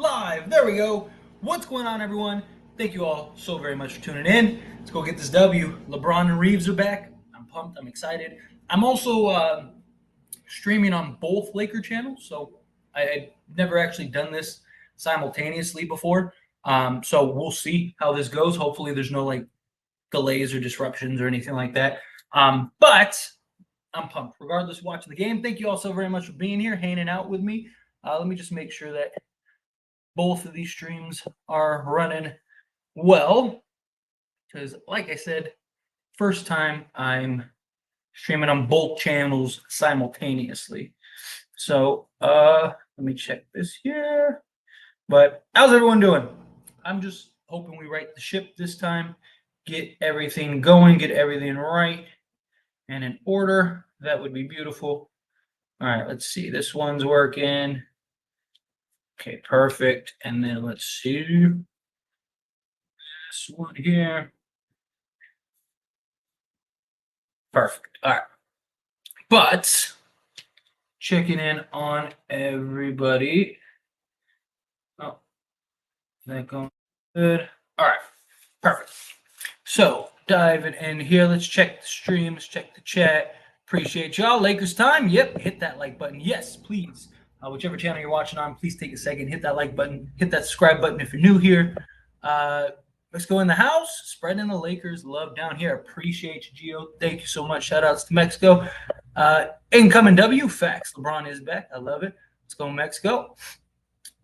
live. There we go. What's going on, everyone? Thank you all so very much for tuning in. Let's go get this W. LeBron and Reeves are back. I'm pumped. I'm excited. I'm also streaming on both Laker channels, so I've never actually done this simultaneously before. So we'll see how this goes. Hopefully, there's no like delays or disruptions or anything like that. But I'm pumped. Regardless of watching the game, thank you all so very much for being here, hanging out with me. Let me just make sure that both of these streams are running well, because like I said, first time I'm streaming on both channels simultaneously. So let me check this here. But how's everyone doing? I'm just hoping we right the ship this time, get everything going, get everything right and in order. That would be beautiful. All right, let's see. This one's working. Okay, perfect. And then let's see this one here. Perfect. All right. But checking in on everybody. Oh, that going good. All right. Perfect. So diving in here. Let's check the stream. Let's check the chat. Appreciate y'all. Lakers time. Yep. Hit that like button. Yes, please. Whichever channel you're watching on, please take a second, hit that like button, hit that subscribe button if you're new here. Let's go in the house, spreading the Lakers love down here. Appreciate you, Gio. Thank you so much. Shout outs to Mexico. Incoming W, facts. LeBron is back. I love it. Let's go Mexico.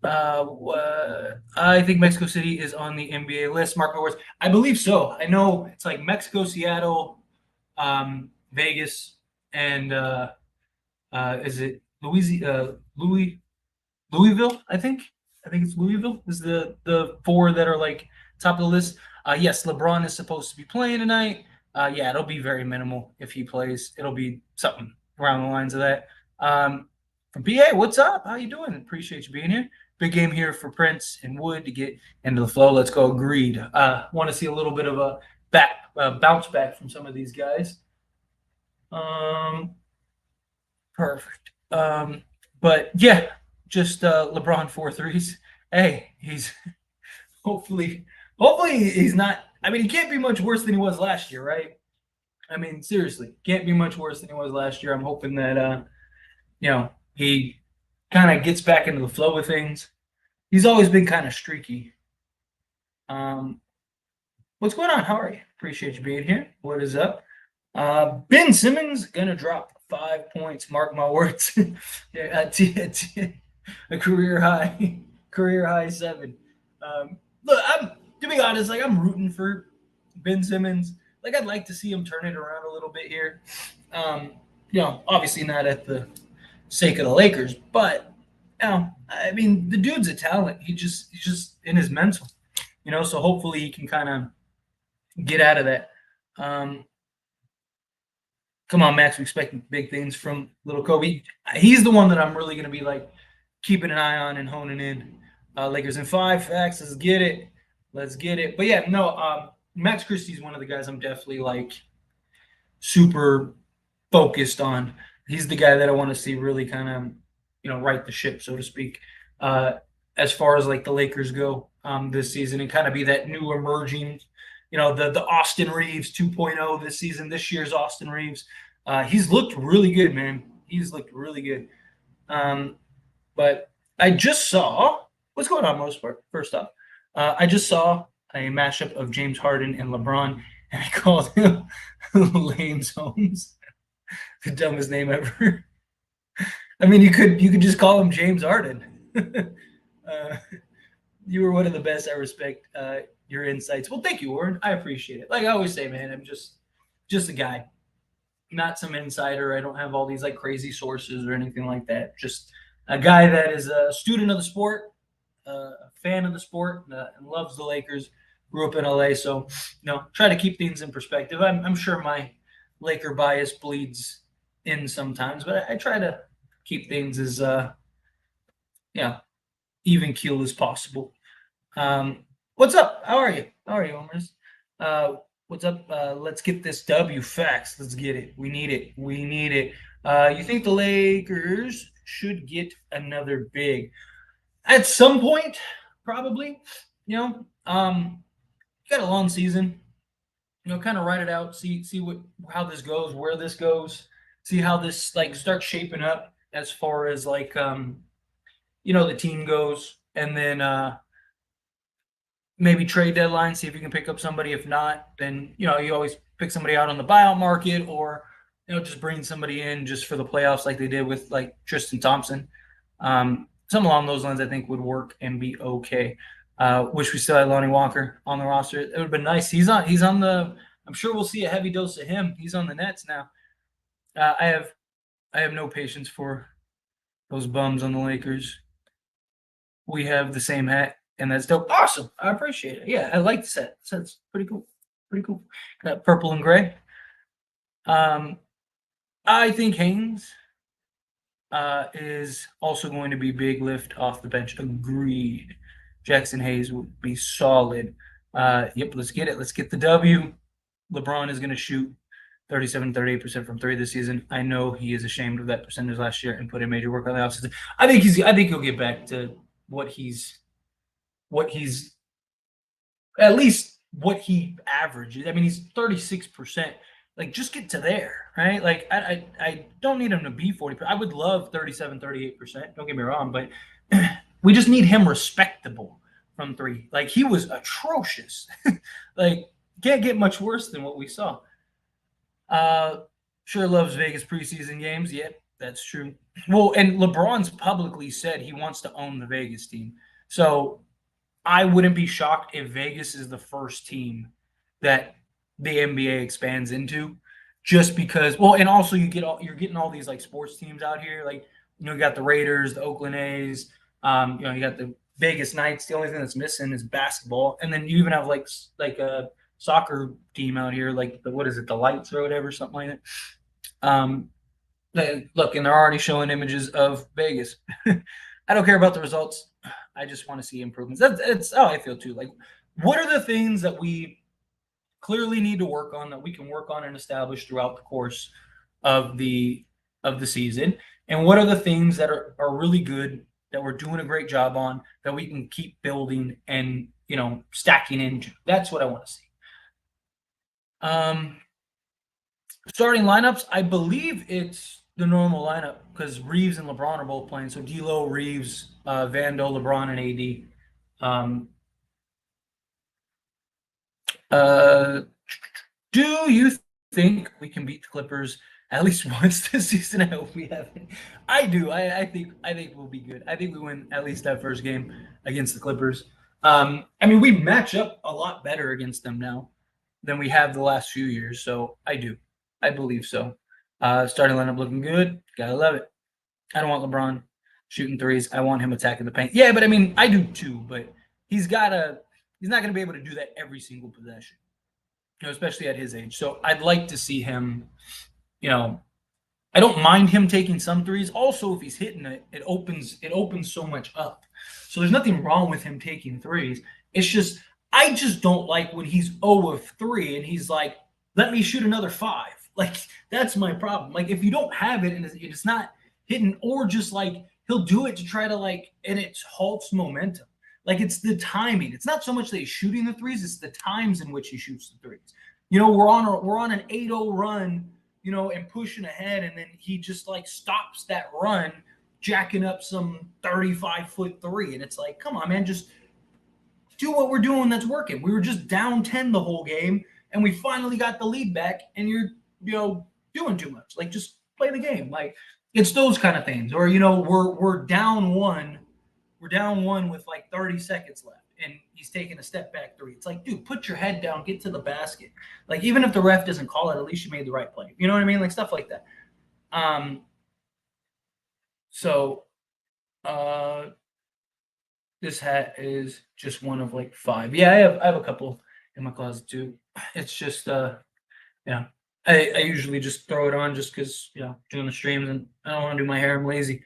I think Mexico City is on the NBA list. Mark my words. I believe so. I know it's like Mexico, Seattle, Vegas, and is it Louisville, I think. I think it's Louisville is the four that are like top of the list. Yes, LeBron is supposed to be playing tonight. Yeah, it'll be very minimal if he plays. It'll be something around the lines of that. From PA, what's up? How you doing? Appreciate you being here. Big game here for Prince and Wood to get into the flow. Let's go. Agreed. Want to see a little bit of a bounce back from some of these guys. Perfect. But yeah, just LeBron 4 threes. Hey, he's hopefully he's not. I mean, he can't be much worse than he was last year, right? I mean, seriously, can't be much worse than he was last year. I'm hoping that he kind of gets back into the flow of things. He's always been kind of streaky. What's going on? How are you? Appreciate you being here. What is up? Ben Simmons gonna drop 5 points. Mark my words. A career high 7. Look, to be honest, like I'm rooting for Ben Simmons. Like I'd like to see him turn it around a little bit here. Obviously not at the sake of the Lakers, but I mean, the dude's a talent. He's just in his mental, So hopefully he can kind of get out of that. Come on, Max. We expect big things from little Kobe. He's the one that I'm really going to be like keeping an eye on and honing in. Lakers in 5. Facts. Let's get it. But yeah, no. Max Christie's one of the guys I'm definitely like super focused on. He's the guy that I want to see really kind of right the ship, so to speak, as far as like the Lakers go this season, and kind of be that new emerging. The Austin Reeves 2.0 this season, this year's Austin Reeves. He's looked really good, man. He's looked really good. But I just saw – what's going on, Mosport? First off, I just saw a mashup of James Harden and LeBron, and I called him Lames Holmes. The dumbest name ever. I mean, you could just call him James Harden. You were one of the best. I respect your insights. Well, thank you, Warren. I appreciate it. Like I always say, man, I'm just a guy, not some insider. I don't have all these like crazy sources or anything like that. Just a guy that is a student of the sport, a fan of the sport, and loves the Lakers. Grew up in LA, so try to keep things in perspective. I'm sure my Laker bias bleeds in sometimes, but I try to keep things as even keel as possible. What's up? How are you, Omers? What's up? Let's get this W. Facts. Let's get it. We need it. You think the Lakers should get another big? At some point, probably. You know, you got a long season. You know, kind of write it out, see what how this goes, where this goes, see how this like starts shaping up as far as like the team goes, and then maybe trade deadline, see if you can pick up somebody. If not, then you always pick somebody out on the buyout market, or just bring somebody in just for the playoffs, like they did with like Tristan Thompson. Something along those lines, I think, would work and be okay. Wish we still had Lonnie Walker on the roster. It would have been nice. He's on the. I'm sure we'll see a heavy dose of him. He's on the Nets now. I have no patience for those bums on the Lakers. We have the same hat, and that's dope. Awesome. I appreciate it. Yeah, I like the set. Set's pretty cool. Pretty cool. Got purple and gray. I think Haynes is also going to be big lift off the bench. Agreed. Jackson Hayes will be solid. Yep, let's get it. Let's get the W. LeBron is going to shoot 37-38% from three this season. I know he is ashamed of that percentage last year and put in major work on the offseason. I think he'll get back to what he's at least what he averages. I mean, he's 36%. Like, just get to there, right? Like, I don't need him to be 40%. I would love 37-38%. Don't get me wrong, but we just need him respectable from three. Like, he was atrocious. Like, can't get much worse than what we saw. Sure loves Vegas preseason games. Yep, that's true. Well, and LeBron's publicly said he wants to own the Vegas team. So I wouldn't be shocked if Vegas is the first team that the NBA expands into, just because. Well, and also you're getting all these like sports teams out here. Like, you got the Raiders, the Oakland A's. You got the Vegas Knights. The only thing that's missing is basketball, and then you even have like a soccer team out here, like what is it, the Lights or whatever, something like that. Look, and they're already showing images of Vegas. I don't care about the results. I just want to see improvements. That's how I feel too. Like, what are the things that we clearly need to work on, that we can work on and establish throughout the course of the season? And what are the things that are really good, that we're doing a great job on, that we can keep building and stacking into? That's what I want to see. Starting lineups, I believe it's the normal lineup because Reeves and LeBron are both playing. So D'Lo, Reeves, Vando, LeBron, and AD. Do you think we can beat the Clippers at least once this season? I hope we have. I do. I think we'll be good. I think we win at least that first game against the Clippers. I mean, we match up a lot better against them now than we have the last few years. So I do. I believe so. Starting lineup looking good. Gotta love it. I don't want LeBron shooting threes. I want him attacking the paint. Yeah, but I mean, I do too. But he's not going to be able to do that every single possession, especially at his age. So I'd like to see him. I don't mind him taking some threes. Also, if he's hitting it, it opens so much up. So there's nothing wrong with him taking threes. It's just, I just don't like when he's 0 of 3 and he's like, let me shoot another 5. Like, that's my problem. Like, if you don't have it and it's not hitting, or just like he'll do it to try to and it halts momentum. Like, it's the timing. It's not so much that he's shooting the threes, it's the times in which he shoots the threes. We're on an 8-0 run, and pushing ahead, and then he just stops that run, jacking up some 35-foot three. And it's like, come on, man, just do what we're doing that's working. We were just down 10 the whole game, and we finally got the lead back, and you're, doing too much. Like, just play the game. Like, it's those kind of things. Or, we're down 1. We're down 1 with 30 seconds left, and he's taking a step back 3. It's like, dude, put your head down, get to the basket. Like, even if the ref doesn't call it, at least you made the right play. You know what I mean? Like, stuff like that. This hat is just one of 5. Yeah, I have a couple in my closet too. It's just yeah. I usually just throw it on just because doing the streams, and I don't want to do my hair. I'm lazy.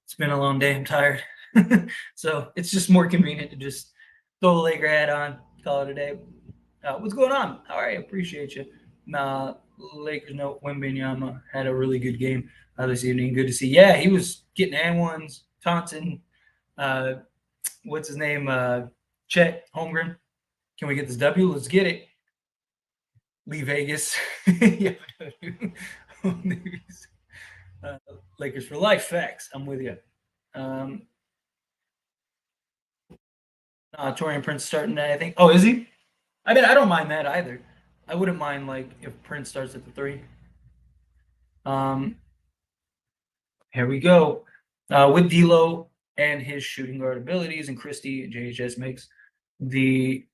It's been a long day. I'm tired. So it's just more convenient to just throw the Laker hat on, call it a day. What's going on? All right, appreciate you. Lakers note, Wembanyama had a really good game this evening. Good to see. Yeah, he was getting and ones, taunting. what's his name? Chet Holmgren. Can we get this W? Let's get it. Lee Vegas. Yeah. uh, Lakers for life. Facts. I'm with you. Um, Torian Prince starting that, I think. Oh, is he? I mean, I don't mind that either. I wouldn't mind like if Prince starts at the three. Um, Here we go. With D'Lo and his shooting guard abilities, and Christie and JHS makes the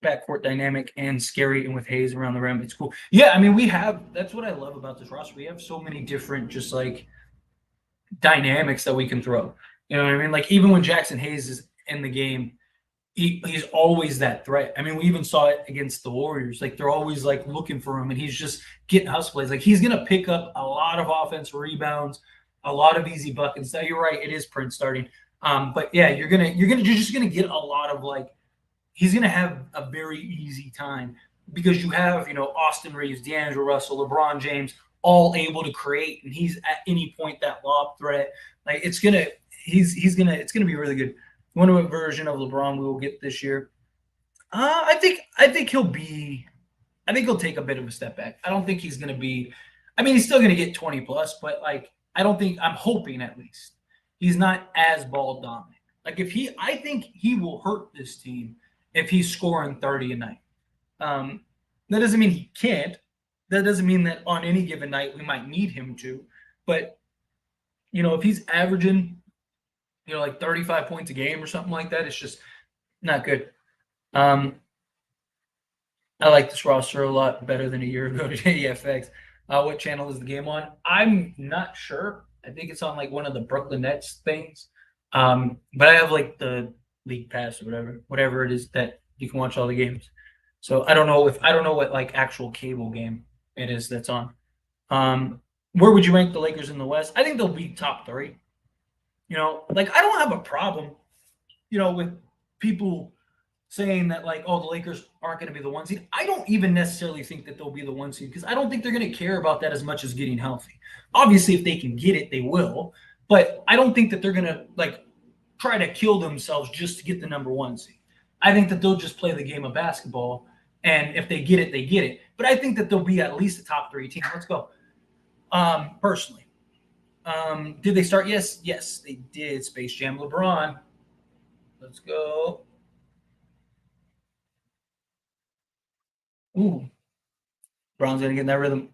backcourt dynamic and scary. And with Hayes around the rim, it's cool. Yeah, I mean, we have. That's what I love about this roster. We have so many different, just like dynamics that we can throw. You know what I mean? Like even when Jackson Hayes is in the game, he's always that threat. I mean, we even saw it against the Warriors. Like they're always like looking for him, and he's just getting hustle plays. Like he's gonna pick up a lot of offensive rebounds, a lot of easy buckets. Now you're right, it is Prince starting. But yeah, you're just gonna get a lot of like he's gonna have a very easy time because you have Austin Reeves, D'Angelo Russell, LeBron James all able to create, and he's at any point that lob threat. Like it's gonna be really good. Wonder what version of LeBron we will get this year. I think he'll be. I think he'll take a bit of a step back. I don't think he's going to be. I mean, he's still going to get 20 plus, but like I don't think I'm hoping at least he's not as ball dominant. Like I think he will hurt this team if he's scoring 30 a night. That doesn't mean he can't. That doesn't mean that on any given night we might need him to. But if he's averaging like 35 points a game or something like that. It's just not good. I like this roster a lot better than a year ago to JFX. What channel is the game on? I'm not sure. I think it's on like one of the Brooklyn Nets things. But I have like the league pass or whatever it is that you can watch all the games. So I don't know what like actual cable game it is that's on. Where would you rank the Lakers in the West? I think they'll be top three. Like I don't have a problem, with people saying that like, oh, the Lakers aren't going to be the one seed. I don't even necessarily think that they'll be the one seed because I don't think they're going to care about that as much as getting healthy. Obviously, if they can get it, they will. But I don't think that they're going to like try to kill themselves just to get the number one seed. I think that they'll just play the game of basketball, and if they get it, they get it. But I think that they'll be at least a top three team. Let's go. Personally. Did they start? Yes, they did. Space Jam LeBron. Let's go. Ooh, Brown's gonna get in that rhythm.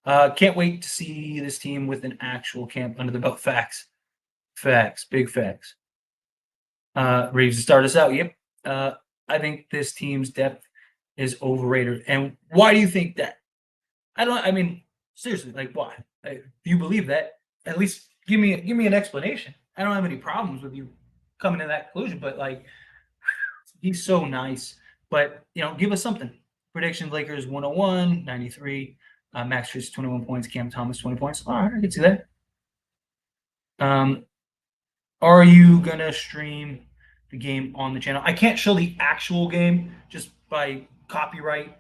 Can't wait to see this team with an actual camp under the belt. Facts, big facts. Reeves to start us out. Yep. I think this team's depth is overrated. And why do you think that? I mean, seriously, like why? If you believe that, at least give me an explanation. I don't have any problems with you coming to that conclusion, but like he's so nice. But give us something. Predictions: Lakers 101, 93. Max Strus 21 points. Cam Thomas 20 points. All right, I can see that. Are you gonna stream the game on the channel? I can't show the actual game just by copyright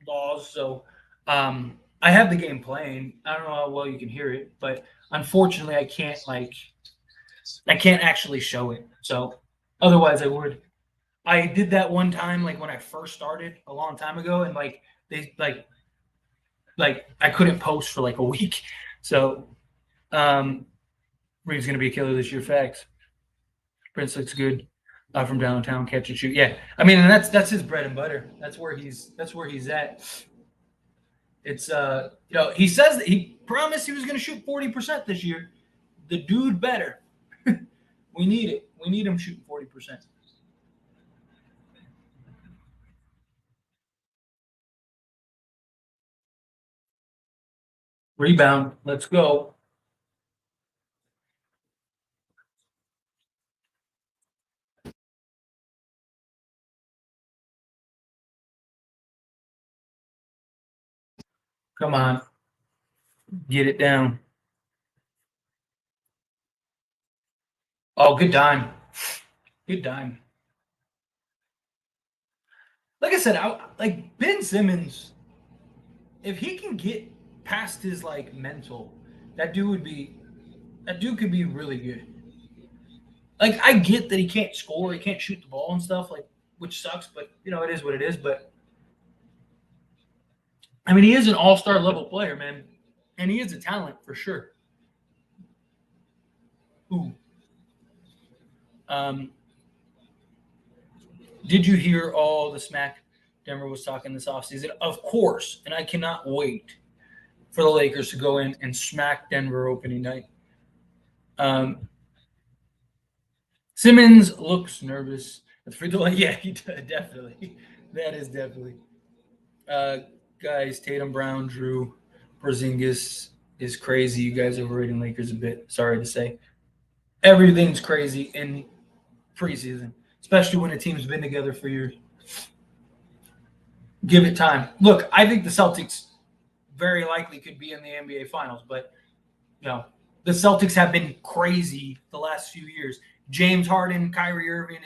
laws. So I have the game playing. I don't know how well you can hear it, but unfortunately, I can't actually show it. So otherwise, I would. I did that one time, like when I first started a long time ago, and like they like I couldn't post for like a week. So Reed's gonna be a killer this year. Facts. Prince looks good from downtown, catch and shoot. Yeah, I mean, and that's his bread and butter. That's where he's at. It's he says that he promised he was gonna shoot 40% this year. The dude better. We need it. We need him shooting 40%. Rebound. Let's go. Come on. Get it down. Oh, good dime. Good dime. Like I said, like Ben Simmons, if he can get past his like mental, that dude could be really good. Like, I get that he can't score, he can't shoot the ball and stuff, like, which sucks, but it is what it is. But I mean, he is an all-star level player, man, and he is a talent for sure. Ooh. Um, did you hear all the smack Denver was talking this offseason? Of course, and I cannot wait for the Lakers to go in and smack Denver opening night. Um, Simmons looks nervous at the free throw line. Yeah, he definitely. That is definitely. Uh, guys, Tatum, Brown, Drew, Porzingis is crazy. You guys overrating Lakers a bit. Sorry to say. Everything's crazy in preseason, especially when a team's been together for years. Give it time. Look, I think the Celtics very likely could be in the NBA Finals, but the Celtics have been crazy the last few years. James Harden, Kyrie Irving,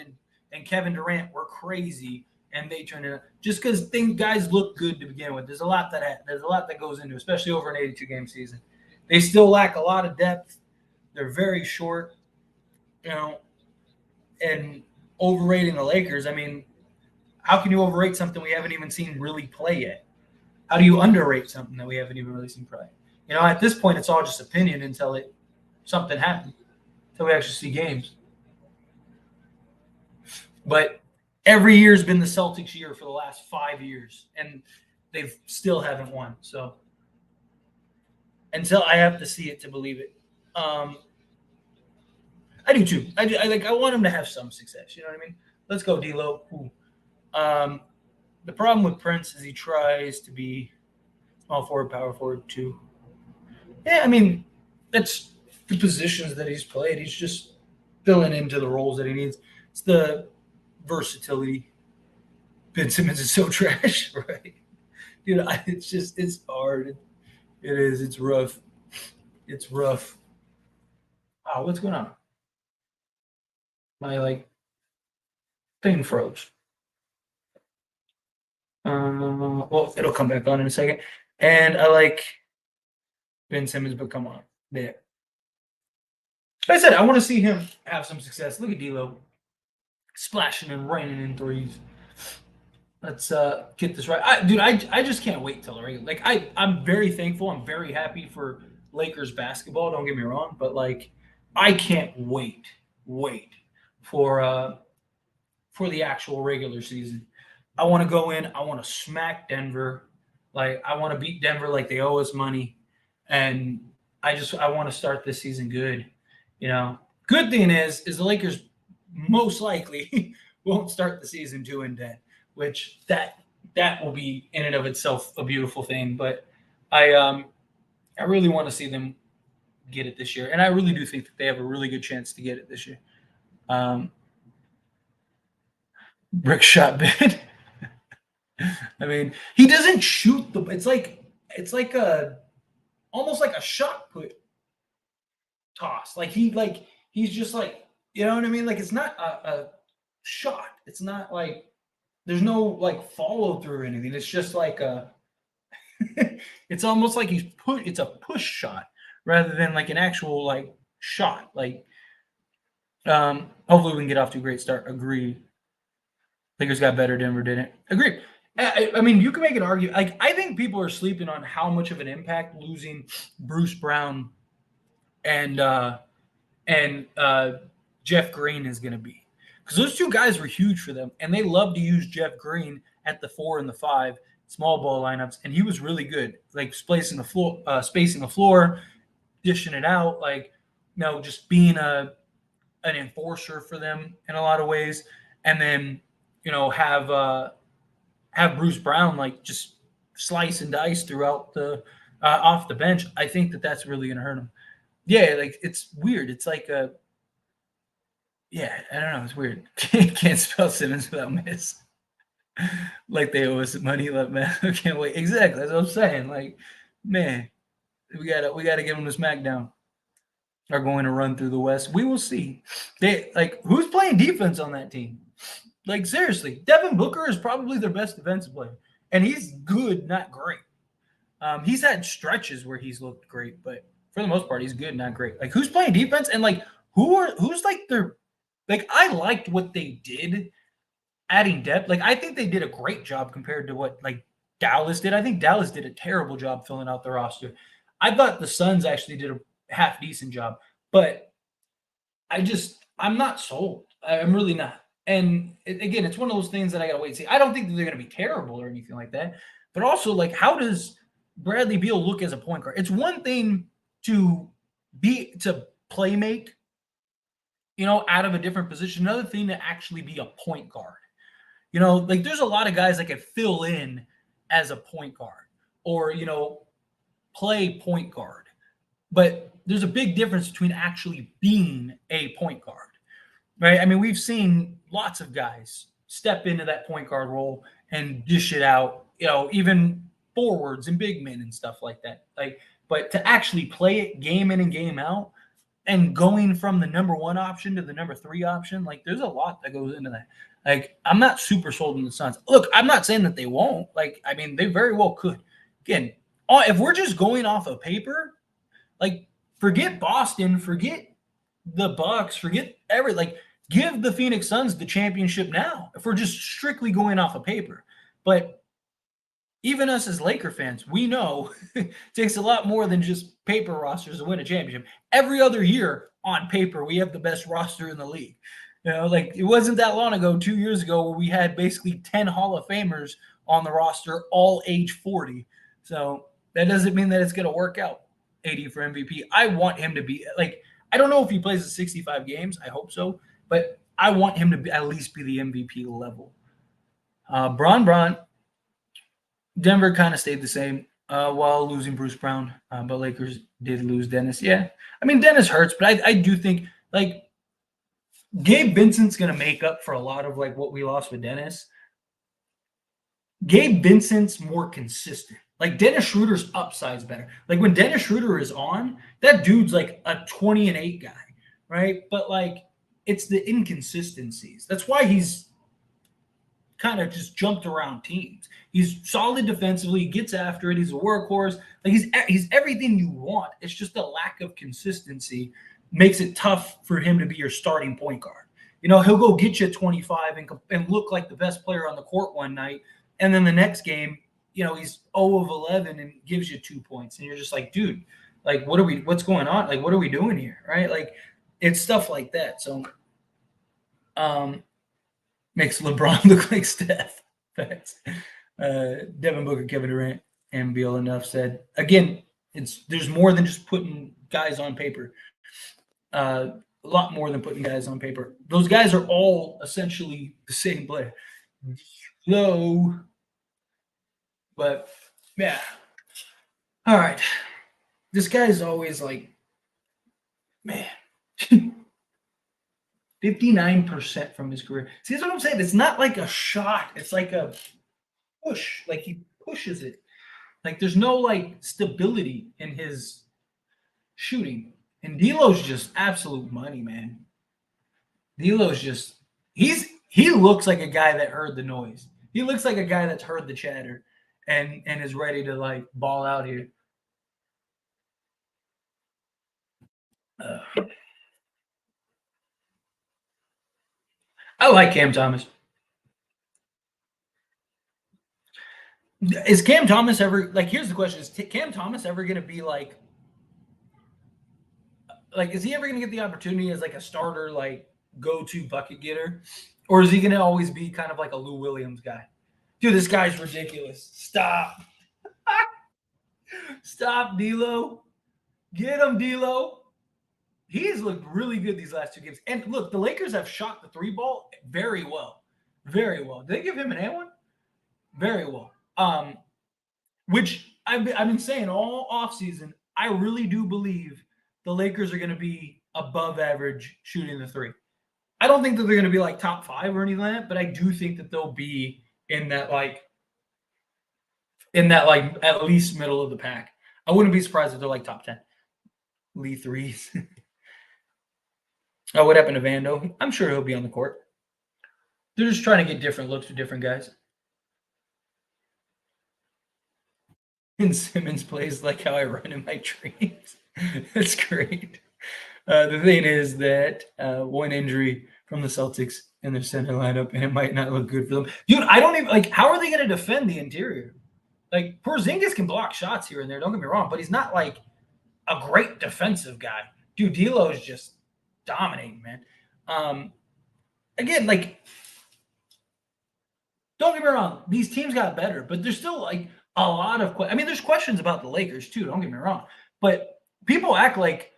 and Kevin Durant were crazy, and they turned it just because guys look good to begin with. There's a lot that goes into, especially over an 82-game season. They still lack a lot of depth. They're very short, and overrating the Lakers. I mean, how can you overrate something we haven't even seen really play yet? How do you underrate something that we haven't even really seen play? At this point, it's all just opinion until something happens, until we actually see games. But every year has been the Celtics' year for the last 5 years, and they still haven't won. So until I have to see it to believe it. I do too. I want them to have some success. You know what I mean? Let's go, D'Lo. The problem with Prince is he tries to be small forward, power forward too. Yeah, I mean, that's the positions that he's played. He's just filling into the roles that he needs. It's the versatility. Ben Simmons is so trash, right? Dude, it's hard. It is. It's rough. It's rough. Wow, what's going on? My thing froze. Well, it'll come back on in a second. And I like Ben Simmons, but come on. There. Like I said, I want to see him have some success. Look at D'Lo splashing and raining in threes. Let's get this right. I just can't wait till the regular. I'm very thankful. I'm very happy for Lakers basketball. Don't get me wrong, but I can't wait for the actual regular season. I want to go in. I want to smack Denver. I want to beat Denver like they owe us money, and I want to start this season good. Good thing is the Lakers most likely won't start the season 2-10, which that will be in and of itself a beautiful thing. But I really want to see them get it this year, and I really do think that they have a really good chance to get it this year. Brick shot bid. I mean, he doesn't shoot the. It's like almost like a shot put toss. He's just you know what I mean. It's not a shot. It's not there's no follow through or anything. It's just it's almost like it's a push shot rather than an actual shot. Hopefully we can get off to a great start. Agreed. Lakers got better. Denver didn't. Agreed. I mean, you can make an argument. I think people are sleeping on how much of an impact losing Bruce Brown and Jeff Green is going to be, because those two guys were huge for them, and they love to use Jeff Green at the 4 and the 5 small ball lineups, and he was really good, spacing the floor, dishing it out, just being an enforcer for them in a lot of ways, and then have Bruce Brown just slice and dice throughout the off the bench. I think that's really going to hurt him. Yeah, it's weird. It's I don't know. It's weird. Can't spell Simmons without miss. They owe us money. Man, I can't wait. Exactly. That's what I'm saying. Man, we gotta give them the smackdown. Are going to run through the West. We will see. They who's playing defense on that team? Seriously, Devin Booker is probably their best defensive player, and he's good, not great. He's had stretches where he's looked great, but for the most part, he's good, not great. Who's playing defense, and who's their Like, I liked what they did adding depth. Like, I think they did a great job compared to what like Dallas did. I think Dallas did a terrible job filling out the roster. I thought the Suns actually did a half decent job, but I'm not sold. I'm really not. And again, it's one of those things that I gotta wait and see. I don't think that they're gonna be terrible or anything like that. But also, like, how does Bradley Beal look as a point guard? It's one thing to to play make, out of a different position. Another thing to actually be a point guard. Like there's a lot of guys that can fill in as a point guard or, play point guard. But there's a big difference between actually being a point guard, right? I mean, we've seen lots of guys step into that point guard role and dish it out, even forwards and big men and stuff like that. Like, but to actually play it game in and game out and going from the number one option to the number three option, like there's a lot that goes into that. Like, I'm not super sold on the Suns. Look, I'm not saying that they won't. Like, I mean, they very well could. Again, if we're just going off of paper, like, forget Boston, forget the Bucks, forget like, give the Phoenix Suns the championship now if we're just strictly going off of paper. But even us as Laker fans, we know it takes a lot more than just paper rosters to win a championship. Every other year on paper, we have the best roster in the league. Like it wasn't that long ago, 2 years ago, where we had basically 10 Hall of Famers on the roster, all age 40. So that doesn't mean that it's going to work out. AD for MVP. I want him to be like, I don't know if he plays the 65 games. I hope so, but I want him to be, at least be the MVP level. Braun, Denver kind of stayed the same while losing Bruce Brown, but Lakers did lose Dennis. Yeah, I mean Dennis hurts, but I do think like Gabe Vincent's going to make up for a lot of like what we lost with Dennis. Gabe Vincent's more consistent. Like Dennis Schroeder's upside's better. Like when Dennis Schroeder is on, that dude's like a 20-8 guy, right? But like it's the inconsistencies. That's why he's kind of just jumped around teams. He's solid defensively, he gets after it, he's a workhorse. Like he's everything you want. It's just a lack of consistency makes it tough for him to be your starting point guard. He'll go get you 25 and look like the best player on the court one night, and then the next game, he's 0 of 11 and gives you 2 points. And you're just like, dude, like, what's going on? Like, what are we doing here? Right? Like, it's stuff like that. So, makes LeBron look like Steph. Devin Booker, Kevin Durant, and Beal enough said. Again, there's more than just putting guys on paper. A lot more than putting guys on paper. Those guys are all essentially the same player. So, but yeah. All right. This guy's always like, man, 59% from his career. See, that's what I'm saying. It's not like a shot. It's like a push. Like he pushes it. Like there's no like stability in his shooting. And D'Lo's just absolute money, man. D'Lo's just he looks like a guy that heard the noise. He looks like a guy that's heard the chatter and is ready to like ball out here. I like Cam Thomas. Is Cam Thomas ever like? Here's the question: is Cam Thomas ever going to be like? Like, is he ever going to get the opportunity as like a starter, like go-to bucket getter, or is he going to always be kind of like a Lou Williams guy? Dude, this guy's ridiculous. Stop. Stop, D'Lo. Get him, D'Lo. He's looked really good these last 2 games. And look, the Lakers have shot the 3 ball very well. Very well. Did they give him an A1? Very well. Which I've been saying all offseason, I really do believe the Lakers are going to be above average shooting the 3. I don't think that they're going to be like top 5 or anything like that, but I do think that they'll be in that like at least middle of the pack. I wouldn't be surprised if they're like top 10. Lee threes. Oh, what happened to Vando? I'm sure he'll be on the court. They're just trying to get different looks for different guys. And Simmons plays like how I run in my dreams. That's great. The thing is that one injury from the Celtics in their center lineup, and it might not look good for them. Dude, I don't even like. How are they going to defend the interior? Like Porzingis can block shots here and there. Don't get me wrong, but he's not like a great defensive guy. Dude, D'Lo is just dominating, man. Again, like, don't get me wrong, these teams got better, but there's still like a lot of. I mean, there's questions about the Lakers too. Don't get me wrong, but people act like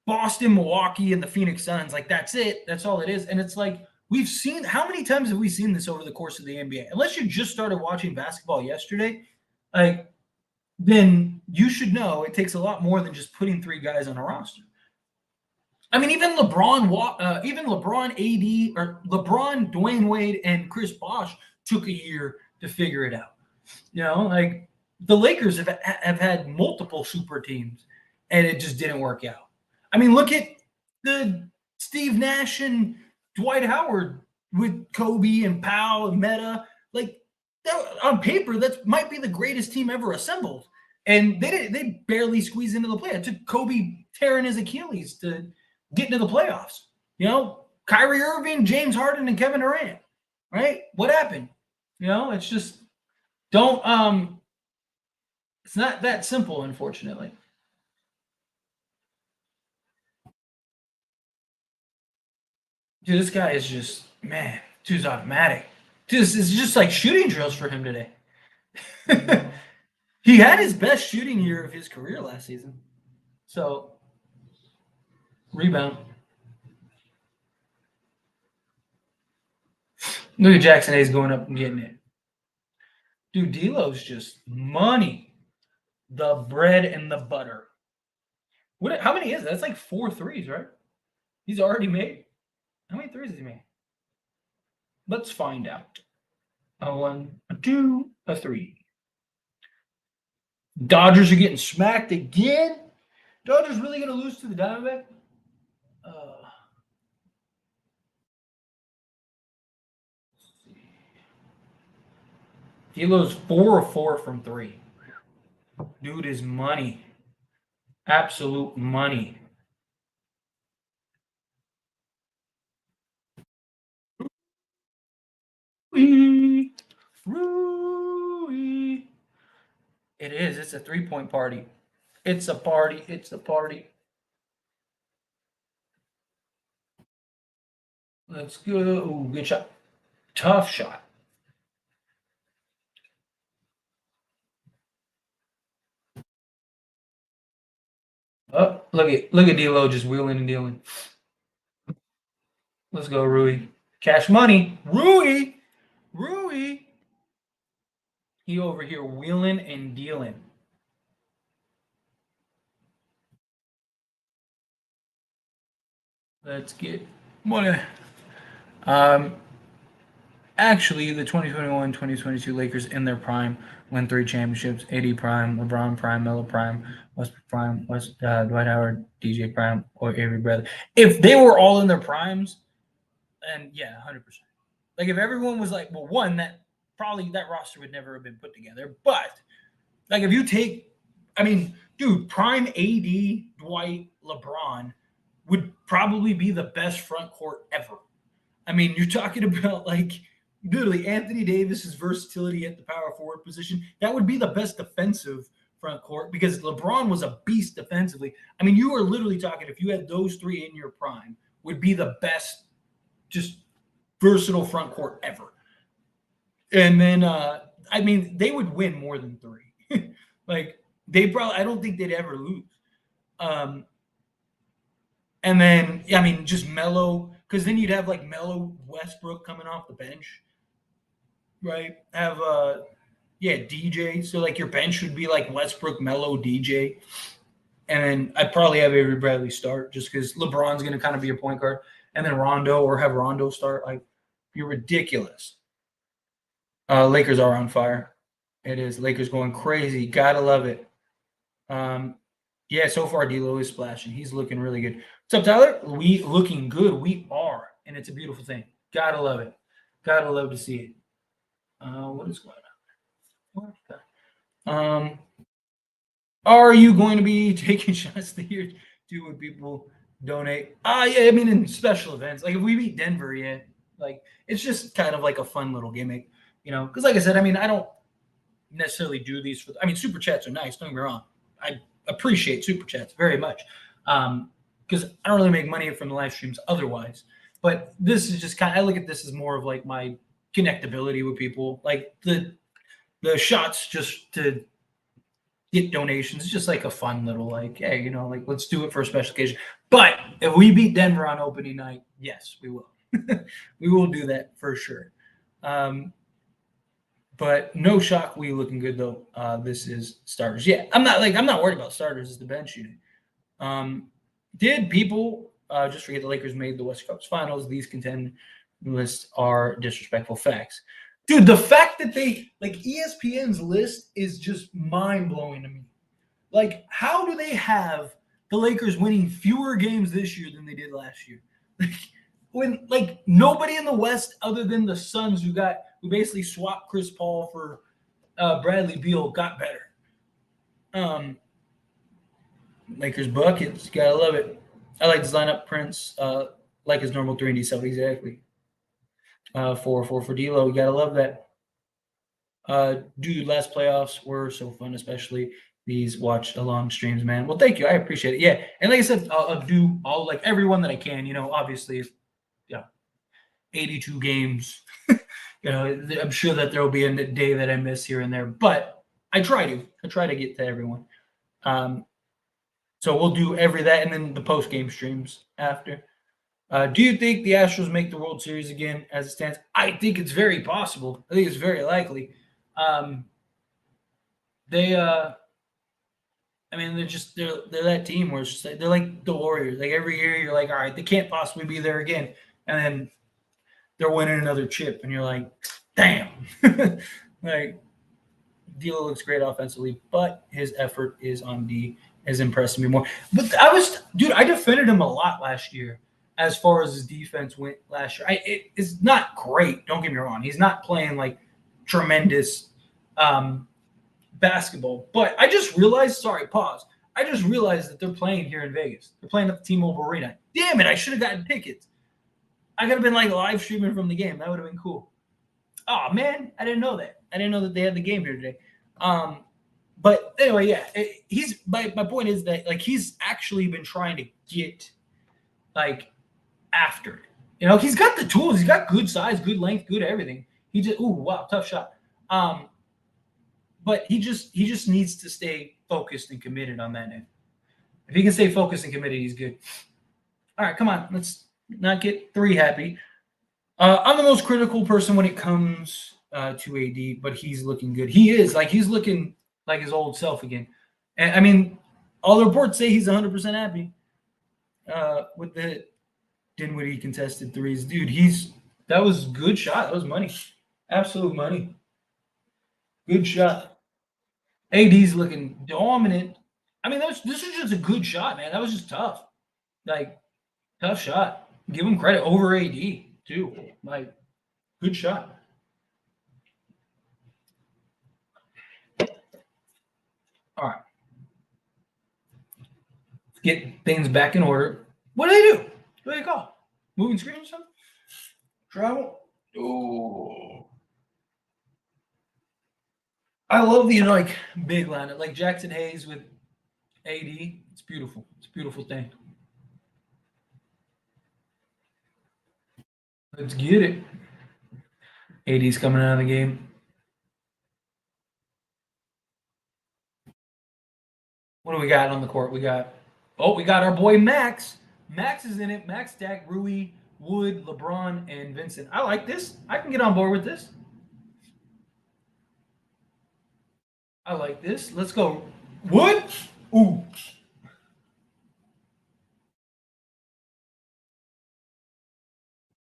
Boston, Milwaukee, and the Phoenix Suns, like that's it. That's all it is. And it's like we've seen how many times have we seen this over the course of the NBA? Unless you just started watching basketball yesterday, like then you should know it takes a lot more than just putting three guys on a roster. I mean, even LeBron, AD, or LeBron, Dwayne Wade, and Chris Bosh took a year to figure it out. You know, like the Lakers have had multiple super teams, and it just didn't work out. I mean, look at the Steve Nash and Dwight Howard with Kobe and Powell and Meta. Like on paper, that might be the greatest team ever assembled, and they barely squeezed into the play. It took Kobe tearing his Achilles to get into the playoffs. You know, Kyrie Irving, James Harden, and Kevin Durant. Right? What happened? You know, it's just don't. It's not that simple, unfortunately. Dude, this guy is just, man, dude's automatic. Dude, this is just like shooting drills for him today. He had his best shooting year of his career last season. So, rebound. Look at Jackson Hayes going up and getting it. Dude, D'Lo's just money. The bread and the butter. How many is that? That's like 4 threes, right? He's already made. How many threes has he made? Let's find out. A 1, a 2, a 3. Dodgers are getting smacked again. Dodgers really going to lose to the Diamondback? D'Lo's 4 of 4 from 3. Dude is money. Absolute money. Rui. It is. It's a 3-point party. It's a party. It's a party. Let's go. Ooh, good shot. Tough shot. Oh, look at D'Lo just wheeling and dealing. Let's go, Rui. Cash money. Rui. He over here wheeling and dealing. Let's get money. Actually, the 2021-2022 Lakers in their prime won 3 championships. AD prime, LeBron prime, Melo prime, Westbrook prime, Dwight Howard, DJ prime, or Avery Bradley. If they were all in their primes, and yeah, 100%. Like if everyone was like, well, one, that roster would never have been put together. But like if you take, I mean, dude, prime AD, Dwight, LeBron would probably be the best front court ever. I mean, you're talking about like literally Anthony Davis's versatility at the power forward position. That would be the best defensive front court because LeBron was a beast defensively. I mean, you are literally talking if you had those 3 in your prime, would be the best, just versatile front court ever. And then, I mean, they would win more than 3. Like they probably, I don't think they'd ever lose. And then, I mean, just Melo, because then you'd have like Melo, Westbrook coming off the bench, right? Have DJ. So like your bench would be like Westbrook, Melo, DJ, and then I'd probably have Avery Bradley start just because LeBron's going to kind of be a point guard, and then Rondo or have Rondo start. Like you're ridiculous. Lakers are on fire. It is. Lakers going crazy. Gotta love it. Yeah, so far D'Lo is splashing. He's looking really good. What's up, Tyler? We looking good. We are, and it's a beautiful thing. Gotta love it. Gotta love to see it. What is going on? Are you going to be taking shots the year? Do what people donate. Yeah, I mean in special events, like if we beat Denver, yeah, like it's just kind of like a fun little gimmick, because like I said, I mean I don't necessarily do these for. I mean super chats are nice. Don't get me wrong. I appreciate super chats very much, because I don't really make money from the live streams otherwise. But this is just kind of, I look at this as more of like my connectability with people, like the shots just to get donations. It's just like a fun little like, hey, like let's do it for a special occasion. But if we beat Denver on opening night, yes, we will. We will do that for sure. But no shock, we looking good though. This is starters. Yeah, I'm not worried about starters. It's the bench unit. Did people just forget the Lakers made the West Coast Finals? These contend lists are disrespectful facts. Dude, the fact that they ESPN's list is just mind blowing to me. Like, how do they have the Lakers winning fewer games this year than they did last year? When nobody in the West other than the Suns who basically swapped Chris Paul for Bradley Beal got better. Lakers buckets, gotta love it. I like this lineup, Prince. Like his normal 3 and D stuff, exactly. 4 for D'Lo, you gotta love that. Dude, last playoffs were so fun, especially these watch along streams, man. Well, thank you, I appreciate it. Yeah, and like I said, I'll do all everyone that I can. Obviously, 82 games. I'm sure that there will be a day that I miss here and there, but I try to get to everyone. So we'll do that, and then the post game streams after. Do you think the Astros make the World Series again as it stands? I think it's very possible. I think it's very likely. They're that team where it's just they're like the Warriors. Like every year, you're like, all right, they can't possibly be there again, and then they're winning another chip, and you're like, damn. Like, D'Lo looks great offensively, but his effort is on D has impressed me more. But I defended him a lot last year as far as his defense went last year. It's not great, don't get me wrong. He's not playing like tremendous basketball. But I just realized, I just realized that they're playing here in Vegas. They're playing at the T-Mobile Arena. Damn it, I should have gotten tickets. I could have been live streaming from the game. That would have been cool. Oh, man, I didn't know that. I didn't know that they had the game here today. But anyway, yeah, my point is that he's actually been trying to get after it. He's got the tools. He's got good size, good length, good everything. He just tough shot. But he just needs to stay focused and committed on that end. If he can stay focused and committed, he's good. All right, come on, let's not get 3 happy. I'm the most critical person when it comes to AD, but he's looking good. He is he's looking like his old self again. And I mean, all the reports say he's 100% happy with the Dinwiddie contested threes. Dude, that was a good shot. That was money. Absolute money. Good shot. AD's looking dominant. I mean, this was just a good shot, man. That was just tough. Tough shot. Give him credit over AD, too. Good shot. All right. Let's get things back in order. What do they do? What do they call? Moving screen or something? Travel? Oh. I love the big lineup, like Jackson Hayes with AD. It's beautiful. It's a beautiful thing. Let's get it. AD's coming out of the game. What do we got on the court? We got our boy Max. Max is in it. Max, Dak, Rui, Wood, LeBron, and Vincent. I like this. I can get on board with this. I like this. Let's go. Wood? Ooh.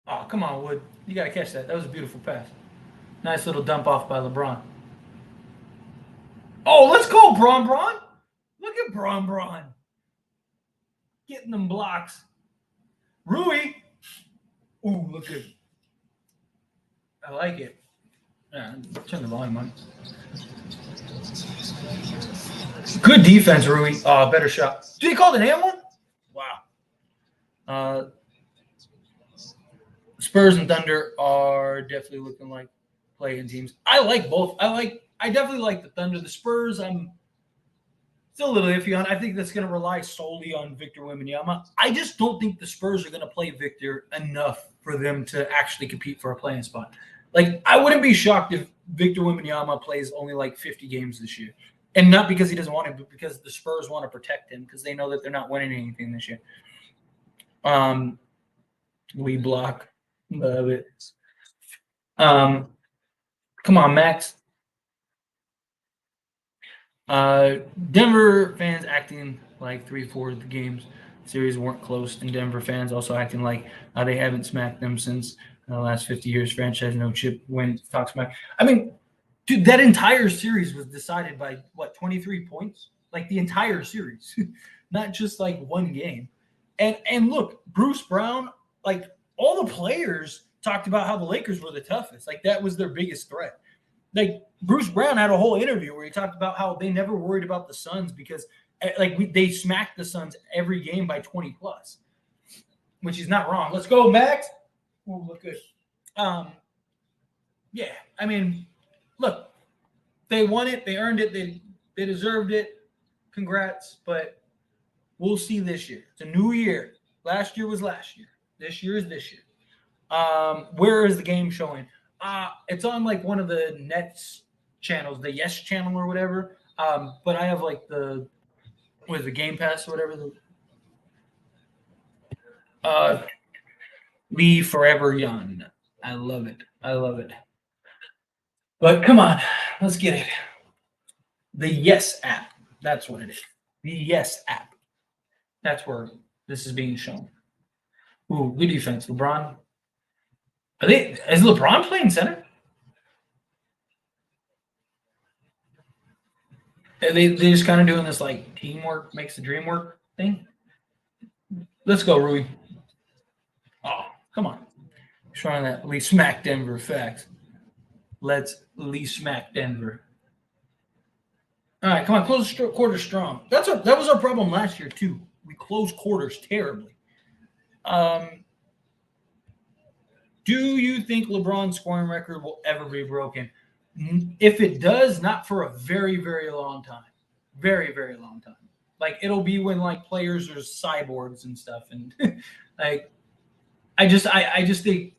Oh, come on, Wood. You got to catch that. That was a beautiful pass. Nice little dump off by LeBron. Oh, let's go, Bron. Look at Bron. Getting them blocks. Rui. Ooh, look good. I like it. Yeah, turn the volume on. Good defense, Rui. Oh, better shot. Did he call the damn one? Wow. Uh, Spurs and Thunder are definitely looking like playing teams. I like both. I definitely like the Thunder. The Spurs, I'm still a little iffy on. I think that's going to rely solely on Victor Wembanyama. I just don't think the Spurs are going to play Victor enough for them to actually compete for a playing spot. Like, I wouldn't be shocked if Victor Wembanyama plays only like 50 games this year. And not because he doesn't want to, but because the Spurs want to protect him because they know that they're not winning anything this year. We block. Love it. Come on, Max. Denver fans acting like 3/4 of the games series weren't close, and Denver fans also acting like they haven't smacked them since the last 50 years. Franchise no chip win talk smack. I mean, dude, that entire series was decided by what 23 points, like the entire series, not just like one game. And look, Bruce Brown, like all the players talked about how the Lakers were the toughest, like that was their biggest threat. Like Bruce Brown had a whole interview where he talked about how they never worried about the Suns because they smacked the Suns every game by 20 plus, which is not wrong. Let's go, Max. Ooh, look good. Um, yeah, I mean, look, they won it, they earned it, they deserved it. Congrats, but we'll see this year. It's a new year. Last year was last year. This year is this year. Where is the game showing? It's on like one of the Nets channels, the Yes channel or whatever. But I have like the Game Pass or whatever. Uh, Lee Forever Young. I love it. I love it. But come on, let's get it. The Yes app. That's what it is. The Yes app. That's where this is being shown. Ooh, good defense, LeBron. Is LeBron playing center? They just kind of doing this like teamwork makes the dream work thing. Let's go, Rui. Oh, come on. Trying that Lee smack Denver facts. Let's Lee smack Denver. All right, come on, close the quarter strong. That was our problem last year too. We closed quarters terribly. Um, do you think LeBron's scoring record will ever be broken? If it does, not for a very, very long time. Very, very long time. Like it'll be when like players are cyborgs and stuff, and like I just think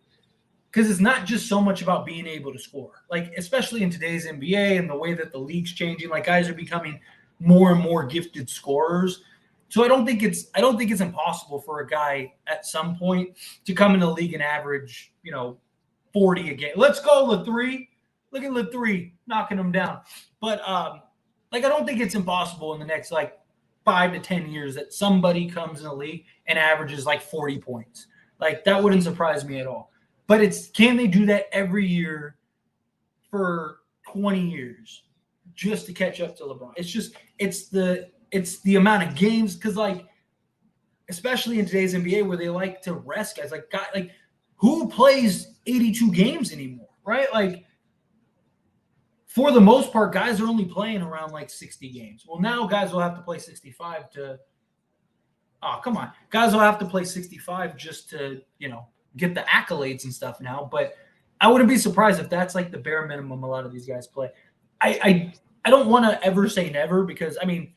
because it's not just so much about being able to score. Like especially in today's NBA and the way that the league's changing, like guys are becoming more and more gifted scorers. So I don't think it's impossible for a guy at some point to come in the league and average, 40 a game. Let's go, La3. Look at La3 knocking them down. But like I don't think it's impossible in the next like 5 to 10 years that somebody comes in the league and averages like 40 points. Like that wouldn't surprise me at all. But can they do that every year for 20 years just to catch up to LeBron? It's the amount of games because like especially in today's NBA where they like to rest guys like who plays 82 games anymore, right? Like for the most part, guys are only playing around like 60 games. Well, now guys will have to play 65 to come on. Guys will have to play 65 just to, get the accolades and stuff now. But I wouldn't be surprised if that's like the bare minimum a lot of these guys play. I don't want to ever say never because I mean,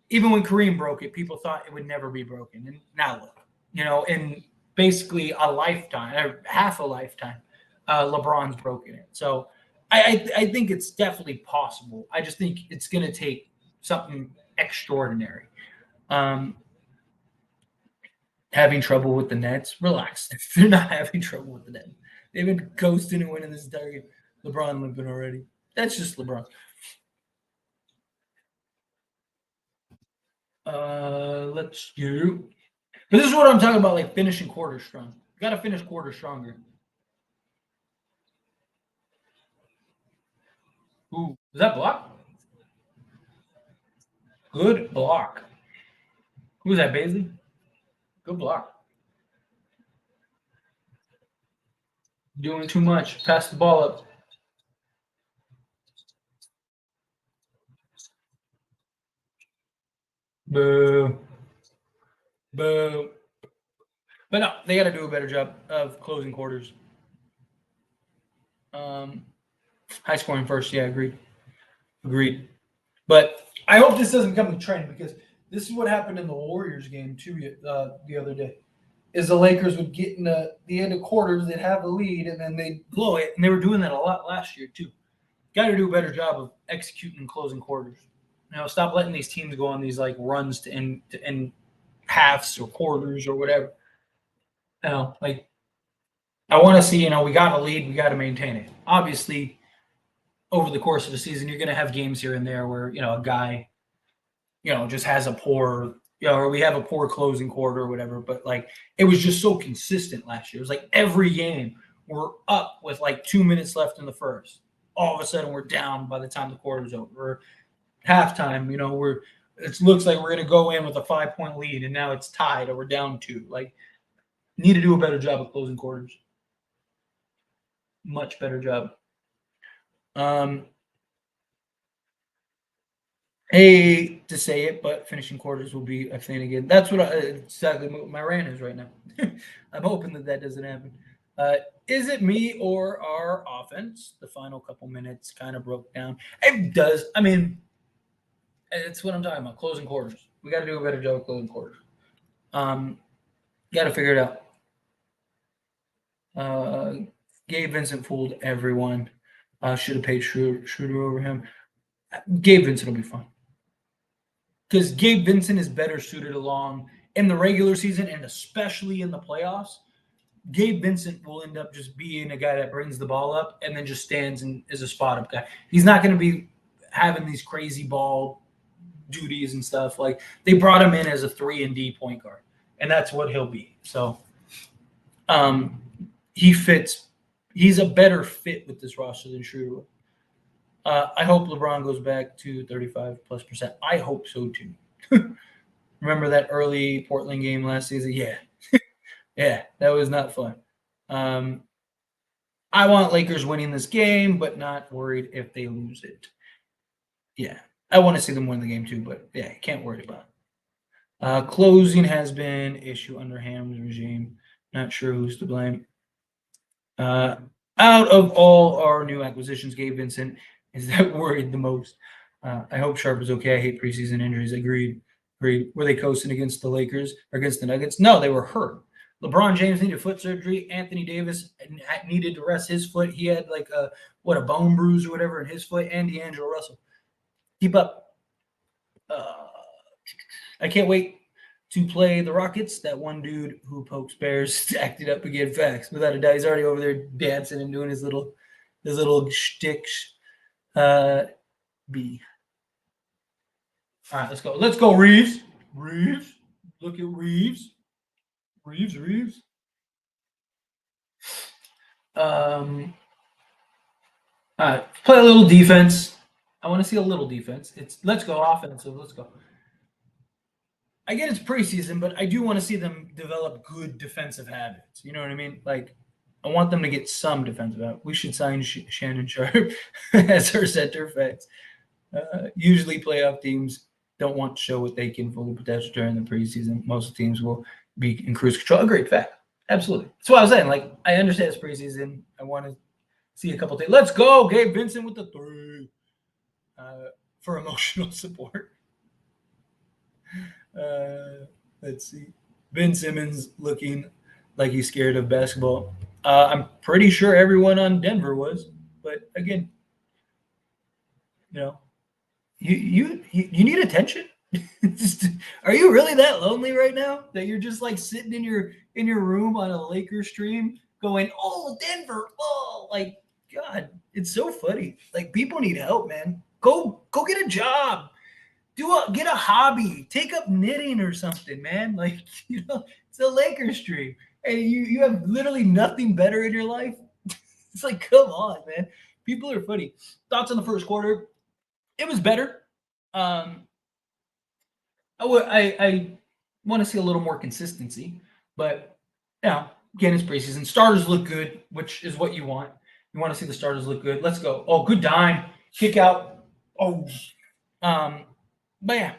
even when Kareem broke it, people thought it would never be broken. And now look, in basically a lifetime, or half a lifetime, LeBron's broken it. So I think it's definitely possible. I just think it's going to take something extraordinary. Having trouble with the Nets, relax. They're not having trouble with the Nets. They've been coasting and winning this entire game. LeBron limping already. That's just LeBron. Let's do. But this is what I'm talking about, like finishing quarter strong. You got to finish quarter stronger. Ooh, is that block? Good block. Who's that, Baisley? Good block. Doing too much. Pass the ball up. Boo. Boo. But no, they got to do a better job of closing quarters. High scoring first, yeah, agreed. But I hope this doesn't become a trend because this is what happened in the Warriors game too the other day. Is the Lakers would get in the end of quarters, they'd have a lead, and then they'd blow it, and they were doing that a lot last year too. Got to do a better job of executing and closing quarters. Stop letting these teams go on these like runs to end halves or quarters or whatever. Like I want to see, we got a lead, we got to maintain it. Obviously, over the course of the season, you're going to have games here and there where a guy, just has a poor, or we have a poor closing quarter or whatever. But like it was just so consistent last year. It was like every game we're up with like 2 minutes left in the first. All of a sudden we're down by the time the quarter's over. Or halftime, it looks like we're going to go in with a 5-point lead, and now it's tied or we're down 2. Like, need to do a better job of closing quarters. Much better job. Hate to say it, but finishing quarters will be a thing again. That's exactly what my rant is right now. I'm hoping that doesn't happen. Is it me or our offense? The final couple minutes kind of broke down. It does. I mean, it's what I'm talking about. Closing quarters. We got to do a better job of closing quarters. Got to figure it out. Gabe Vincent fooled everyone. Should have paid Schroeder over him. Gabe Vincent will be fine. Because Gabe Vincent is better suited along in the regular season and especially in the playoffs. Gabe Vincent will end up just being a guy that brings the ball up and then just stands and is a spot up guy. He's not going to be having these crazy ball duties and stuff. Like, they brought him in as a 3-and-D point guard, and that's what he'll be. So he fits. He's a better fit with this roster than Schroeder. I hope LeBron goes back to 35+%. I hope so too. Remember that early Portland game last season? Yeah. Yeah, that was not fun. I want Lakers winning this game, but not worried if they lose it. Yeah, I want to see them win the game too, but yeah, can't worry about it. Closing has been issue under Ham's regime. Not sure who's to blame. Out of all our new acquisitions, Gabe Vincent is that worried the most. I hope Sharp is okay. I hate preseason injuries. Agreed. Were they coasting against the Lakers or against the Nuggets? No, they were hurt. LeBron James needed foot surgery. Anthony Davis needed to rest his foot. He had like a bone bruise or whatever in his foot. And D'Angelo Russell. Keep up. I can't wait to play the Rockets. That one dude who pokes bears acted up again. Facts. Without a doubt, he's already over there dancing and doing his little shtick. B. All right, let's go. Let's go, Reeves. Reeves. Look at Reeves. Reeves. All right, play a little defense. I want to see a little defense. Let's go offensive. Let's go. I get it's preseason, but I do want to see them develop good defensive habits. You know what I mean? Like, I want them to get some defensive habits. We should sign Shannon Sharp as our center. Facts. Usually, playoff teams don't want to show what they can fully potential during the preseason. Most teams will be in cruise control. Great fact. Absolutely. That's what I was saying. Like, I understand it's preseason. I want to see a couple things. Let's go, Gabe Vincent with the 3 for emotional support. Let's see. Ben Simmons looking like he's scared of basketball. I'm pretty sure everyone on Denver was, but again, you need attention. Are you really that lonely right now that you're just like sitting in your room on a Lakers stream going, "Oh, Denver, oh," like, God, it's so funny. Like, people need help, man. Go get a job. Get a hobby. Take up knitting or something, man. Like, it's a Lakers stream, and you have literally nothing better in your life. It's like, come on, man. People are funny. Thoughts on the first quarter? It was better. I want to see a little more consistency, but again, it's preseason. Starters look good, which is what you want. You want to see the starters look good. Let's go. Oh, good dime, kick out. Oh, but yeah,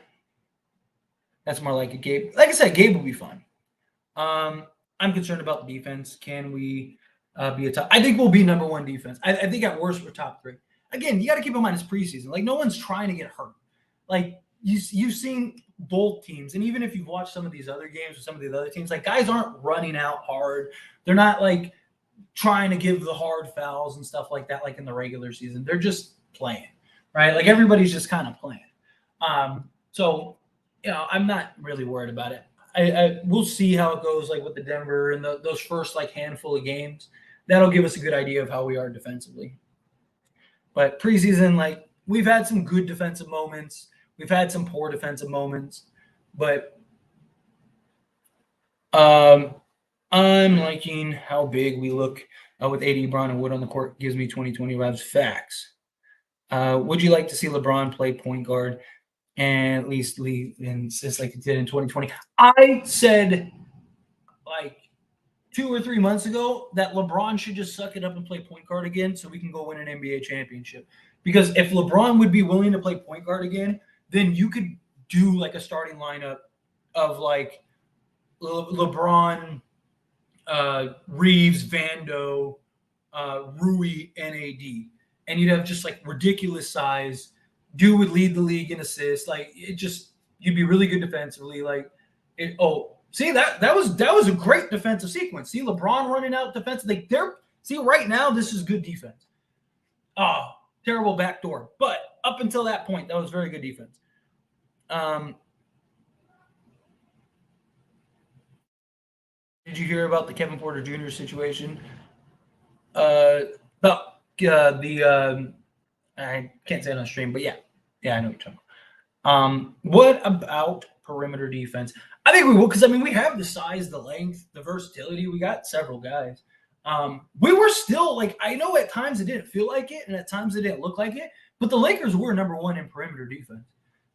that's more like a Gabe. Like I said, Gabe will be fun. I'm concerned about the defense. Can we be a top? I think we'll be number one defense. I think at worst we're top 3. Again, you got to keep in mind it's preseason. Like no one's trying to get hurt. Like you've seen both teams, and even if you've watched some of these other games with some of the other teams, like guys aren't running out hard. They're not like trying to give the hard fouls and stuff like that, like in the regular season. They're just playing, right? Like everybody's just kind of playing. So, I'm not really worried about it. We'll see how it goes, like with the Denver and those first like handful of games. That'll give us a good idea of how we are defensively. But preseason, like we've had some good defensive moments, we've had some poor defensive moments, but I'm liking how big we look with AD, Bron, and Wood on the court. Gives me 2020 vibes. Facts. Would you like to see LeBron play point guard and at least lead in just like he did in 2020? I said like 2 or 3 months ago that LeBron should just suck it up and play point guard again so we can go win an NBA championship. Because if LeBron would be willing to play point guard again, then you could do like a starting lineup of like LeBron, Reeves, Vando, Rui, and AD. And you'd have just like ridiculous size. Dude would lead the league in assists. Like you'd be really good defensively. Like see that was a great defensive sequence. See LeBron running out defense. Like right now this is good defense. Oh, terrible backdoor. But up until that point, that was very good defense. Did you hear about the Kevin Porter Jr. situation? About I can't say it on stream, but yeah, I know what you're talking about. What about perimeter defense? I think we will, because we have the size, the length, the versatility. We got several guys. We were still like, I know at times it didn't feel like it, and at times it didn't look like it, but the Lakers were number one in perimeter defense.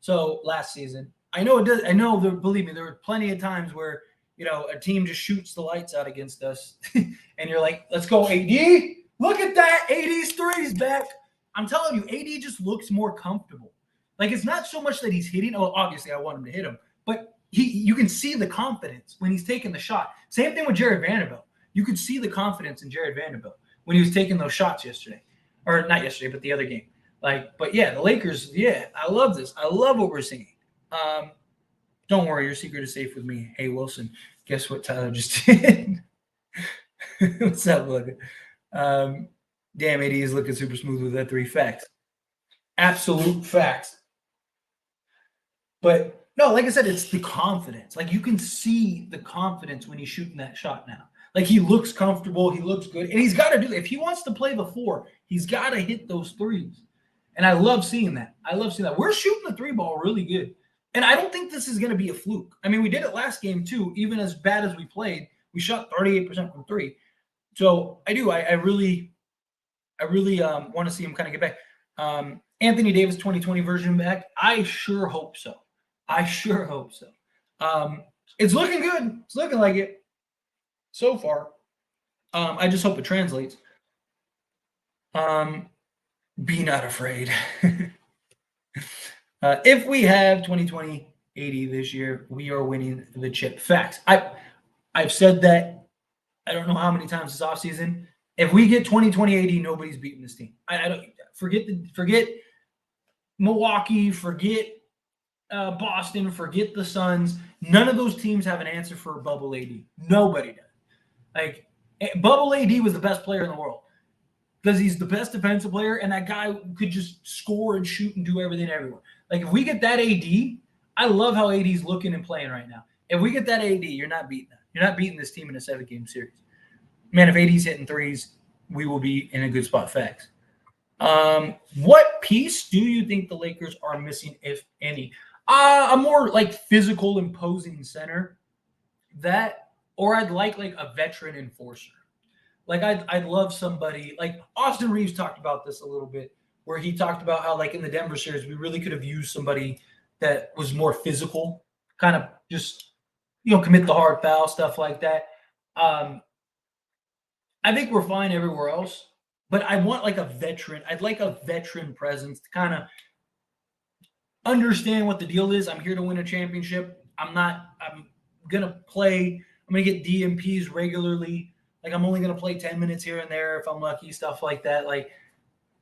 So last season, I know it does. I know, believe me, there were plenty of times where a team just shoots the lights out against us, and you're like, let's go, AD. Look at that. AD's threes back. I'm telling you, AD just looks more comfortable. Like, it's not so much that he's hitting. Oh, obviously, I want him to hit him. But you can see the confidence when he's taking the shot. Same thing with Jared Vanderbilt. You could see the confidence in Jared Vanderbilt when he was taking those shots yesterday. Or not yesterday, but the other game. But yeah, the Lakers, yeah, I love this. I love what we're seeing. Don't worry, your secret is safe with me. Hey, Wilson, guess what Tyler just did? What's up, Logan? Damn, AD is looking super smooth with that 3. Facts. Absolute facts. But no, like I said, it's the confidence. Like, you can see the confidence when he's shooting that shot now. Like, he looks comfortable. He looks good. And he's got to do that. If he wants to play the 4, he's got to hit those threes. And I love seeing that. We're shooting the 3 ball really good. And I don't think this is going to be a fluke. We did it last game too. Even as bad as we played, we shot 38% from 3. So I do. I really want to see him kind of get back. Anthony Davis 2020 version back. I sure hope so. It's looking good. It's looking like it so far. I just hope it translates. Be not afraid. If we have 2020 AD this year, we are winning the chip. Facts. I've said that I don't know how many times this offseason. If we get 2020 AD, nobody's beating this team. I don't forget Milwaukee, forget Boston, forget the Suns. None of those teams have an answer for bubble AD. Nobody does. Like, bubble AD was the best player in the world because he's the best defensive player, and that guy could just score and shoot and do everything everywhere. Like, if we get that AD, I love how AD's looking and playing right now. If we get that AD, you're not beating that. You're not beating this team in a 7-game series. Man, if AD's hitting threes, we will be in a good spot. Facts. What piece do you think the Lakers are missing, if any? A more like physical, imposing center. That, or I'd like a veteran enforcer. Like, I'd love somebody like Austin Reeves talked about this a little bit, where he talked about how, like, in the Denver series, we really could have used somebody that was more physical, kind of just, commit the hard foul, stuff like that. I think we're fine everywhere else, but I want like a veteran. I'd like a veteran presence to kind of understand what the deal is. I'm here to win a championship. I'm going to play I'm going to get DMPs regularly. Like, I'm only going to play 10 minutes here and there if I'm lucky, stuff like that. Like,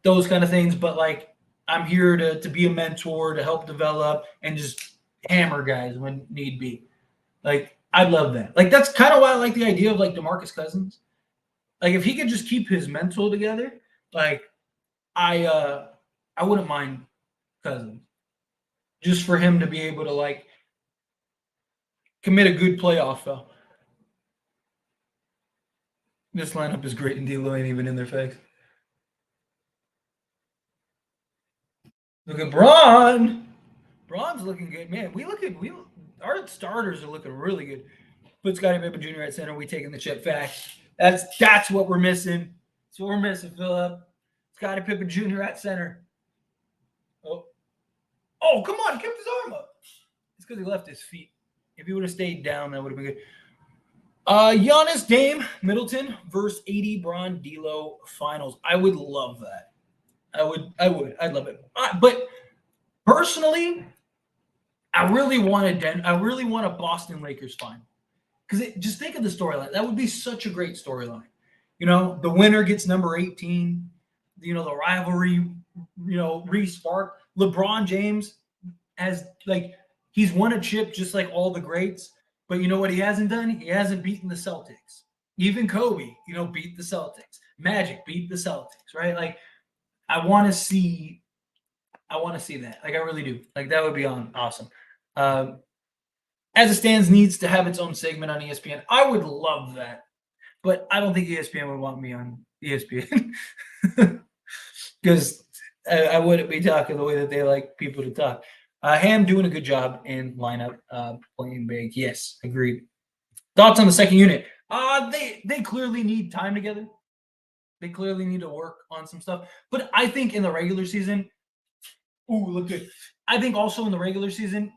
those kind of things. But, like, I'm here to be a mentor, to help develop, and just hammer guys when need be. Like, I love that. Like, that's kind of why I like the idea of, like, DeMarcus Cousins. Like, if he could just keep his mental together, like, I wouldn't mind Cousins. Just for him to be able to, like, commit a good playoff foul. This lineup is great, and D'Lo ain't even in their face. Look at Braun. Braun's looking good, man. Our starters are looking really good. Put Scottie Pippen Jr. at center. We taking the chip fast. That's what we're missing. That's what we're missing, Philip. Scottie Pippen Jr. at center. Oh, come on. He kept his arm up. It's because he left his feet. If he would have stayed down, that would have been good. Giannis, Dame, Middleton versus 80 Bron D'Lo finals. I would love that. I would. I'd love it. But personally, I really want a Boston Lakers final. Because just think of the storyline. That would be such a great storyline. You know, the winner gets number 18. You know, the rivalry, re-spark. LeBron James has, like, he's won a chip just like all the greats. But you know what he hasn't done? He hasn't beaten the Celtics. Even Kobe, beat the Celtics. Magic beat the Celtics, right? Like, I want to see that. Like, I really do. Like, that would be awesome. As It Stands needs to have its own segment on ESPN. I would love that. But I don't think ESPN would want me on ESPN. Because I wouldn't be talking the way that they like people to talk. Ham doing a good job in lineup, playing big. Yes, agreed. Thoughts on the second unit? They clearly need time together. They clearly need to work on some stuff. But I think in the regular season, look good. I think also in the regular season,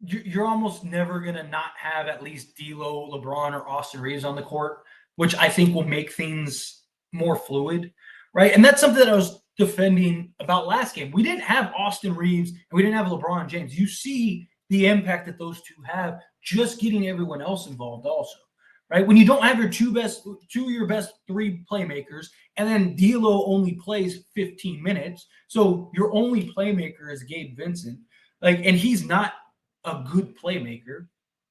you're almost never going to not have at least D'Lo, LeBron, or Austin Reeves on the court, which I think will make things more fluid, right? And that's something that I was defending about last game. We didn't have Austin Reeves and we didn't have LeBron James. You see the impact that those two have just getting everyone else involved also, right? When you don't have your two of your best three playmakers, and then D'Lo only plays 15 minutes, so your only playmaker is Gabe Vincent, like, and he's not a good playmaker,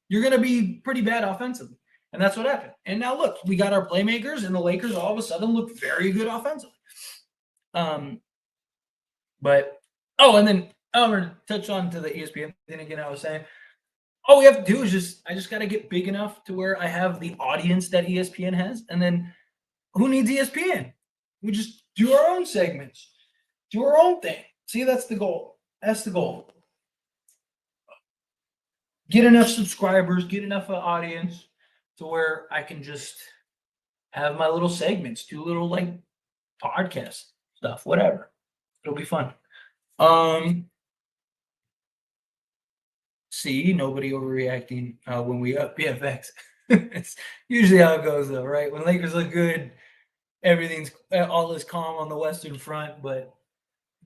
you're going to be pretty bad offensively. And that's what happened. And now look, we got our playmakers, and the Lakers all of a sudden look very good offensively. And then I'm going to touch on to the ESPN thing again. I was saying, all we have to do is I just got to get big enough to where I have the audience that ESPN has. And then who needs ESPN? We just do our own segments, do our own thing. See, that's the goal. That's the goal. Get enough subscribers, get enough audience to where I can just have my little segments, do little, like, podcast stuff, whatever. It'll be fun. See, nobody overreacting when we up BFX. It's usually how it goes, though, right? When Lakers look good, everything's all is calm on the Western Front, but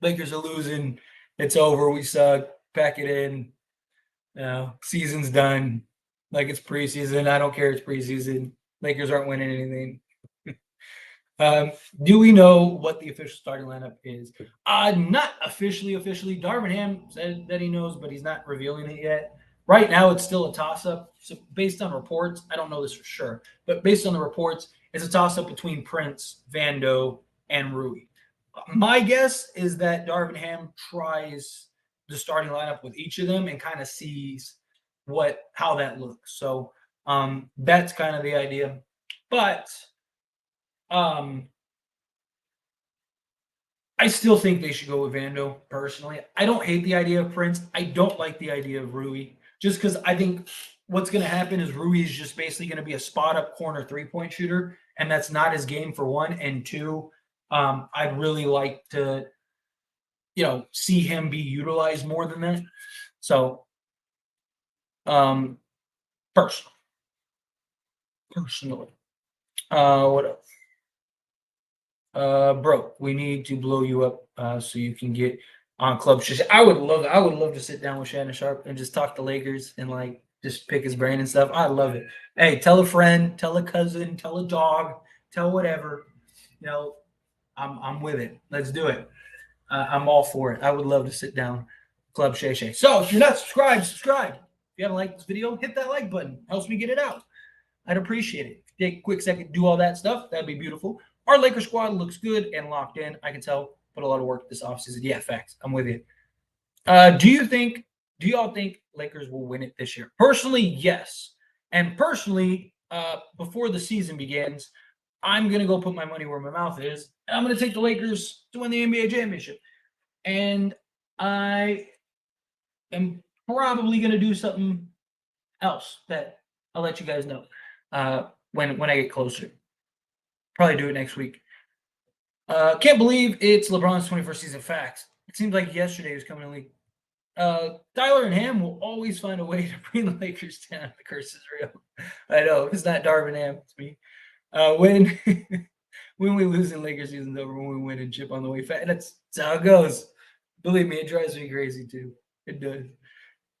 Lakers are losing. It's over. We suck. Pack it in. Season's done. Like, it's preseason. I don't care. It's preseason. Lakers aren't winning anything. Do we know what the official starting lineup is? Not officially. Darvin Ham said that he knows, but he's not revealing it yet. Right now, it's still a toss-up. So based on reports, I don't know this for sure, but based on the reports, it's a toss-up between Prince, Vando, and Rui. My guess is that Darvin Ham tries the starting lineup with each of them and kind of sees how that looks. So that's kind of the idea. But I still think they should go with Vando, personally. I don't hate the idea of Prince. I don't like the idea of Rui, just because I think what's going to happen is Rui is just basically going to be a spot-up corner three-point shooter, and that's not his game, for one. And two, I'd really like to, see him be utilized more than that. So, personally. What else? Bro, we need to blow you up so you can get on Club Shish. I would love to sit down with Shannon Sharp and just talk to Lakers and, like, just pick his brain and stuff. I love it. Hey, tell a friend, tell a cousin, tell a dog, tell whatever. You know, I'm with it. Let's do it. I'm all for it. I would love to sit down, Club Shay Shay. So if you're not subscribed, subscribe. If you haven't liked this video, hit that like button. Helps me get it out. I'd appreciate it. Take a quick second to do all that stuff. That'd be beautiful. Our Lakers squad looks good and locked in. I can tell. Put a lot of work this offseason. Yeah, facts. I'm with you. Do y'all think Lakers will win it this year? Personally, yes. And personally, before the season begins, I'm going to go put my money where my mouth is. And I'm going to take the Lakers to win the NBA championship. And I am probably going to do something else that I'll let you guys know when I get closer. Probably do it next week. Can't believe it's LeBron's 21st season. Facts. It seems like yesterday he was coming to the league. Tyler and Ham will always find a way to bring the Lakers down. The curse is real. I know. It's not Darvin Ham. It's me. When when we lose in Lakers season's over, when we win and chip on the way fat. That's how it goes. Believe me, it drives me crazy too. It does.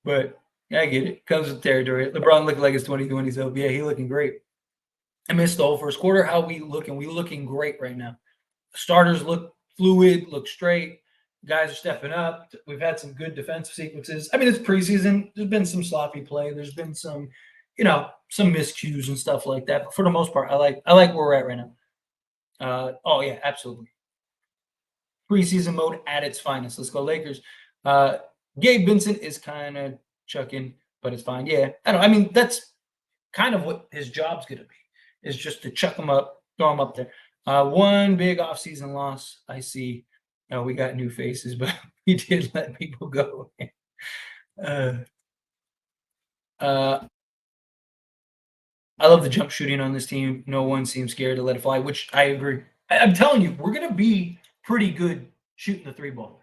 But I get it. Comes with territory. LeBron looked like it's 2020, so yeah, he looking great. I missed the whole first quarter. How we looking? We looking great right now. Starters look fluid, look straight. Guys are stepping up. We've had some good defensive sequences. I mean, it's preseason. There's been some sloppy play. There's been some, some miscues and stuff like that. But for the most part, I like where we're at right now. Oh yeah, absolutely. Preseason mode at its finest. Let's go Lakers. Gabe Vincent is kind of chucking, but it's fine. Yeah, I mean, that's kind of what his job's gonna be, is just to chuck him up, throw him up there. One big offseason loss I see. We got new faces, but we did let people go. I love the jump shooting on this team. No one seems scared to let it fly, which I agree. I'm telling you, we're gonna be pretty good shooting the three ball.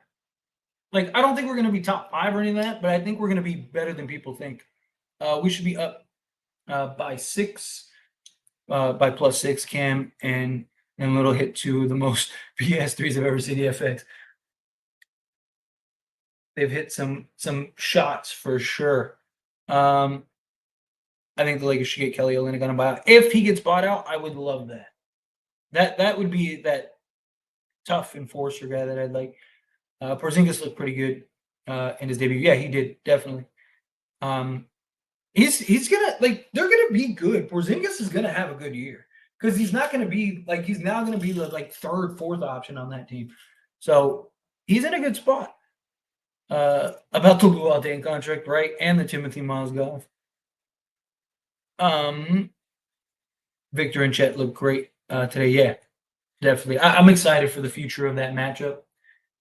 Like, I don't think we're gonna be top 5 or any of that, but I think we're gonna be better than people think. We should be up by 6, by +6, Cam and Little hit 2 of the most PS threes I've ever seen. FX. They've hit some shots for sure. I think the Lakers should get Kelly Olynyk on a buyout. If he gets bought out, I would love that. That would be that tough enforcer guy that I'd like. Porzingis looked pretty good in his debut. Yeah, he did, definitely. He's gonna, they're gonna be good. Porzingis is gonna have a good year. Because he's not going to be he's now going to be the third, fourth option on that team. So he's in a good spot. About the Luol Deng contract, right? And the Timothy Mozgov. Victor and Chet look great today. Yeah, definitely. I'm excited for the future of that matchup.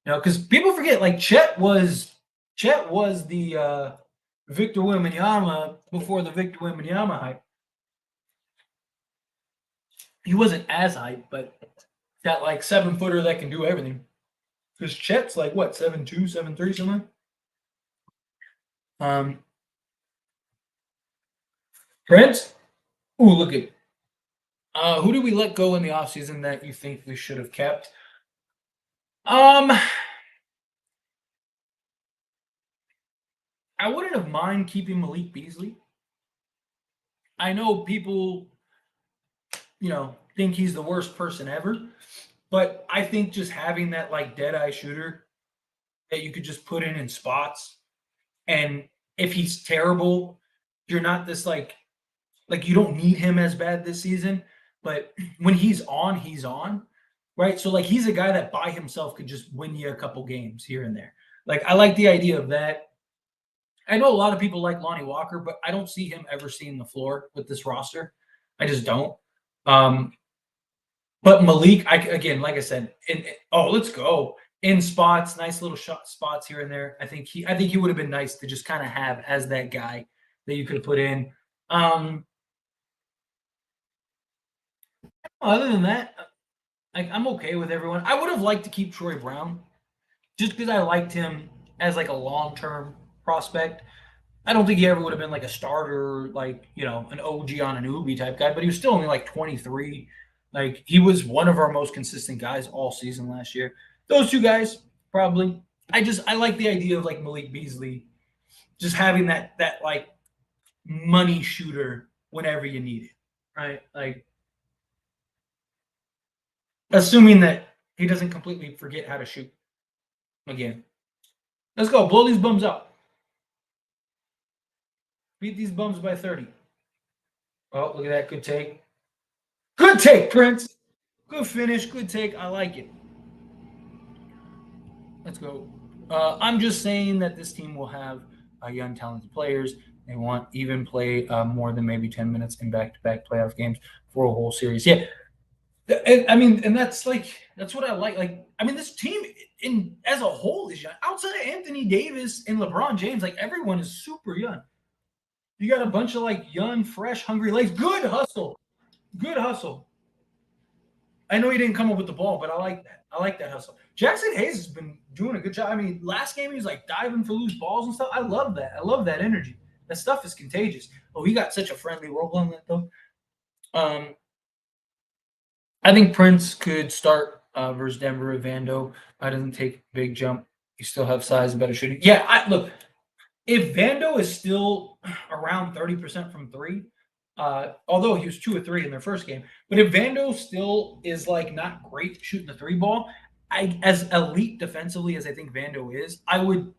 Because people forget, Chet was the Victor Wembanyama before the Victor Wembanyama hype. He wasn't as hype, but that 7-footer that can do everything. Because Chet's 7'2", 7'3", something. Prince? Ooh, look at. Who did we let go in the offseason that you think we should have kept? I wouldn't have mind keeping Malik Beasley. I know people think he's the worst person ever. But I think just having that dead-eye shooter that you could just put in spots, and if he's terrible, you're not this you don't need him as bad this season. But when he's on, right? So he's a guy that by himself could just win you a couple games here and there. I like the idea of that. I know a lot of people like Lonnie Walker, but I don't see him ever seeing the floor with this roster. I just don't. But Malik, again, like I said, let's go in spots, nice little shot spots here and there. I think he would have been nice to just kind of have as that guy that you could put in. Other than that, I'm okay with everyone. I would have liked to keep Troy Brown, just because I liked him as a long-term prospect. I don't think he ever would have been a starter, an OG Anunoby type guy, but he was still only 23. He was one of our most consistent guys all season last year. Those two guys, probably. I like the idea of Malik Beasley just having that money shooter whenever you need it, right? Like, assuming that he doesn't completely forget how to shoot again. Let's go. Blow these bums out. Beat these bums by 30. Oh, look at that. Good take. Good take, Prince. Good finish. Good take. I like it. Let's go. I'm just saying that this team will have young, talented players. They want even play more than maybe 10 minutes in back-to-back playoff games for a whole series. Yeah. I mean, and that's what I like. Like, I mean, this team in as a whole is young. Outside of Anthony Davis and LeBron James, like everyone is super young. You got a bunch of like young, fresh, hungry legs. Good hustle. Good hustle. I know he didn't come up with the ball, but I like that. I like that hustle. Jackson Hayes has been doing a good job. I mean, last game he was like diving for loose balls and stuff. I love that. I love that energy. That stuff is contagious. Oh, he got such a friendly role on that though. I think Prince could start versus Denver with Vando. I doesn't take a big jump. You still have size and better shooting. Yeah, look. If Vando is still around 30% from three, although he was 2 or 3 in their first game, but if Vando still is like not great shooting the three ball, as elite defensively as I think Vando is, I would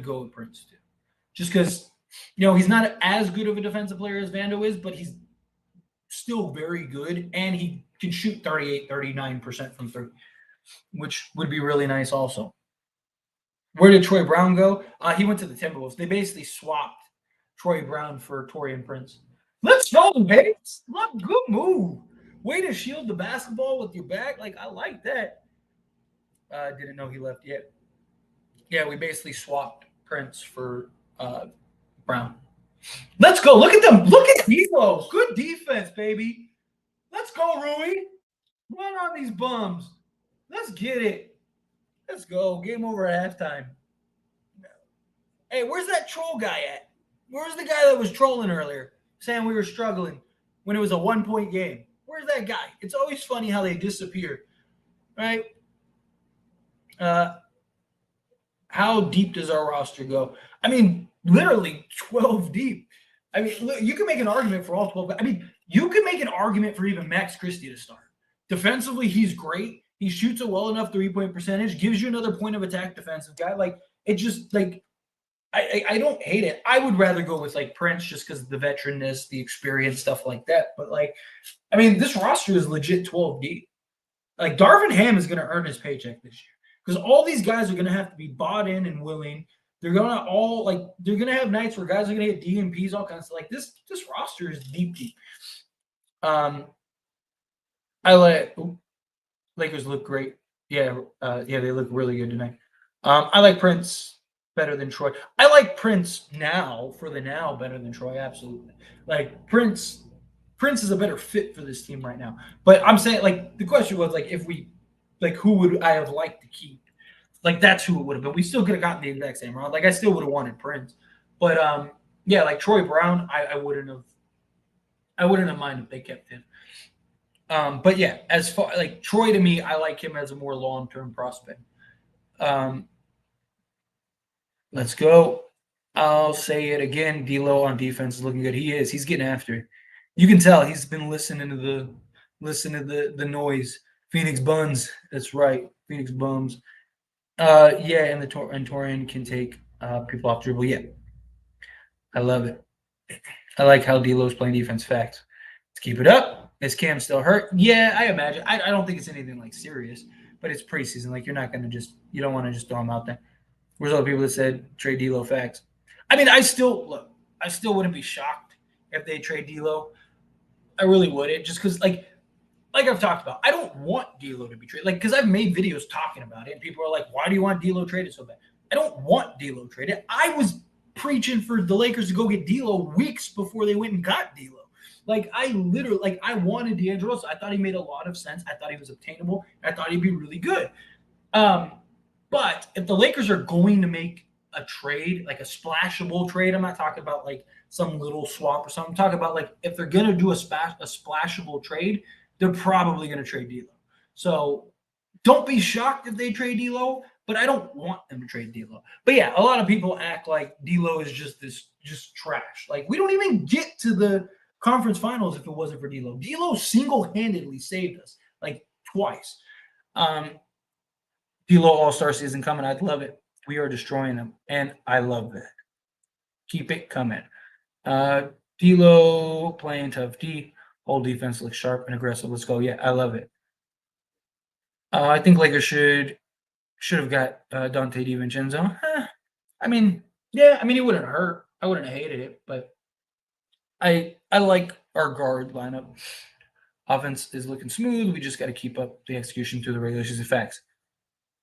go with Prince too. Just because he's not as good of a defensive player as Vando is, but he's still very good and he can shoot 38, 39% from three, which would be really nice also. Where did Troy Brown go? He went to the Timberwolves. They basically swapped Troy Brown for Taurean Prince. Let's go, baby. Look, good move. Way to shield the basketball with your back. Like, I like that. Didn't know he left yet. Yeah, we basically swapped Prince for Brown. Let's go. Look at them. Look at D'Lo. Good defense, baby. Let's go, Rui. Run on these bums. Let's get it. Let's go. Game over at halftime. Hey, where's that troll guy at? Where's the guy that was trolling earlier, saying we were struggling when it was a 1-point game? Where's that guy? It's always funny how they disappear, right? How deep does our roster go? I mean, literally 12 deep. I mean, look, you can make an argument for all 12. I mean, you can make an argument for even Max Christie to start. Defensively, he's great. He shoots a well enough 3-point percentage, gives you another point of attack defensive guy. Like, it just, like, I don't hate it. I would rather go with, like, Prince just because of the veteranness, the experience, stuff like that. But, like, I mean, this roster is legit 12 deep. Like, Darvin Ham is going to earn his paycheck this year because all these guys are going to have to be bought in and willing. They're going to all, like, they're going to have nights where guys are going to get DMPs, all kinds of, like, this roster is deep. I like Lakers look great. Yeah, they look really good tonight. I like Prince better than Troy. I like Prince now for the now better than Troy. Absolutely. Like Prince is a better fit for this team right now. But I'm saying, like, the question was, like, if we, like, who would I have liked to keep? Like, that's who it would have been. We still could have gotten the exact same round. Like, I still would have wanted Prince. But yeah, like Troy Brown, I wouldn't have minded if they kept him. But yeah, as far like Troy to me, I like him as a more long-term prospect. Let's go. I'll say it again. D'Lo on defense is looking good. He is. He's getting after it. You can tell he's been listening to the noise. Phoenix Buns. That's right. Phoenix Bums. Yeah, and Taurean can take people off dribble. Yeah. I love it. I like how D'Lo's playing defense. Facts. Let's keep it up. Is Cam still hurt? Yeah, I imagine. I don't think it's anything like serious, but it's preseason. Like, you're not going to you don't want to just throw him out there. Where's all the people that said trade D'Lo? Facts. I mean, I still wouldn't be shocked if they trade D'Lo. I really wouldn't, just because like I've talked about, I don't want D'Lo to be traded. Like, because I've made videos talking about it, and people are like, "Why do you want D'Lo traded so bad?" I don't want D'Lo traded. I was preaching for the Lakers to go get D'Lo weeks before they went and got D'Lo. Like, I literally, like, I wanted D'Angelo Russell. I thought he made a lot of sense. I thought he was obtainable. I thought he'd be really good. But if the Lakers are going to make a trade, like a splashable trade, I'm not talking about like some little swap or something. I'm talking about like if they're going to do a splashable trade, they're probably going to trade D'Lo. So don't be shocked if they trade D'Lo, but I don't want them to trade D'Lo. But yeah, a lot of people act like D'Lo is just this just trash. Like, we don't even get to the conference finals if it wasn't for D'Lo. D'Lo single-handedly saved us, like, twice. D'Lo All-Star season coming. I'd love it. We are destroying them, and I love that. Keep it coming. D'Lo playing tough D. Whole defense looks sharp and aggressive. Let's go. Yeah, I love it. I think Lakers should have got Dante DiVincenzo. I mean, yeah, I mean, it wouldn't hurt. I wouldn't have hated it, but I like our guard lineup. Offense is looking smooth. We just got to keep up the execution through the regular season facts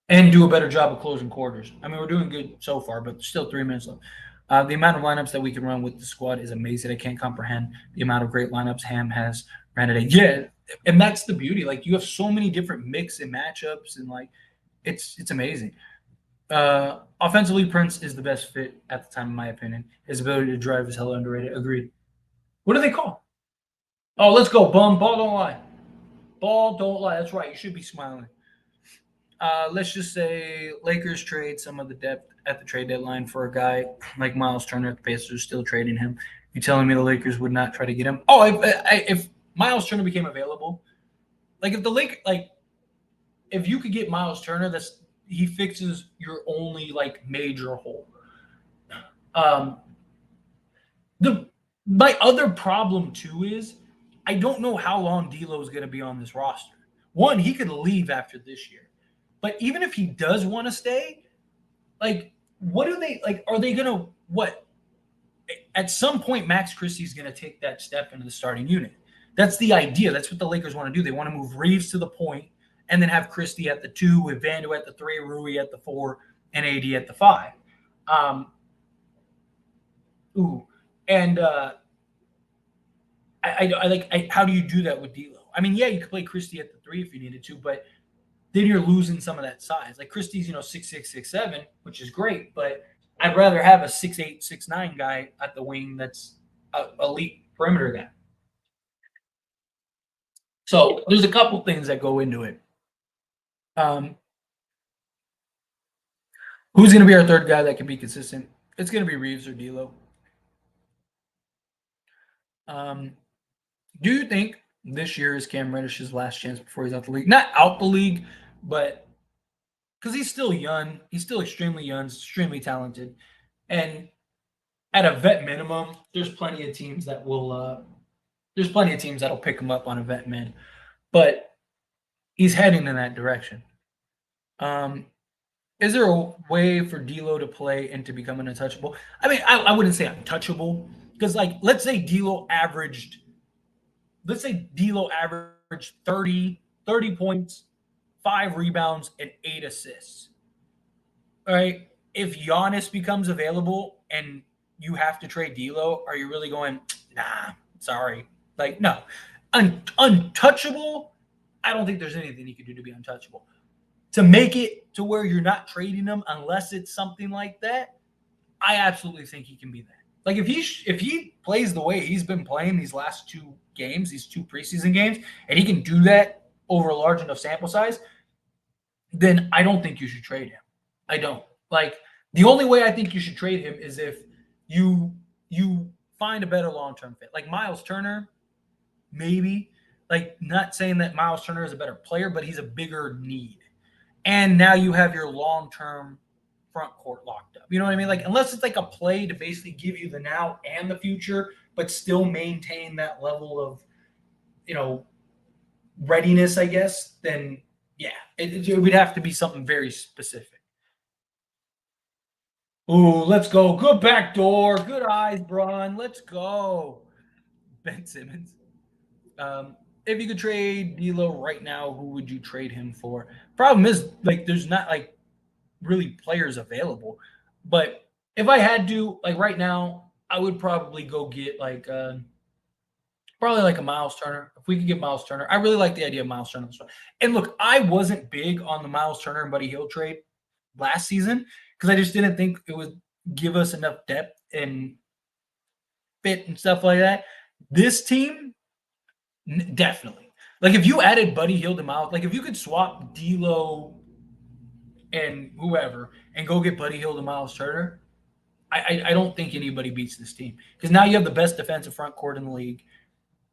and do a better job of closing quarters. I mean, we're doing good so far, but still 3 minutes left. The amount of lineups that we can run with the squad is amazing. I can't comprehend the amount of great lineups Ham has ran today. Yeah, and that's the beauty. Like, you have so many different mix and matchups, and like, it's amazing. Offensively, Prince is the best fit at the time, in my opinion. His ability to drive is hella underrated. Agreed. What do they call? Oh, let's go, bum. Ball don't lie. Ball don't lie. That's right. You should be smiling. Let's just say Lakers trade some of the depth at the trade deadline for a guy like Miles Turner. The Pacers are still trading him. You telling me the Lakers would not try to get him? Oh, if Miles Turner became available, like if the if you could get Miles Turner, he fixes your only like major hole. My other problem too is I don't know how long D'Lo is going to be on this roster. One, he could leave after this year. But even if he does want to stay, like, what do they like? Are they gonna what? At some point, Max Christie's gonna take that step into the starting unit. That's the idea. That's what the Lakers want to do. They want to move Reeves to the point and then have Christie at the 2, with Vando at the 3, Rui at the 4, and AD at the 5. How do you do that with D'Lo? I mean, yeah, you could play Christie at the 3 if you needed to, but then you're losing some of that size. Like, Christie's, 6'6", 6'7", which is great, but I'd rather have a 6'8", 6'9" guy at the wing that's an elite perimeter guy. So there's a couple things that go into it. Who's going to be our third guy that can be consistent? It's going to be Reeves or D'Lo. Do you think this year is Cam Reddish's last chance before he's out the league? Not out the league, but because he's still young. He's still extremely young, extremely talented. And at a vet minimum, there's plenty of teams that will that'll pick him up on a vet min. But he's heading in that direction. Is there a way for D'Lo to play and to become an untouchable? I mean, I wouldn't say untouchable, because, like, let's say D'Lo averaged 30 points, 5 rebounds, and 8 assists. All right. If Giannis becomes available and you have to trade D'Lo, are you really going, nah, sorry? Like, no. Untouchable, I don't think there's anything he could do to be untouchable. To make it to where you're not trading him unless it's something like that, I absolutely think he can be that. Like, if he plays the way he's been playing these last 2 games, these 2 preseason games, and he can do that over a large enough sample size, then I don't think you should trade him. I don't. Like, the only way I think you should trade him is if you find a better long-term fit. Like Miles Turner, maybe. Like, not saying that Miles Turner is a better player, but he's a bigger need. And now you have your long-term front court locked up. You know what I mean? Like, unless it's like a play to basically give you the now and the future, but still maintain that level of, readiness, I guess, then yeah, it would have to be something very specific. Ooh, let's go. Good backdoor. Good eyes, Bron. Let's go. Ben Simmons. If you could trade D'Lo right now, who would you trade him for? Problem is, like, there's not like really players available. But if I had to, like, right now, I would probably go get like probably like a Miles Turner. If we could get Miles Turner, I really like the idea of Miles Turner. And look, I wasn't big on the Miles Turner and Buddy Hield trade last season because I just didn't think it would give us enough depth and fit and stuff like that. This team, definitely. Like, if you added Buddy Hield and Miles, like if you could swap D'Lo and whoever and go get Buddy Hield and Miles Turner, I don't think anybody beats this team because now you have the best defensive front court in the league.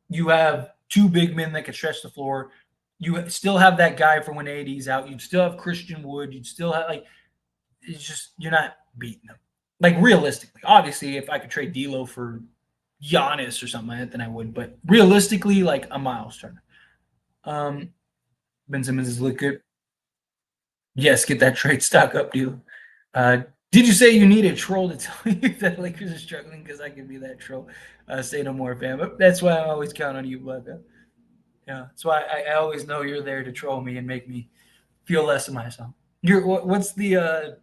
You have two big men that can stretch the floor. You still have that guy for when AD's out. You'd still have Christian Wood. You'd still have like it's just you're not beating them. Like realistically, obviously, if I could trade D'Lo for Giannis or something like that, then I would. But realistically, like a Miles Turner. Ben Simmons is look good. Yes, get that trade stock up, D'Lo. Did you say you need a troll to tell you that Lakers are struggling? Because I can be that troll. Say no more, fam. But that's why I always count on you, Blood. Yeah, that's why I always know you're there to troll me and make me feel less of myself. What's the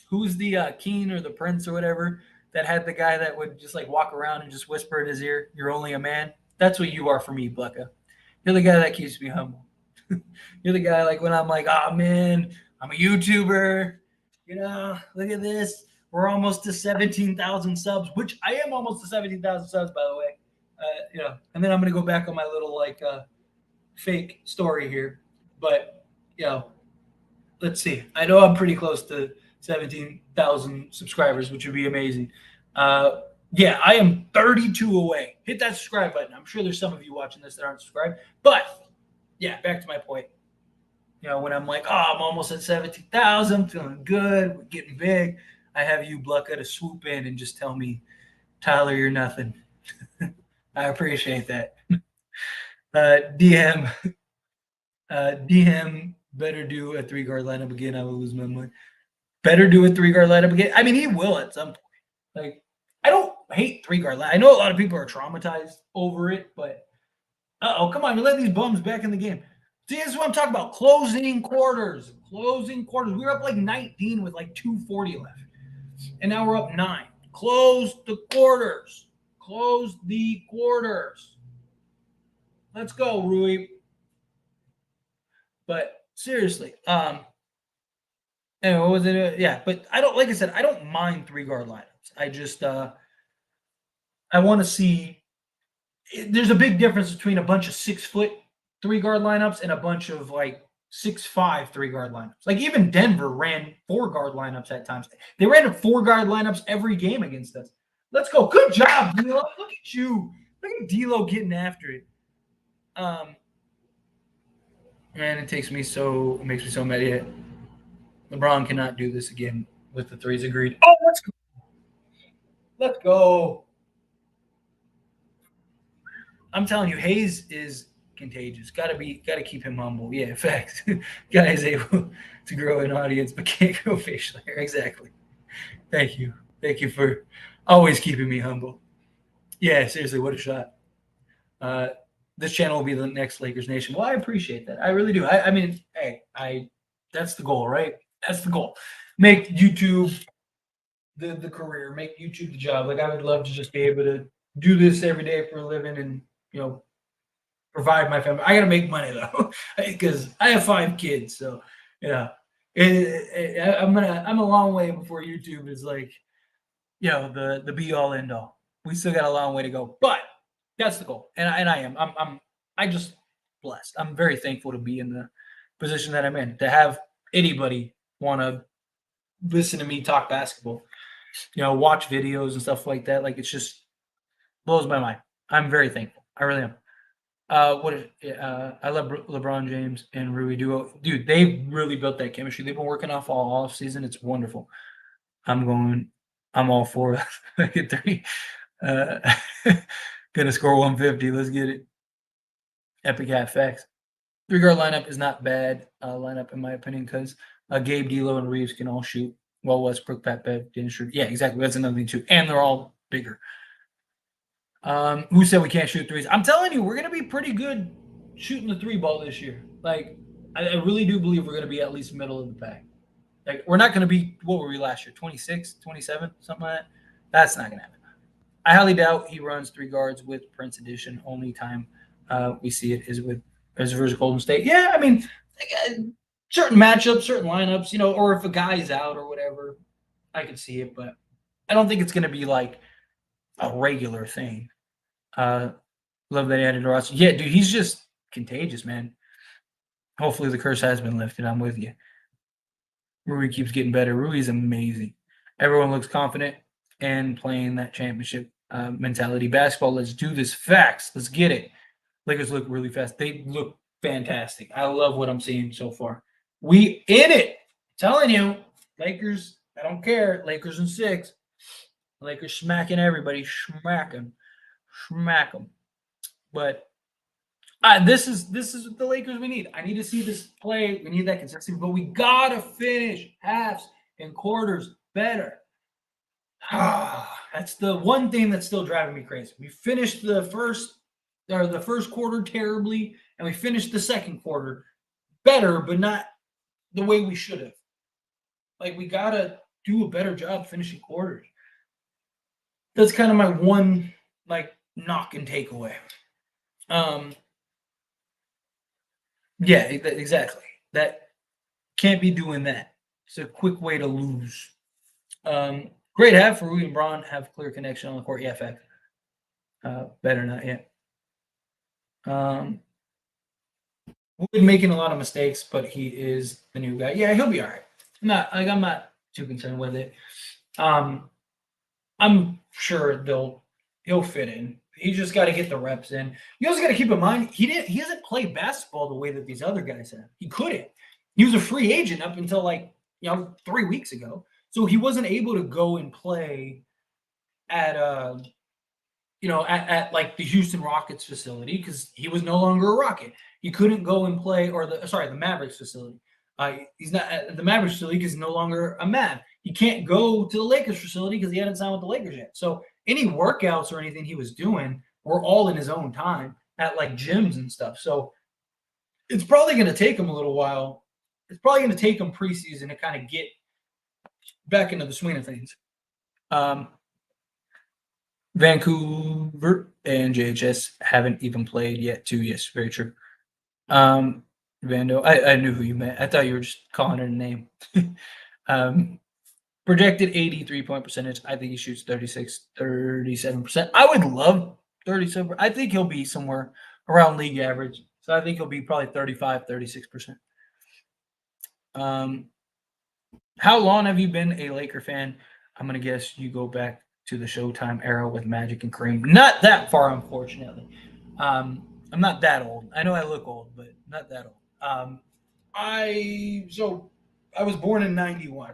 who's the Keen or the Prince or whatever that had the guy that would just like walk around and just whisper in his ear, "You're only a man." That's what you are for me, Blecka. You're the guy that keeps me humble. You're the guy like when I'm like, "Oh man, I'm a YouTuber. You know, look at this. We're almost to 17,000 subs, which I am almost to 17,000 subs, by the way." You know, and then I'm gonna go back on my little like fake story here, but you know, let's see. I know I'm pretty close to 17,000 subscribers, which would be amazing. Yeah, I am 32 away. Hit that subscribe button. I'm sure there's some of you watching this that aren't subscribed, but yeah, back to my point. You know, when I'm like, oh, I'm almost at 17,000, I'm feeling good, we're getting big. I have you, Blecka, to swoop in and just tell me, Tyler, you're nothing. I appreciate that. DM better do a 3-guard lineup again. I will lose my mind. Better do a 3-guard lineup again. I mean, he will at some point. Like, I don't hate 3-guard lineup. I know a lot of people are traumatized over it, but come on, we let these bums back in the game. See, this is what I'm talking about. Closing quarters. Closing quarters. We were up like 19 with like 2:40 left. And now we're up 9. Close the quarters. Close the quarters. Let's go, Rui. But seriously, anyway, what was it? Yeah, but I don't, like I said, I don't mind 3-guard lineups. I just, I want to see. There's a big difference between a bunch of 6-foot 3-guard lineups and a bunch of like 6'5" 3-guard lineups. Like even Denver ran 4-guard lineups at times. They ran 4-guard lineups every game against us. Let's go. Good job, D'Lo. Look at you. Look at D'Lo getting after it. Man, it makes me so mad. Yeah. LeBron cannot do this again with the threes. Agreed. Oh, let's go. Let's go. I'm telling you, Hayes is contagious. Got to keep him humble. Yeah, facts. Guy is able to grow an audience, but can't grow facial hair. Exactly. Thank you for always keeping me humble. Yeah, seriously, what a shot. This channel will be the next Lakers Nation. Well, I appreciate that. I really do. I mean, hey, that's the goal, right? That's the goal. Make YouTube the career, make YouTube the job. Like I would love to just be able to do this every day for a living and, you know, provide my family. I got to make money though, because I have 5 kids. So, yeah, I'm a long way before YouTube is like, you know, the be all end all. We still got a long way to go, but that's the goal. And I am. I just blessed. I'm very thankful to be in the position that I'm in, to have anybody want to listen to me talk basketball, you know, watch videos and stuff like that. Like it's just blows my mind. I'm very thankful. I really am. I love LeBron James and Rui duo. Dude, they really built that chemistry. They've been working all off season. It's wonderful. I'm all for it. Get 3. Gonna score 150. Let's get it. Epic half facts. 3-guard lineup is not bad lineup in my opinion because Gabe, D'Lo, and Reeves can all shoot. Well, Westbrook, Pat Bev didn't shoot. Yeah, exactly. That's another thing too. And they're all bigger. Who said we can't shoot threes? I'm telling you, we're gonna be pretty good shooting the 3 ball this year. Like, I really do believe we're gonna be at least middle of the pack. Like, we're not gonna be, what were we last year? 26, 27, something like that. That's not gonna happen. I highly doubt he runs 3 guards with Prince Edition. Only time we see it is versus Golden State. Yeah, I mean, certain matchups, certain lineups, you know, or if a guy's out or whatever, I could see it, but I don't think it's going to be like a regular thing. Love that he added to Ross. Yeah, dude, he's just contagious, man. Hopefully the curse has been lifted. I'm with you. Rui keeps getting better. Rui's amazing. Everyone looks confident and playing that championship mentality basketball. Let's do this. Facts. Let's get it. Lakers look really fast. They look fantastic. I love what I'm seeing so far. We in it. Telling you, Lakers. I don't care. Lakers in 6. Lakers smacking everybody. Smack them. But this is the Lakers we need. I need to see this play. We need that consistency, but we gotta finish halves and quarters better. That's the one thing that's still driving me crazy. We finished the first quarter terribly, and we finished the second quarter better, but not the way we should have. Like, we gotta do a better job finishing quarters. That's kind of my one knock and takeaway. Yeah, exactly. That can't be doing that. It's a quick way to lose. Great have for William Braun, have clear connection on the court. Yeah, fact. Better not yet. Wood making a lot of mistakes, but he is the new guy. Yeah, he'll be all right. I'm not too concerned with it. I'm sure he'll fit in. He just got to get the reps in. You also got to keep in mind he hasn't played basketball the way that these other guys have. He couldn't. He was a free agent up until 3 weeks ago. So he wasn't able to go and play at like the Houston Rockets facility because he was no longer a Rocket. He couldn't go and play, or the Mavericks facility. He's not at the Mavericks facility because he's no longer a Mav. He can't go to the Lakers facility because he hadn't signed with the Lakers yet. So any workouts or anything he was doing were all in his own time at gyms and stuff. So it's probably going to take him a little while. It's probably going to take him preseason to kind of get back into the swing of things. Vancouver and JHS haven't even played yet, too. Yes, very true. Vando, I knew who you meant. I thought you were just calling her a name. Projected 83-point percentage. I think he shoots 37%. I would love 37. I think he'll be somewhere around league average. So I think he'll be probably 36%. How long have you been a Laker fan? I'm going to guess you go back to the Showtime era with Magic and Kareem. Not that far, unfortunately. I'm not that old. I know I look old, but not that old. I was born in 91.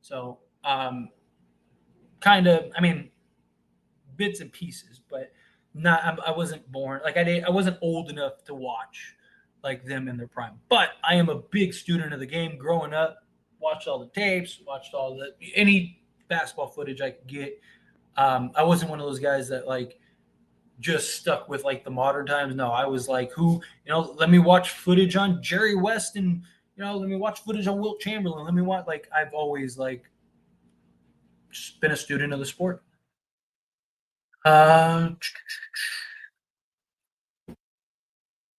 So kind of, bits and pieces, but not. I wasn't born I wasn't old enough to watch them in their prime. But I am a big student of the game. Growing up, watched all the tapes, watched any basketball footage I could get. I wasn't one of those guys that just stuck with the modern times. No, I was let me watch footage on Jerry West and let me watch footage on Wilt Chamberlain. Let me watch I've always just been a student of the sport.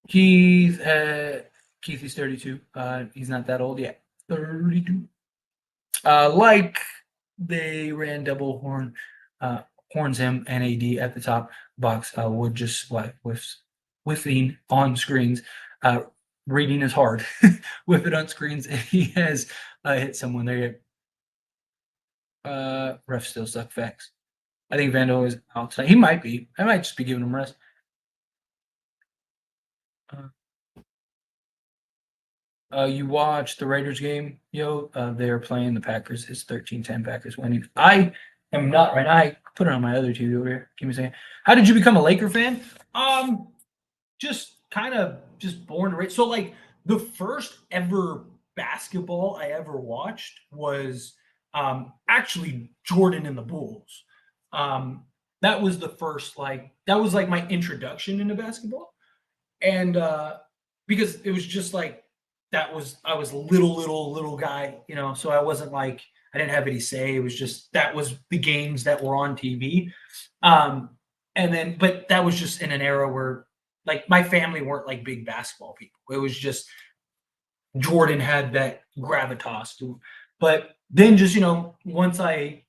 Keith is 32. He's not that old yet. 32. They ran double horns him and AD at the top box. Would just whiffing on screens. Reading is hard. Whiff it on screens, and he has hit someone there. Refs still suck. Facts. I think Vando is outside. He might be. I might just be giving him rest. You watch the Raiders game, yo? They're playing the Packers. It's 13-10 Packers winning. I am not right now. I put it on my other TV over here. Give me a second. How did you become a Laker fan? Just born and raised. So the first ever basketball I ever watched was actually Jordan and the Bulls. That was the first that was my introduction into basketball. And because it was just I was little guy, so I wasn't I didn't have any say. It was just that was the games that were on TV. But that was just in an era where my family weren't big basketball people. It was just Jordan had that gravitas to. But then just once I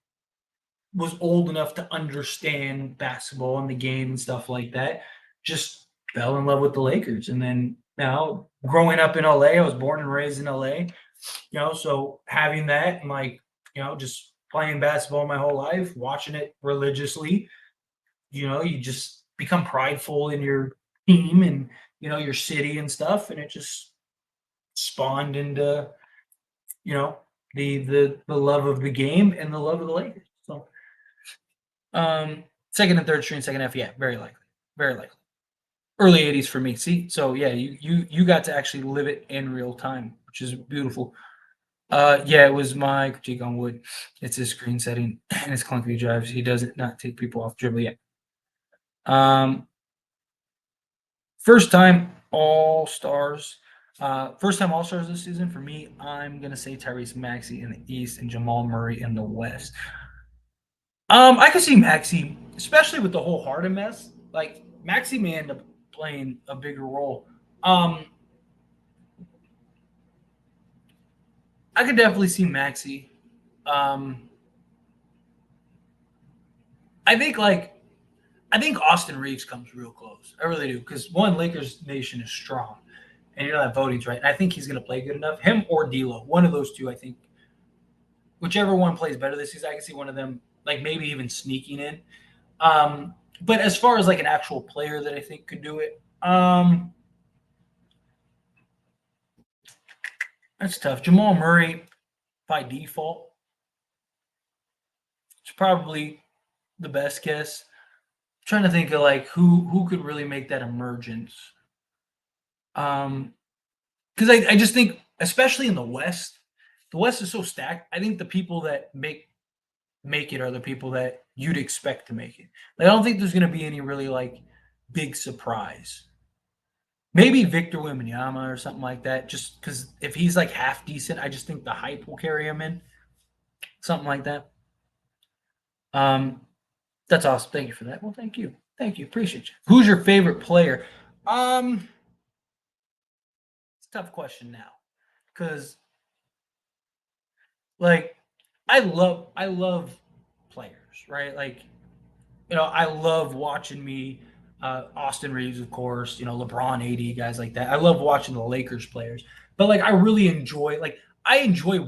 was old enough to understand basketball and the game and stuff like that, just fell in love with the Lakers. And then now growing up in LA, I was born and raised in LA, so having that and just playing basketball my whole life, watching it religiously. You just become prideful in your team and your city and stuff, and it just spawned into you know the love of the game and the love of the Lakers. So, second and third string, second half, yeah, very likely, very likely. Early '80s for me. See, so yeah, you got to actually live it in real time, which is beautiful. Yeah, it was my critique on Wood. It's his screen setting and his clunky drives. He does not take people off dribble yet. Um, First time All Stars. First time All Stars this season for me. I'm gonna say Tyrese Maxey in the East and Jamal Murray in the West. I could see Maxey, especially with the whole Harden mess. Like Maxey may end up playing a bigger role. Um, I could definitely see Maxey. Um, I think like I think Austin Reeves comes real close. I really do because one, Lakers Nation is strong, and that voting's right. And I think he's going to play good enough. Him or D'Lo, one of those two. I think whichever one plays better this season, I can see one of them like maybe even sneaking in. But as far as like an actual player that I think could do it, that's tough. Jamal Murray by default, it's probably the best guess. I'm trying to think of like who could really make that emergence. Um, because I just think, especially in the West is so stacked. I think the people that make it are the people that you'd expect to make it. Like, I don't think there's going to be any really like big surprise. Maybe Victor Wembanyama or something like that. Just because if he's like half decent, I just think the hype will carry him in. Something like that. Um, that's awesome. Thank you for that. Well, thank you. Appreciate you. Who's your favorite player? It's a tough question now because like I love players, right? Like I love watching me Austin Reeves, of course, LeBron 80, guys like that. I love watching the Lakers players. But like I really enjoy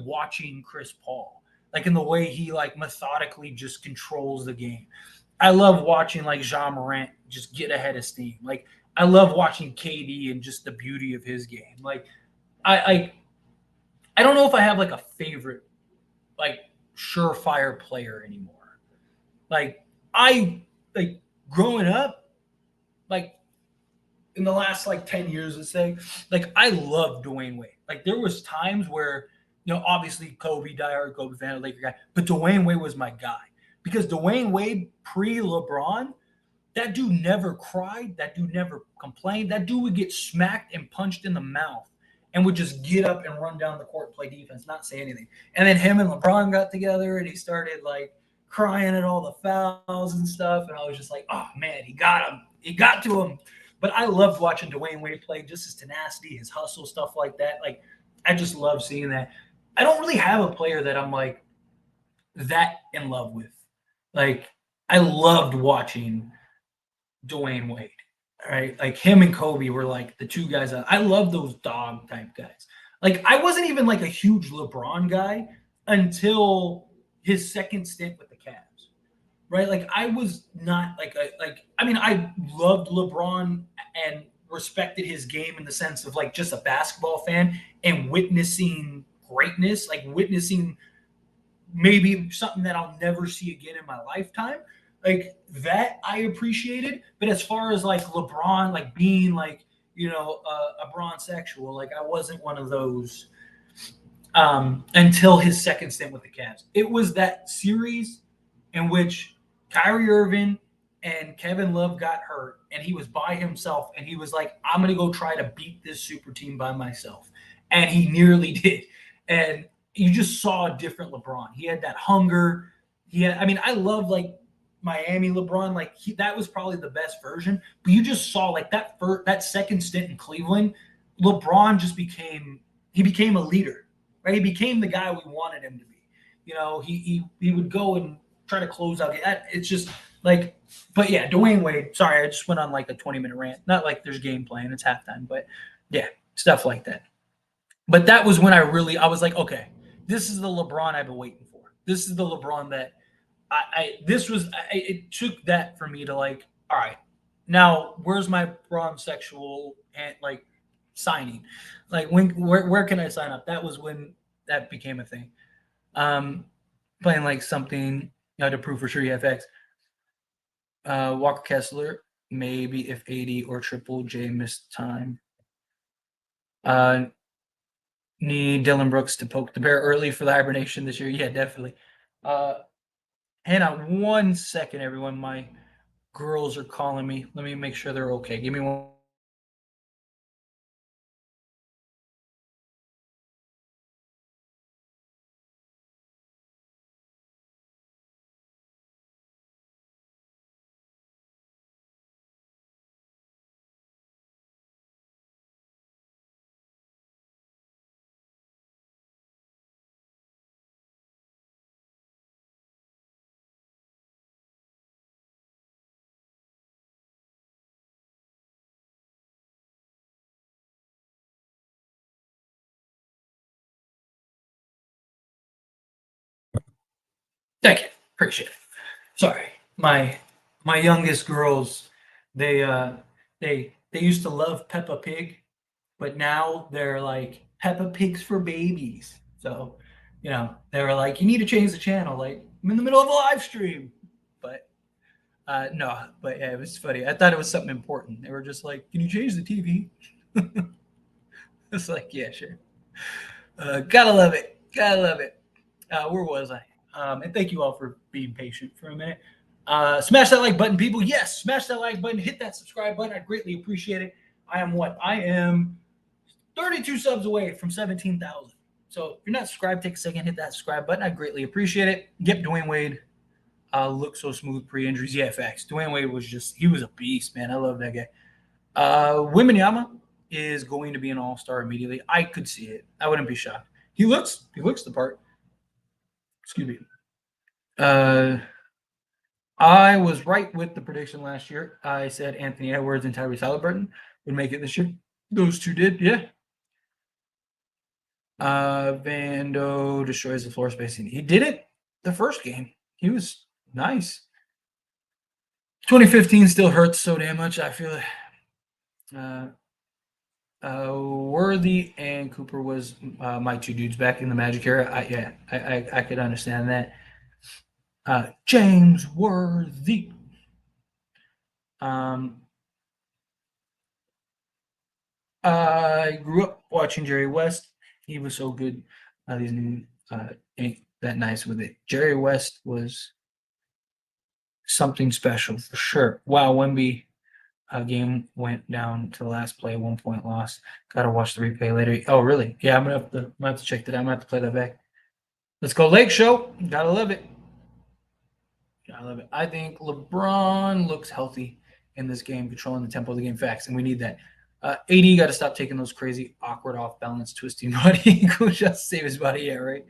watching Chris Paul, like in the way he like methodically just controls the game. I love watching like Jean Morant just get ahead of steam. Like I love watching KD and just the beauty of his game. Like I I don't know if I have like a favorite like surefire player anymore. Like I like growing up, like in the last like 10 years, let's say, like I love Dwayne Wade. Like there was times where, obviously Kobe, diehard Kobe fan, Laker guy, but Dwayne Wade was my guy. Because Dwayne Wade pre-LeBron, that dude never cried. That dude never complained. That dude would get smacked and punched in the mouth and would just get up and run down the court and play defense, not say anything. And then him and LeBron got together and he started like crying at all the fouls and stuff. And I was just like, oh man, he got him. He got to him. But I loved watching Dwayne Wade play, just his tenacity, his hustle, stuff like that. Like I just love seeing that. I don't really have a player that I'm like that in love with. Like I loved watching Dwayne Wade. Right? Like him and Kobe were like the two guys I love those dog type guys. Like I wasn't even like a huge LeBron guy until his second stint with the Cavs. Right? Like I was not like I mean I loved LeBron and respected his game in the sense of like just a basketball fan and witnessing greatness, like witnessing maybe something that I'll never see again in my lifetime. Like that I appreciated. But as far as like LeBron, like being like, a bronze sexual, like I wasn't one of those until his second stint with the Cavs. It was that series in which Kyrie Irving and Kevin Love got hurt and he was by himself and he was like, I'm going to go try to beat this super team by myself. And he nearly did. And you just saw a different LeBron. He had that hunger. I mean, I love like Miami LeBron. Like that was probably the best version. But you just saw like that second stint in Cleveland, LeBron just became a leader, right? He became the guy we wanted him to be. He would go and try to close out. It's just like, but yeah, Dwayne Wade. Sorry, I just went on like a 20-minute rant. Not like there's game playing, it's halftime, but yeah, stuff like that. But that was when I was like, okay, this is the LeBron I've been waiting for. This is the LeBron that it took that for me to like, all right, now where's my bromsexual and like signing? Like where can I sign up? That was when that became a thing. Um, Playing like something to prove for sure you have X. Walker Kessler, maybe if 80 or Triple J missed time. Uh, Need Dylan Brooks to poke the bear early for the hibernation this year. Yeah, definitely. Hang on 1 second, everyone. My girls are calling me. Let me make sure they're okay. Give me one. Thank you. Appreciate it. Sorry. My youngest girls, they they used to love Peppa Pig, but now they're like Peppa Pig's for babies. So, they were like, you need to change the channel. Like, I'm in the middle of a live stream. But no, but yeah, it was funny. I thought it was something important. They were just like, can you change the TV? It's like, yeah, sure. Gotta love it. Gotta love it. Where was I? And thank you all for being patient for a minute. Smash that like button, people. Yes, smash that like button. Hit that subscribe button. I greatly appreciate it. I am what? I am 32 subs away from 17,000. So if you're not subscribed, take a second, hit that subscribe button. I greatly appreciate it. Yep, Dwayne Wade looked so smooth pre-injuries. Yeah, facts. Dwayne Wade he was a beast, man. I love that guy. Wembanyama is going to be an all-star immediately. I could see it. I wouldn't be shocked. He looks the part. Excuse me. I was right with the prediction last year. I said Anthony Edwards and Tyrese Halliburton would make it this year. Those two did, yeah. Vando destroys the floor spacing. He did it the first game. He was nice. 2015 still hurts so damn much. I feel it. Worthy and Cooper was my two dudes back in the Magic era. I could understand that. James Worthy. I grew up watching Jerry West. He was so good. These ain't that nice with it. Jerry West was something special for sure. Wow, Wemby game went down to the last play, 1 point loss. Got to watch the replay later. Oh, really? Yeah, I'm gonna have to check that out. I'm gonna have to play that back. Let's go, Lake Show. Gotta love it. I love it. I think LeBron looks healthy in this game, controlling the tempo of the game. Facts, and we need that. AD got to stop taking those crazy, awkward, off-balance, twisting body. Go just save his body. Yeah, right.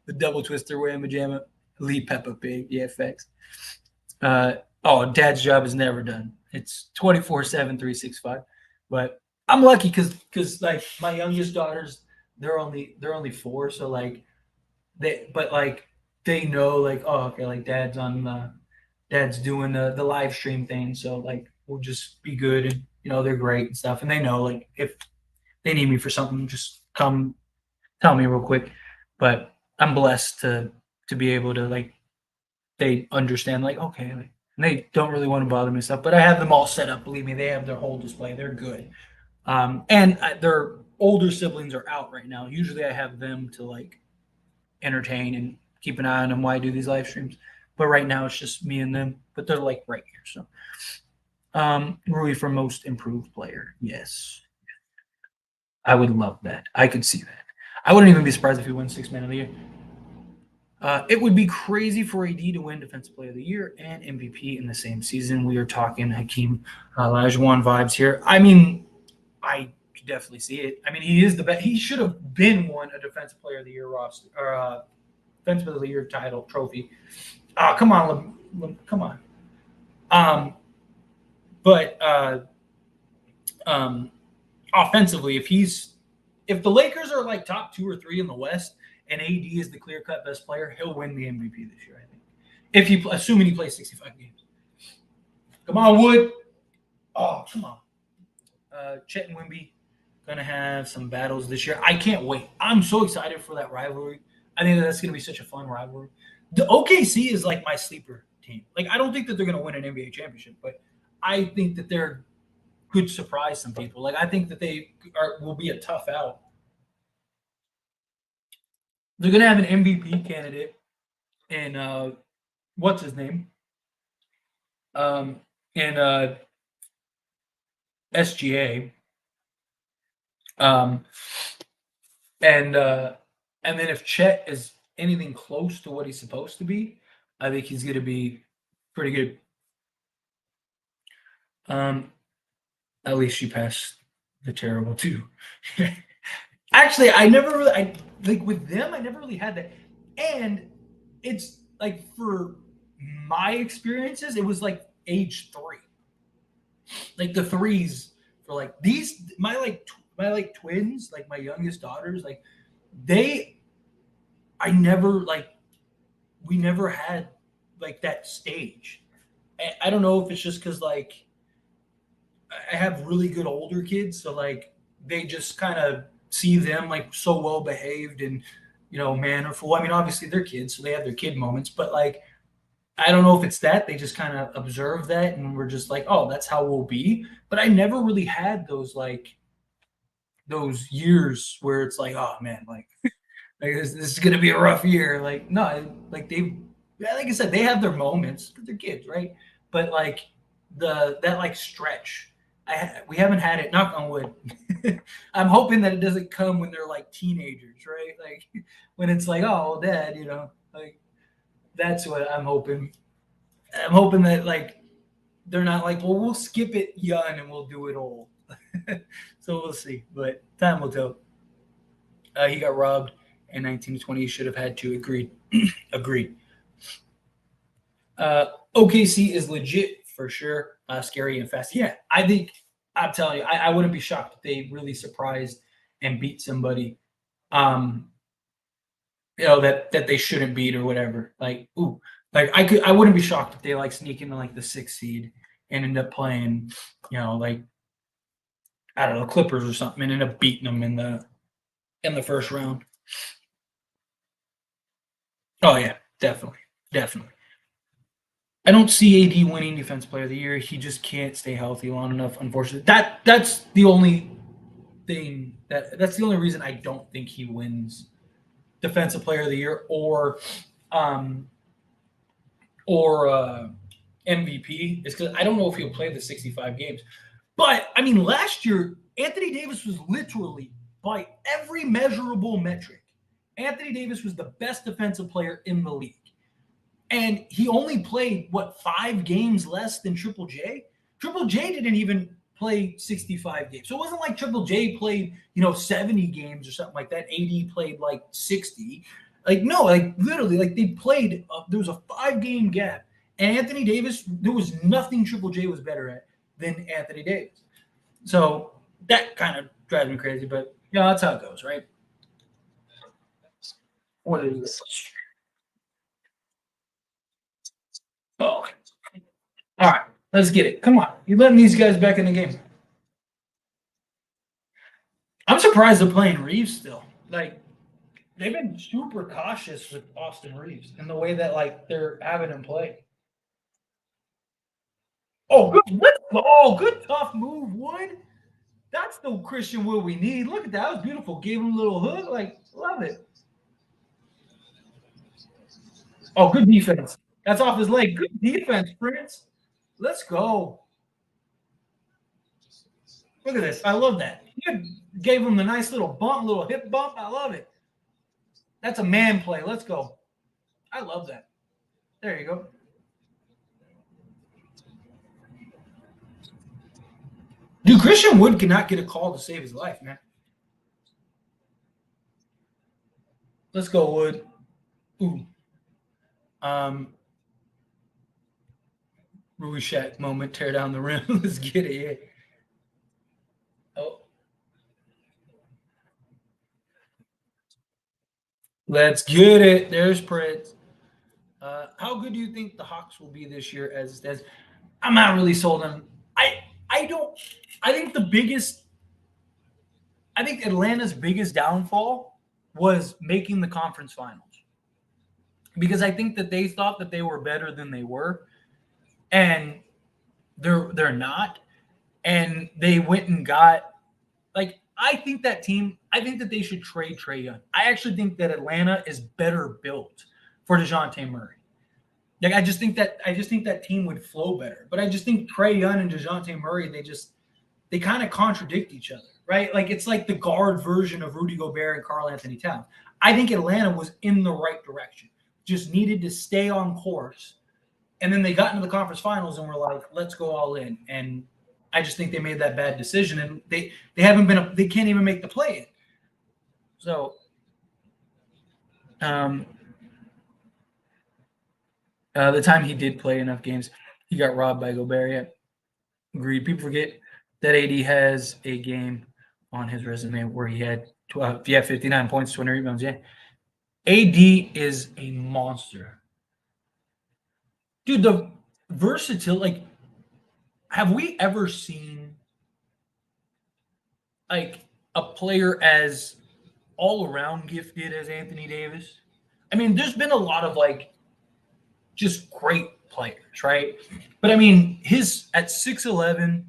The double twister wearing pajama. Lee Peppa Pig. Yeah, facts. Dad's job is never done. It's 24/7, 365. But I'm lucky because like my youngest daughters, they're only 4, so like they know like, oh, okay, like dad's doing the live stream thing, so like we'll just be good, and they're great and stuff, and they know like if they need me for something, just come tell me real quick. But I'm blessed to be able to like they understand like, okay, like, and they don't really want to bother me and stuff, but I have them all set up. Believe me, they have their whole display. They're good. And their older siblings are out right now. Usually I have them to like entertain and keep an eye on them while I do these live streams. But right now it's just me and them. But they're like right here. So Rui for most improved player. Yes. I would love that. I could see that. I wouldn't even be surprised if he wins 6 man of the year. It would be crazy for AD to win Defensive Player of the Year and MVP in the same season. We are talking Hakeem Olajuwon vibes here. I mean, I could definitely see it. I mean, he is the best. He should have been won a Defensive Player of the Year roster or Defensive of the Year title trophy. Come on, come on. But offensively, if he's if the Lakers are like top 2 or 3 in the West and AD is the clear cut best player, he'll win the MVP this year. I think if he assuming he plays 65 games. Come on, Wood. Oh, come on. Chet and Wimby gonna have some battles this year. I can't wait. I'm so excited for that rivalry. I think that's gonna be such a fun rivalry. The OKC is like my sleeper team. Like I don't think that they're gonna win an NBA championship, but I think that they're could surprise some people. Like I think that will be a tough out. They're gonna have an MVP candidate in what's his name? In SGA. Um, and then if Chet is anything close to what he's supposed to be, I think he's going to be pretty good. At least she passed the terrible too. Actually, I never really, I like with them, I never really had that. And it's like for my experiences, it was like age 3. Like the threes for like these, my twins, like my youngest daughters, like they, I never like, we never had like that stage. I don't know if it's just because like I have really good older kids, so like they just kind of see them like so well behaved and mannerful. I mean, obviously they're kids, so they have their kid moments, but like I don't know if it's that they just kind of observe that and we're just like, oh, that's how we'll be. But I never really had those years where it's like, oh man, like, like this is gonna be a rough year. Like, no, like like I said, they have their moments because they're kids, right? But like that like stretch, we haven't had it. Knock on wood. I'm hoping that it doesn't come when they're like teenagers, right? Like when it's like, oh, dad, like that's what I'm hoping. I'm hoping that like they're not like, well, we'll skip it young and we'll do it old. So we'll see, but time will tell. He got robbed in 1920. He should have had to. Agreed. Agreed. OKC is legit for sure. Scary and fast. Yeah, I think I'm telling you, I wouldn't be shocked if they really surprised and beat somebody. That they shouldn't beat or whatever. Like, ooh, like I wouldn't be shocked if they like sneak into like the 6th seed and end up playing, like I don't know, Clippers or something, and end up beating them in the first round. Oh yeah, definitely, definitely. I don't see AD winning Defense Player of the Year. He just can't stay healthy long enough. Unfortunately, that's the only thing that's the only reason I don't think he wins Defensive Player of the Year or MVP is because I don't know if he'll play the 65 games. But I mean, last year Anthony Davis was literally by every measurable metric. Anthony Davis was the best defensive player in the league. And he only played, 5 games less than Triple J? Triple J didn't even play 65 games. So it wasn't like Triple J played, 70 games or something like that. AD played like 60. Like, no, like literally, like they played, there was a 5-game gap. And Anthony Davis, there was nothing Triple J was better at than Anthony Davis. So that kind of drives me crazy, but that's how it goes, right? What is this? Oh, all right, let's get it. Come on, you letting these guys back in the game? I'm surprised they're playing Reeves still. Like they've been super cautious with Austin Reeves and the way that like they're having him play. Oh, good! Good tough move, Wood. That's the Christian Wood we need. Look at that. That was beautiful. Gave him a little hook. Like, love it. Oh, good defense. That's off his leg. Good defense, Prince. Let's go. Look at this. I love that. You gave him the nice little bump, little hip bump. I love it. That's a man play. Let's go. I love that. There you go. Dude, Christian Wood cannot get a call to save his life, man. Let's go, Wood. Ooh. Rui Shack moment, tear down the rim. Let's get it. Oh. Let's get it. There's Prince. How good do you think the Hawks will be this year as it stands? I'm not really sold on. I don't. I think the biggest. I think Atlanta's biggest downfall was making the conference finals because I think that they thought that they were better than they were, and they're not, and they went and got like I think that team. I think that they should trade Trae Young. I actually think that Atlanta is better built for DeJounte Murray. Like I just think that team would flow better. But I just think Trae Young and DeJounte Murray, they kind of contradict each other, right? Like it's like the guard version of Rudy Gobert and Karl Anthony Towns. I think Atlanta was in the right direction, just needed to stay on course. And then they got into the conference finals and were like, let's go all in. And I just think they made that bad decision, and they can't even make the play in. So, the time he did play enough games, he got robbed by Gobert. Yeah. Agreed. People forget that AD has a game on his resume where he had 59 points, 20 rebounds. Yeah. AD is a monster. Dude, the versatility, like, have we ever seen like a player as all around gifted as Anthony Davis? I mean, there's been a lot of like just great players, right? But I mean, his at 6'11,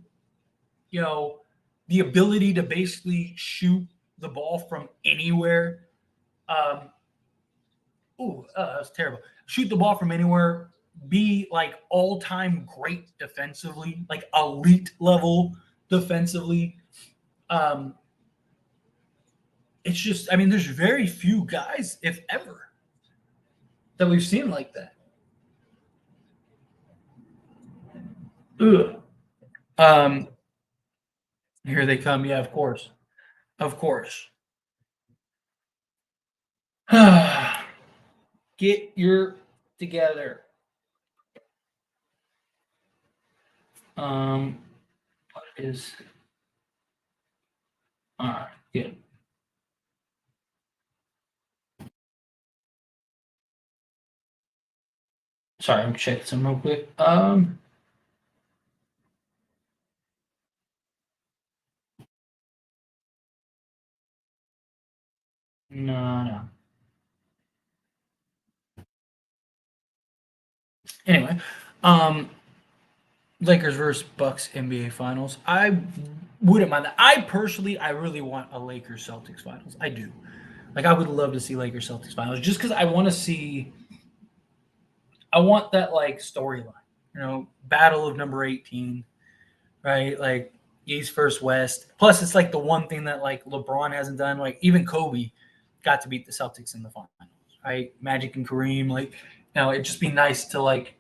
you know, the ability to basically shoot the ball from anywhere. That's terrible. Shoot the ball from anywhere, be like all-time great defensively, like elite level defensively. Um, it's just, I mean, there's very few guys, if ever, that we've seen like that. Ugh. Here they come. Yeah, of course. Of course. Get your together. What is all right, good. Sorry, I'm checking some real quick. No. Anyway, Lakers versus Bucks NBA Finals. I wouldn't mind that. I really want a Lakers Celtics Finals. I do. Like, I would love to see Lakers Celtics Finals just because I want to see. I want that like storyline. You know, battle of number 18, right? Like East versus West. Plus, it's like the one thing that like LeBron hasn't done. Like even Kobe got to beat the Celtics in the finals, right? Magic and Kareem. Like, it'd just be nice to like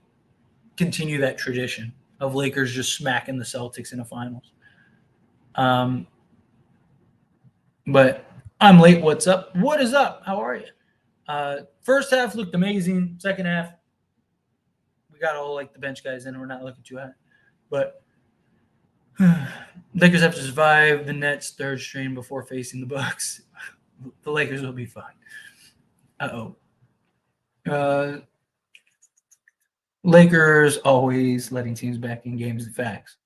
continue that tradition of Lakers just smacking the Celtics in the finals. Um, but I'm late. What's up? What is up? How are you? First half looked amazing. Second half, we got all like the bench guys in. We're not looking too hot, but Lakers have to survive the Nets' third strain before facing the Bucks. The Lakers will be fine. Lakers always letting teams back in games and facts.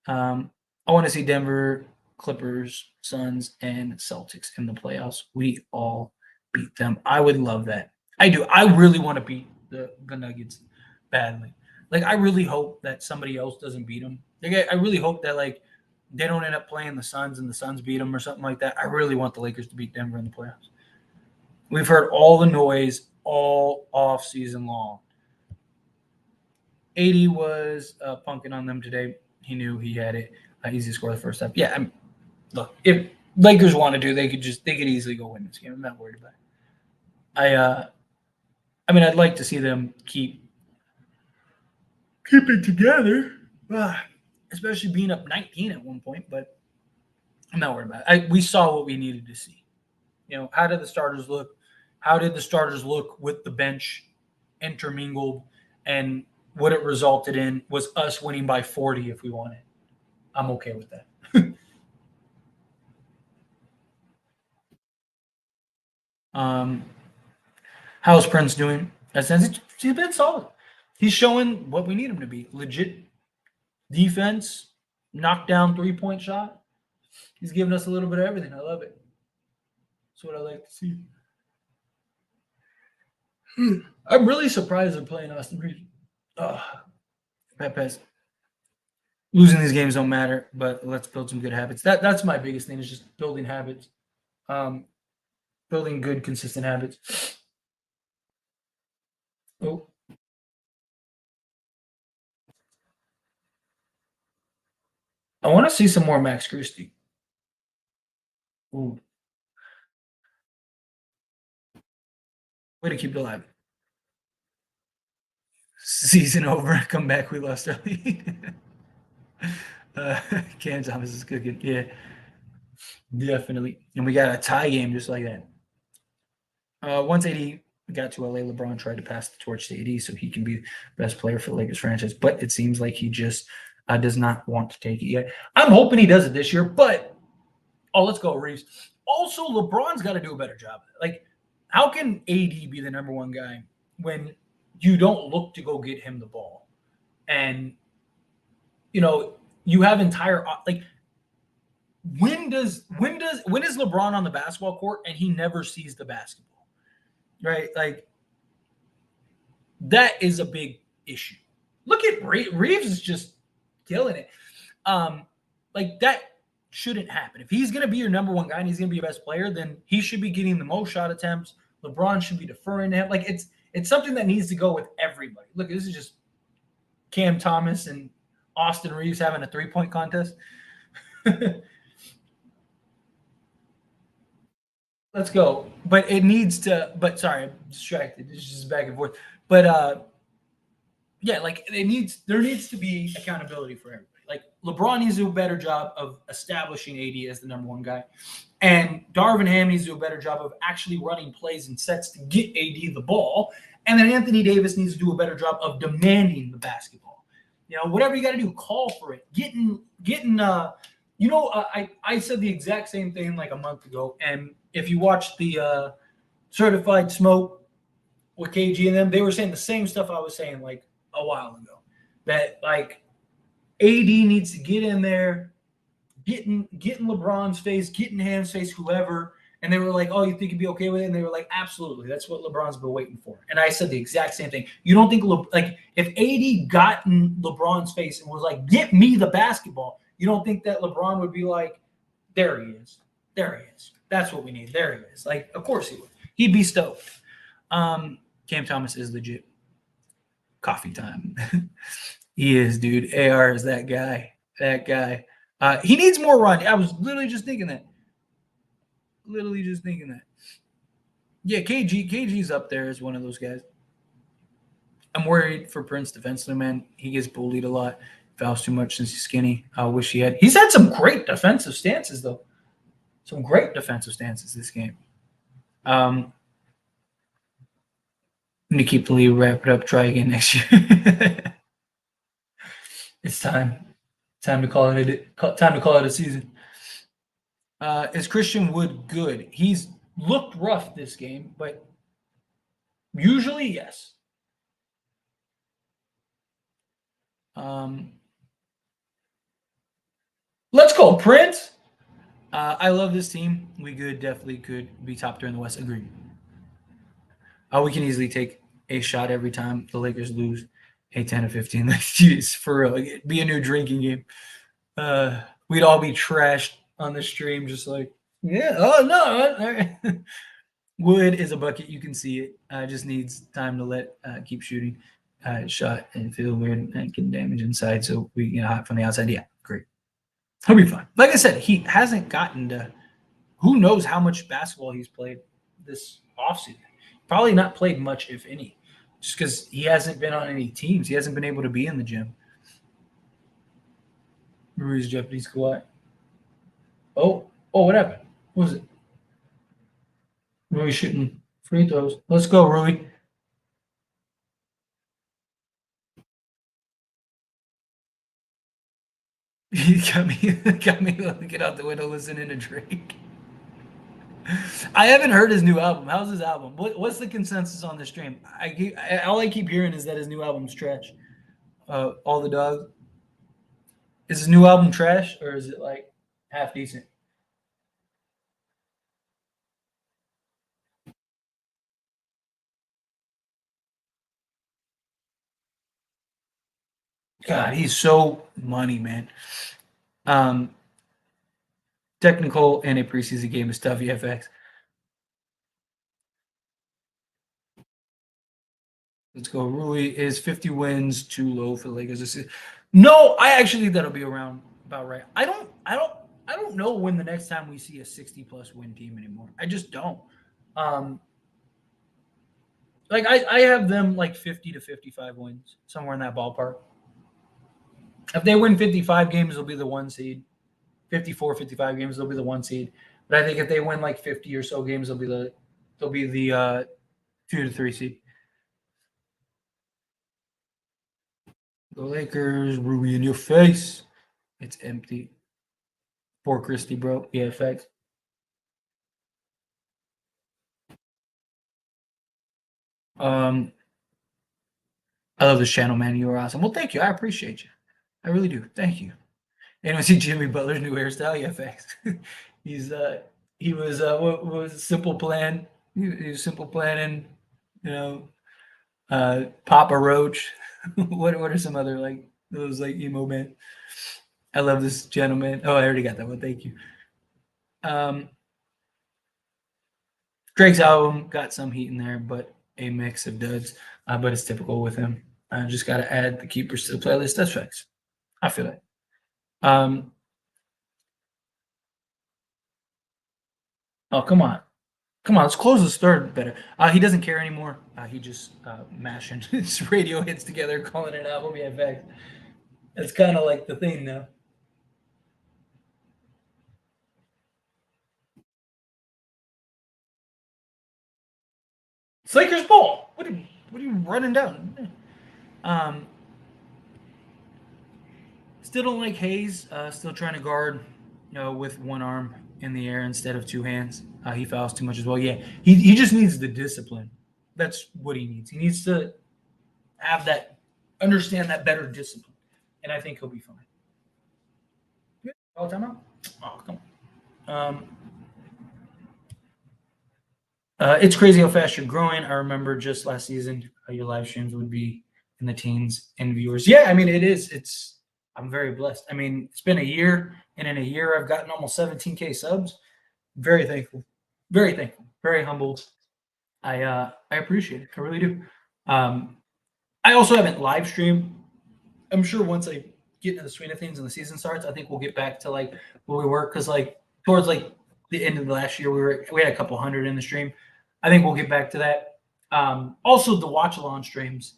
I want to see Denver, Clippers, Suns, and Celtics in the playoffs. We all beat them. I would love that. I do. I really want to beat the Nuggets badly. Like, I really hope that somebody else doesn't beat them. Like, I really hope that like they don't end up playing the Suns and the Suns beat them or something like that. I really want the Lakers to beat Denver in the playoffs. We've heard all the noise all off season long. AD was punking on them today. He knew he had it. Easy to score the first half. Yeah, look, if Lakers want to do, they could easily go win this game. I'm not worried about it. I'd like to see them keep it together, especially being up 19 at one point. But I'm not worried about it. We saw what we needed to see. How did the starters look? How did the starters look with the bench intermingled? And what it resulted in was us winning by 40 if we wanted. I'm okay with that. How's Prince doing? He's been solid. He's showing what we need him to be. Legit defense, knockdown 3-point shot. He's giving us a little bit of everything. I love it. That's what I like to see. I'm really surprised they're playing Austin Reeves. Pepes. Losing these games don't matter, but let's build some good habits. That's my biggest thing is just building habits. Building good, consistent habits. Oh. I want to see some more Max Christie. Ooh. Way to keep it alive. Season over. Come back. We lost early. Cam Thomas is cooking. Yeah. Definitely. And we got a tie game just like that. Once AD got to LA, LeBron tried to pass the torch to AD so he can be best player for the Lakers franchise. But it seems like he just does not want to take it yet. I'm hoping he does it this year, but let's go, Reeves. Also, LeBron's got to do a better job. Like, how can AD be the number one guy when you don't look to go get him the ball? And, you have entire like when is LeBron on the basketball court and he never sees the basketball? Right? Like, that is a big issue. Look at Reeves is just killing it. Like, that shouldn't happen. If he's going to be your number one guy and he's going to be your best player, then he should be getting the most shot attempts. LeBron should be deferring to him. Like, it's something that needs to go with everybody. Look, this is just Cam Thomas and Austin Reeves having a 3-point contest. Let's go. But it needs to. But sorry, I'm distracted. It's just back and forth. But yeah, like there needs to be accountability for everybody. Like, LeBron needs to do a better job of establishing AD as the number one guy, and Darvin Ham needs to do a better job of actually running plays and sets to get AD the ball, and then Anthony Davis needs to do a better job of demanding the basketball. Whatever you got to do, call for it. I said the exact same thing like a month ago, and if you watch the Certified Smoke with KG and them, they were saying the same stuff I was saying like a while ago. That like AD needs to get in there, getting LeBron's face, getting Ham's face, whoever. And they were like, "Oh, you think you'd be okay with it?" And they were like, "Absolutely. That's what LeBron's been waiting for." And I said the exact same thing. You don't think if AD got in LeBron's face and was like, "Get me the basketball," you don't think that LeBron would be like, "There he is. There he is. That's what we need. There he is." Like, of course he would. He'd be stoked. Cam Thomas is legit. Coffee time. He is, dude. AR is that guy. That guy. He needs more run. I was literally just thinking that. Yeah, KG's up there as one of those guys. I'm worried for Prince defensively, man. He gets bullied a lot. Fouls too much since he's skinny. I wish he had. He's had some great defensive stances, though. Some great defensive stances this game. Need to keep the lead, wrap it up, try again next year. It's time. Time to call it a season. Is Christian Wood good? He's looked rough this game, but usually yes. Let's go, Prince. I love this team. We definitely could be top 3 in the West. Agreed. We can easily take a shot every time the Lakers lose a 10 to 15. Like, geez, for real. Like, it'd be a new drinking game. We'd all be trashed on the stream, just like, yeah, oh no. Wood is a bucket. You can see it. Just needs time to keep shooting. Shot and feel weird and get damage inside, so we get hot from the outside. Yeah, great. He'll be fine. Like I said, he hasn't gotten to who knows how much basketball he's played this offseason. Probably not played much, if any, just because he hasn't been on any teams. He hasn't been able to be in the gym. Rui's Japanese Kawhi. Oh, what happened? What was it? Rui shooting free throws. Let's go, Rui. He got me looking out the window listening to Drake. I haven't heard his new album. How's his album? What's the consensus on the stream? All I keep hearing is that his new album's trash. All the dogs. Is his new album trash or is it like half decent? God, he's so money, man. Um, Technical and a preseason game is tough. FX. Let's go. Rui is 50 wins too low for the Lakers. No, I actually think that'll be around about right. I don't know when the next time we see a 60 plus win team anymore. I just don't. Um, like I have them like 50 to 55 wins, somewhere in that ballpark. If they win 55 games, they'll be the one seed. 54, 55 games, they'll be the one seed. But I think if they win like 50 or so games, they'll be the 2 to 3 seed. The Lakers, Ruby in your face. It's empty. Poor Christie, bro. Yeah, facts. I love this channel, man. You are awesome. Well, thank you. I appreciate you. I really do. Thank you. And I see Jimmy Butler's new hairstyle. Yeah, facts. He's he was what was simple plan? He was simple planning, you know, Papa Roach. What are some other like those like emo band? I love this gentleman. Oh, I already got that one. Thank you. Um, Drake's album got some heat in there, but a mix of duds. But it's typical with him. I just got to add the keepers to the playlist. That's facts. I feel it. Oh, come on. Come on, let's close this third better. He doesn't care anymore. He just mashing his radio hits together, calling it an album. Yeah, facts. It's kind of like the thing now. It's Lakers ball. What are you running down? Um, Still don't like Hayes. Still trying to guard, with one arm in the air instead of two hands. He fouls too much as well. Yeah, he just needs the discipline. That's what he needs. He needs to have that, understand that better discipline, and I think he'll be fine. All time out. Oh, come on. It's crazy how fast you're growing. I remember just last season, your live streams would be in the teens and viewers. Yeah, I mean, it is. I'm very blessed. I mean, it's been a year, and in a year, I've gotten almost 17K subs. Very thankful. Very thankful. Very humbled. I appreciate it. I really do. I also haven't live streamed. I'm sure once I get into the swing of things and the season starts, I think we'll get back to like where we were because like towards like the end of the last year, we had a couple hundred in the stream. I think we'll get back to that. Also, the watch along streams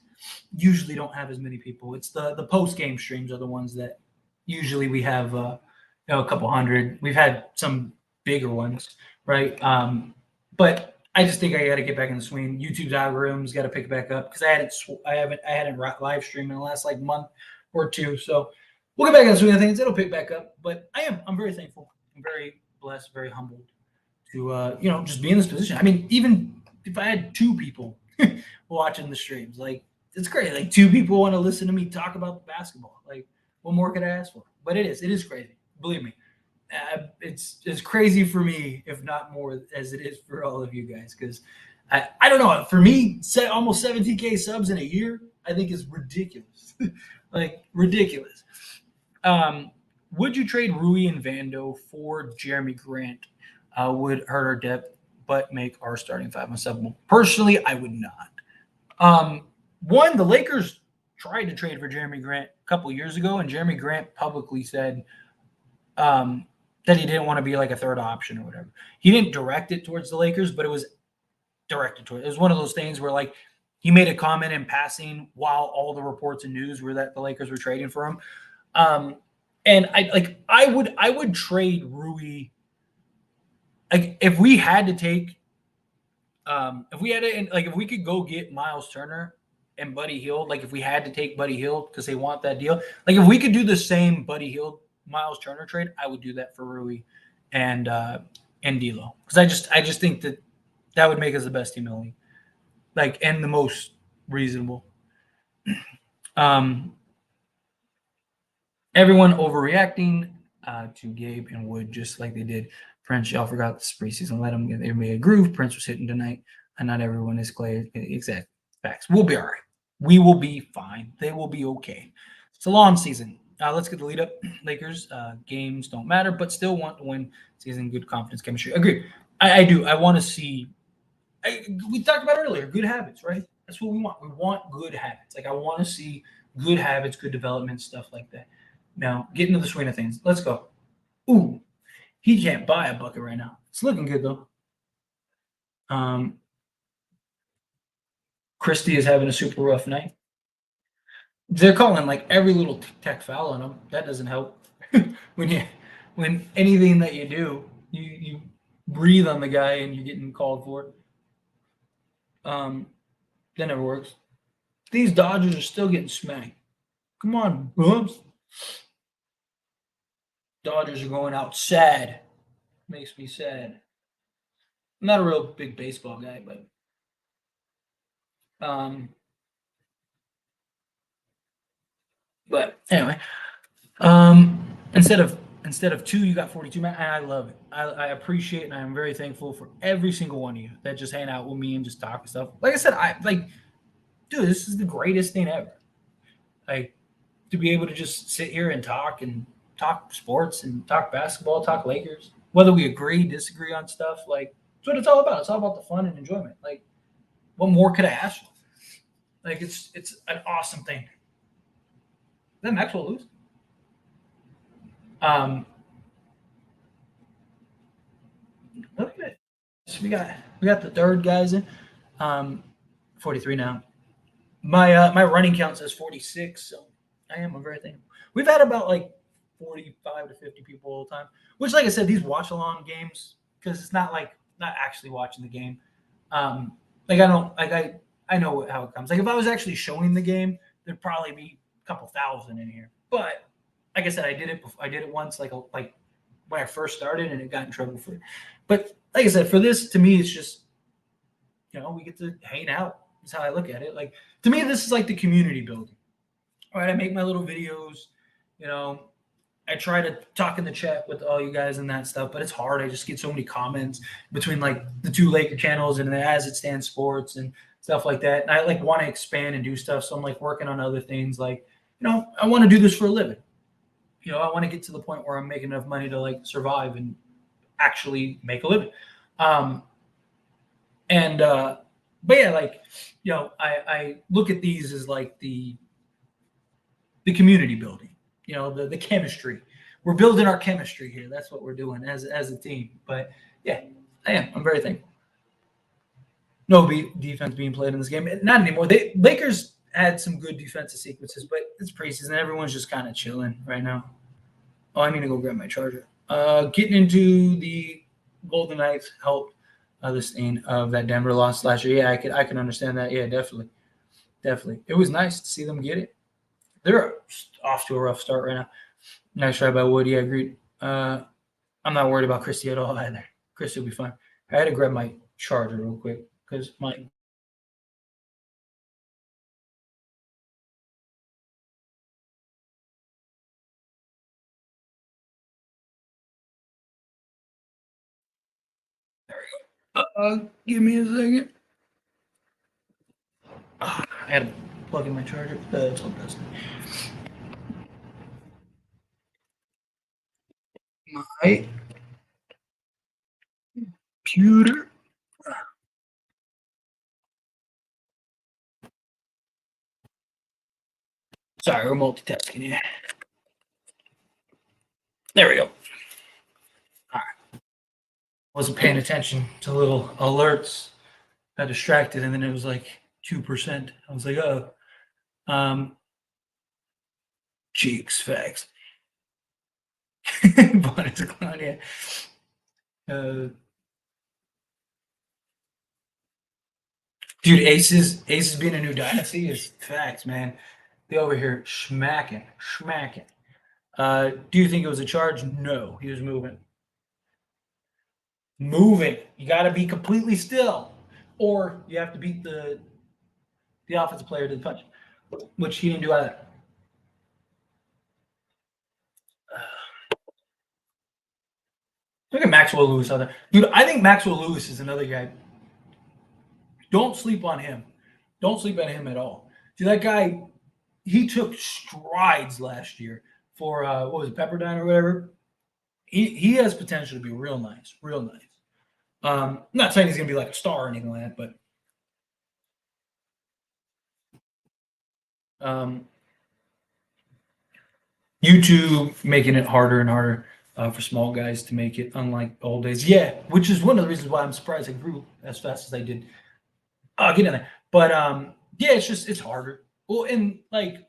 usually don't have as many people. It's the post game streams are the ones that usually we have a couple hundred. We've had some bigger ones, right? But I just think I got to get back in the swing. YouTube's algorithms got to pick it back up because I hadn't live streamed in the last like month or two. So we'll get back in the swing of things. It'll pick back up. But I'm very thankful. I'm very blessed, very humbled to just be in this position. I mean, even if I had two people watching the streams, like it's great. Like two people want to listen to me talk about the basketball. Like what more could I ask for? But it is crazy. Believe me. It's crazy for me, if not more, as it is for all of you guys. Because I don't know. For me, almost 17K subs in a year, I think is ridiculous. Like ridiculous. Would you trade Rui and Vando for Jeremy Grant? Would hurt our depth, but make our starting five unstoppable. Personally, I would not. One, the Lakers tried to trade for Jeremy Grant a couple years ago, and Jeremy Grant publicly said that he didn't want to be like a third option or whatever. He didn't direct it towards the Lakers, but it was directed toward. It was one of those things where like he made a comment in passing while all the reports and news were that the Lakers were trading for him. And I would trade Rui. Like if we had to take, if we could go get Miles Turner and Buddy Hield, like if we had to take Buddy Hield because they want that deal, like if we could do the same Buddy Hield Miles Turner trade, I would do that for Rui and and D'Lo, because I just think that would make us the best team in the league, like, and the most reasonable. Um, Everyone overreacting to Gabe and Wood, just like they did Prince. Y'all forgot this preseason. Let them get everybody a groove. Prince was hitting tonight, and not everyone is Clay. Exact facts. We'll be all right. We will be fine. They will be okay. It's a long season. Let's get the lead up. Lakers games don't matter, but still want to win season. Good confidence, chemistry. Agree. I do. I want to see. We talked about earlier. Good habits, right? That's what we want. We want good habits. Like I want to see good habits, good development, stuff like that. Now, get into the swing of things. Let's go. Ooh, he can't buy a bucket right now. It's looking good though. Um, Christie is having a super rough night. They're calling like every little tech foul on him. That doesn't help. when you when anything that you do, you breathe on the guy and you're getting called for it. That never works. These Dodgers are still getting smacked. Come on, Bumps. Dodgers are going out sad. Makes me sad. I'm not a real big baseball guy, um, but anyway, instead of two, you got 42. Man, and I love it. I appreciate and I'm very thankful for every single one of you that just hang out with me and just talk and stuff. Like I said, I like, dude, this is the greatest thing ever. Like to be able to just sit here and talk sports and talk basketball, talk Lakers, whether we agree, disagree on stuff. Like that's what it's all about. It's all about the fun and enjoyment. Like what more could I ask for? Like it's an awesome thing. Then Maxwell lose. Um, Look at it. So we got the third guys in. 43 now. My running count says 46, so I am a very thankful. We've had about like 45 to 50 people all the time. Which, like I said, these watch along games because it's not like not actually watching the game. Like I don't like I know how it comes. Like if I was actually showing the game, there'd probably be a couple thousand in here. But like I said, I did it. I did it once, like when I first started, and it got in trouble for it. But like I said, for this, to me, it's just we get to hang out. That's how I look at it. Like to me, this is like the community building. All right, I make my little videos. You know, I try to talk in the chat with all you guys and that stuff, but it's hard. I just get so many comments between like the two Laker channels and the As It Stands Sports and stuff like that. And I like want to expand and do stuff, so I'm like working on other things. Like I want to do this for a living. I want to get to the point where I'm making enough money to like survive and actually make a living. Um, and But yeah, like I look at these as like the community building. The chemistry. We're building our chemistry here. That's what we're doing as a team. But yeah, I am. I'm very thankful. No defense being played in this game. Not anymore. Lakers had some good defensive sequences, but it's preseason. Everyone's just kind of chilling right now. Oh, I need to go grab my charger. Getting into the Golden Knights helped the stain of that Denver loss last year. Yeah, I can understand that. Yeah, definitely. It was nice to see them get it. They're off to a rough start right now. Nice try by Wood. Yeah, agreed. I'm not worried about Christie at all either. Christie will be fine. I had to grab my charger real quick because my give me a second. I had to plug in my charger. That's all best. My computer. Sorry, we're multitasking here. There we go. All right. Wasn't paying attention to little alerts. Got distracted, and then it was like 2%. I was like, oh. Cheeks, facts. Bonus clown, yeah. Dude, Aces being a new dynasty is facts, man. They over here smacking. Do you think it was a charge? No, he was moving. moving. You got to be completely still, or you have to beat the offensive player to the punch, which he didn't do either. Look at Maxwell Lewis out there, dude. I think Maxwell Lewis is another guy. Don't sleep on him. Don't sleep on him at all. Dude, that guy, he took strides last year for what was it, Pepperdine or whatever. He has potential to be real nice, real nice. I'm not saying he's gonna be like a star or anything like that, but YouTube making it harder and harder for small guys to make it, unlike old days. Yeah, which is one of the reasons why I'm surprised I grew as fast as I did. I'll get in there, but yeah, it's harder. Well, and like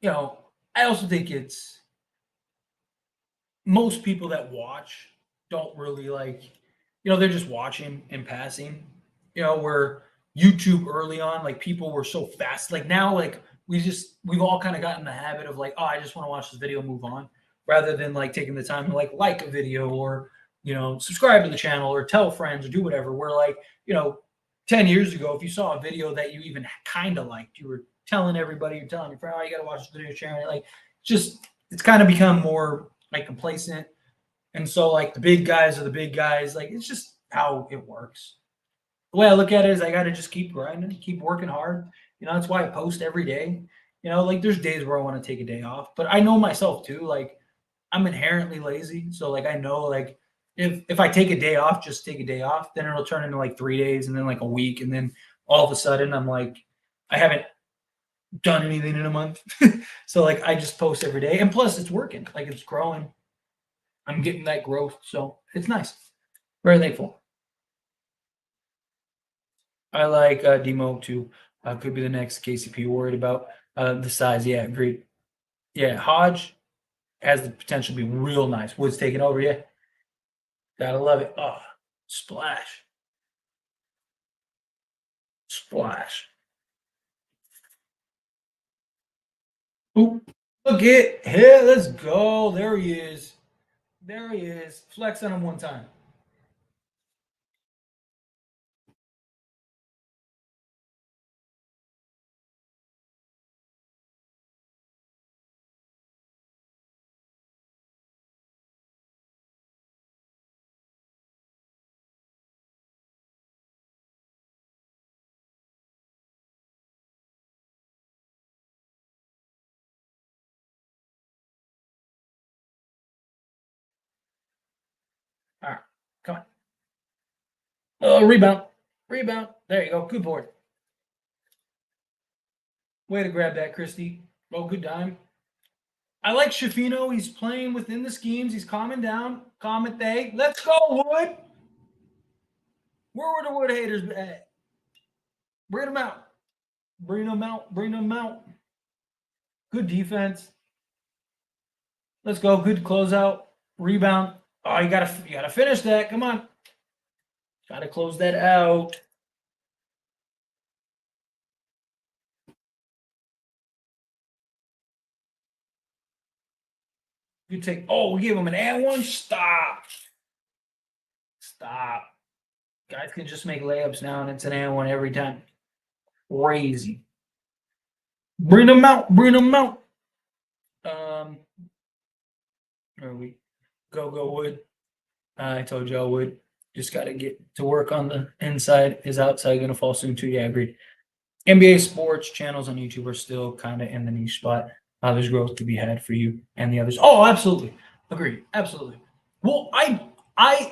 I also think it's most people that watch don't really like, they're just watching and passing. Where YouTube early on, like people were so fast. Like now, like we've all kind of gotten the habit of like, oh, I just want to watch this video, move on, rather than like taking the time to like a video or subscribe to the channel or tell friends or do whatever. Where like 10 years ago, if you saw a video that you even kind of liked, you were telling everybody, you're telling your friend, oh, you got to watch this video, sharing it. Like, it's kind of become more like complacent. And so, like, the big guys are the big guys. Like, it's just how it works. The way I look at it is I got to just keep grinding, keep working hard. That's why I post every day. Like, there's days where I want to take a day off, but I know myself too. Like, I'm inherently lazy. So, like, I know, like, if I take a day off, just take a day off, then it'll turn into like 3 days and then like a week. And then all of a sudden I'm like, I haven't done anything in a month. So like I just post every day. And plus it's working. Like it's growing. I'm getting that growth. So it's nice. Very thankful. I like Demo too. Could be the next KCP worried about the size. Yeah, agreed. Yeah, Hodge has the potential to be real nice. Woods taking over. Yeah. Gotta love it. Oh, splash. Splash. Oop. Look it. Here, let's go. There he is. There he is. Flex on him one time. All right. Come on. Oh, rebound. Rebound. There you go. Good board. Way to grab that, Christie. Oh, good dime. I like Shafino. He's playing within the schemes. He's calming down. Calm it, they. Let's go, Wood. Where were the Wood haters at? Bring them out. Bring them out. Bring them out. Good defense. Let's go. Good closeout. Rebound. Oh, you gotta finish that. Come on. Gotta close that out. You take. Oh, we give him an and one. Stop. Stop. Guys can just make layups now, and it's an and one every time. Crazy. Bring them out. Bring them out. Where are we? Go Wood. I told you I would. Just got to get to work on the inside. Is outside going to fall soon too? Yeah, agreed. NBA sports channels on YouTube are still kind of in the niche spot. There's growth to be had for you and the others. Oh, absolutely. Agreed. Absolutely. Well,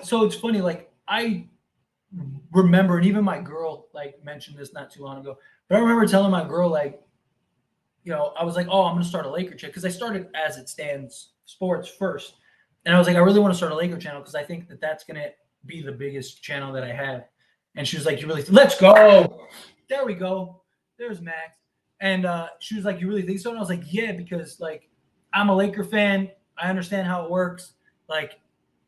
so it's funny, like I remember, and even my girl like mentioned this not too long ago, but I remember telling my girl, like, I was like, oh, I'm going to start a Laker channel because I started As It Stands Sports first. And I was like, I really want to start a Laker channel because I think that that's going to be the biggest channel that I have. And she was like, let's go. There we go. There's Max. And she was like, you really think so? And I was like, yeah, because like I'm a Laker fan. I understand how it works. Like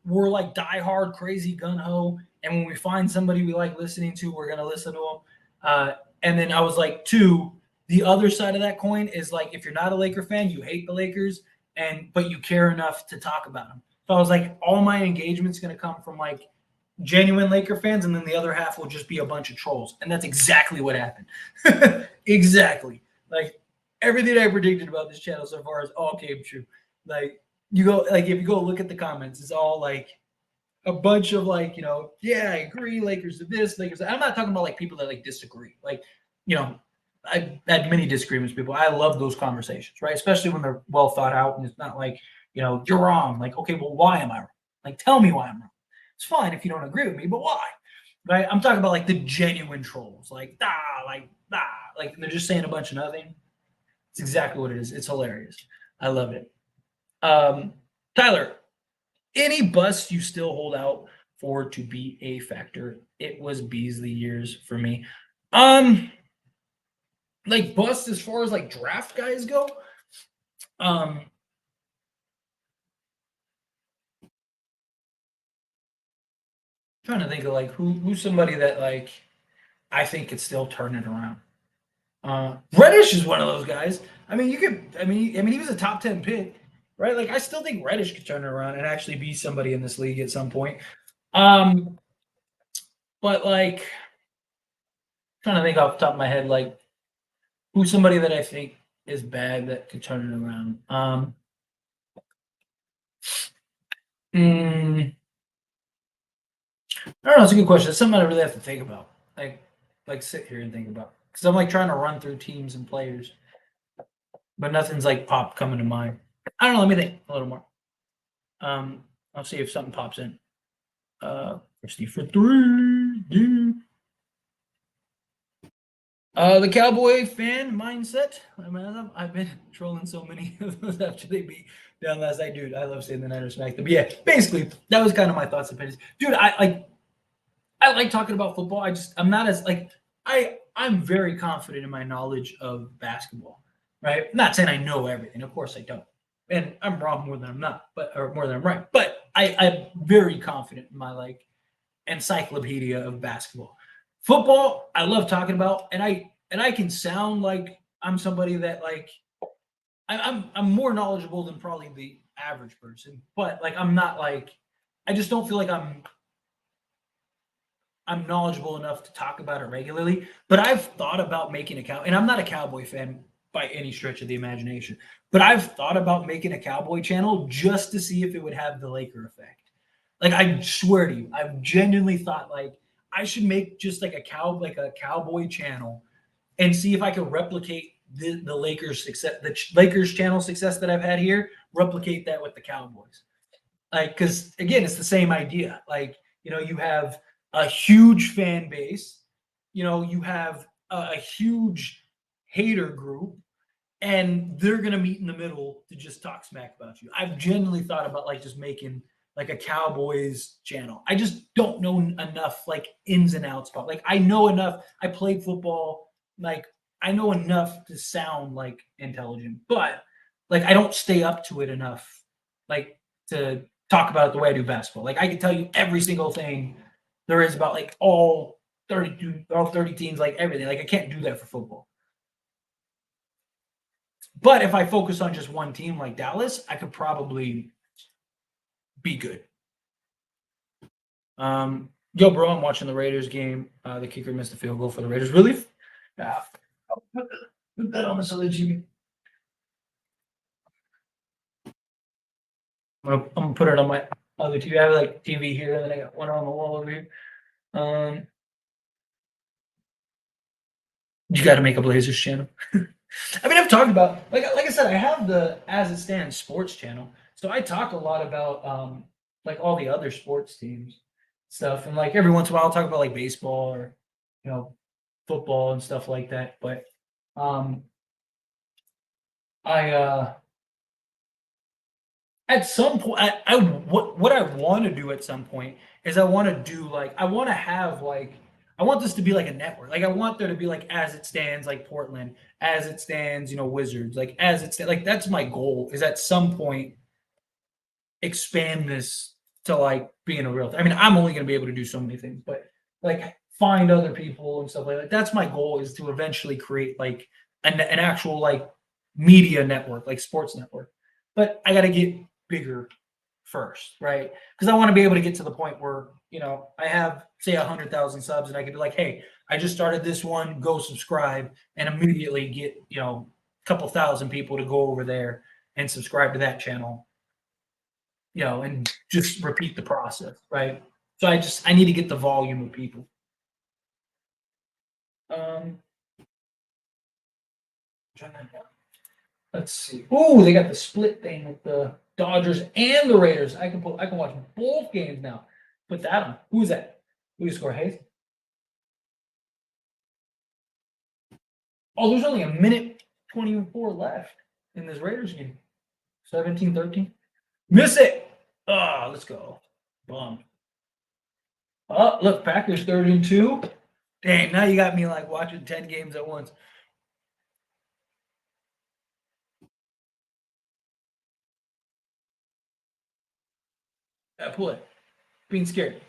we're like diehard, crazy gun ho. And when we find somebody we like listening to, we're going to listen to them. And then I was like, two, the other side of that coin is like, if you're not a Laker fan, you hate the Lakers, but you care enough to talk about them. So I was like, all my engagement's going to come from like genuine Laker fans, and then the other half will just be a bunch of trolls. And that's exactly what happened. Exactly. Like everything I predicted about this channel so far is all came true. Like you go, like if you go look at the comments, it's all like a bunch of like, yeah, I agree, Lakers do this, Lakers. I'm not talking about like people that like disagree. Like, I had many disagreements with people. I love those conversations, right? Especially when they're well thought out and it's not like, you're wrong. Like, okay, well, why am I wrong? Like, tell me why I'm wrong. It's fine if you don't agree with me, but why? Right? I'm talking about like the genuine trolls, like they're just saying a bunch of nothing. It's exactly what it is. It's hilarious. I love it. Tyler, any bust you still hold out for to be a factor? It was Beasley years for me. Like bust as far as like draft guys go. Um, Trying to think of like who's somebody that like I think could still turn it around. Reddish is one of those guys. I mean, you could. I mean, he was a top 10 pick, right? Like, I still think Reddish could turn it around and actually be somebody in this league at some point. Um, but like, trying to think off the top of my head, like, who's somebody that I think is bad that could turn it around? Mm, I don't know. It's a good question. It's something I really have to think about. Like sit here and think about because I'm like trying to run through teams and players, but nothing's like pop coming to mind. I don't know. Let me think a little more. I'll see if something pops in. Christy for three. Dude. The Cowboy fan mindset. I mean, I've been trolling so many of those after they beat down last night, dude. I love seeing the Niners smack them. But yeah, basically that was kind of my thoughts and opinions, dude. I like talking about football. I'm not as like I'm very confident in my knowledge of basketball, right? I'm not saying I know everything. Of course I don't, and I'm wrong more than I'm not, but or more than I'm right. But I'm very confident in my like encyclopedia of basketball. Football, I love talking about, and I can sound like I'm somebody that like I'm more knowledgeable than probably the average person, but like I'm not like I just don't feel like I'm knowledgeable enough to talk about it regularly. But I've thought about making a cow, and I'm not a Cowboy fan by any stretch of the imagination. But I've thought about making a Cowboy channel just to see if it would have the Laker effect. Like I swear to you, I've genuinely thought like I should make just like a cowboy channel and see if I could replicate the Lakers success, Lakers channel success that I've had here, replicate that with the Cowboys. Like, because again, it's the same idea. Like, you have a huge fan base, you have a huge hater group, and they're gonna meet in the middle to just talk smack about you. I've genuinely thought about like just making like a Cowboys channel. I just don't know enough like ins and outs about like I know enough. I played football, like I know enough to sound like intelligent, but like I don't stay up to it enough like to talk about it the way I do basketball. Like I can tell you every single thing there is about like all 30 teams, like everything. Like I can't do that for football. But if I focus on just one team like Dallas, I could probably be good. Yo, bro, I'm watching the Raiders game. The kicker missed a field goal for the Raiders. Really? Yeah. I'll put that on the other TV. I'm gonna put it on my other TV. I have like TV here, and then I got one on the wall over here. Um, you got to make a Blazers channel. I mean, I've talked about like I said, I have the As It Stands sports channel, so I talk a lot about like all the other sports teams stuff, and like every once in a while I'll talk about like baseball or you know football and stuff like that. But um, I at some point what I want to do at some point is I want to do like I want to have like I want this to be like a network. Like I want there to be like As It Stands like Portland, As It Stands, Wizards, like As It Stands. Like that's my goal is at some point expand this to like being a real thing. I mean, I'm only going to be able to do so many things, but like find other people and stuff like that. That's my goal is to eventually create like an actual like media network, like sports network. But I got to get bigger first, right? Because I want to be able to get to the point where I have say 100,000 subs, and I could be like, hey, I just started this one, go subscribe, and immediately get a couple thousand people to go over there and subscribe to that channel, and just repeat the process, right? So I need to get the volume of people. Um, let's see. Oh, they got the split thing with the Dodgers and the Raiders. I can watch both games now. Put that on. Who's that? Who score, Hayes? Oh, there's only a minute 24 left in this Raiders game. 17-13. Miss it. Oh, let's go. Bum. Oh, look, Packers 3-2. Dang, now you got me like watching 10 games at once. Pull it. Being scared.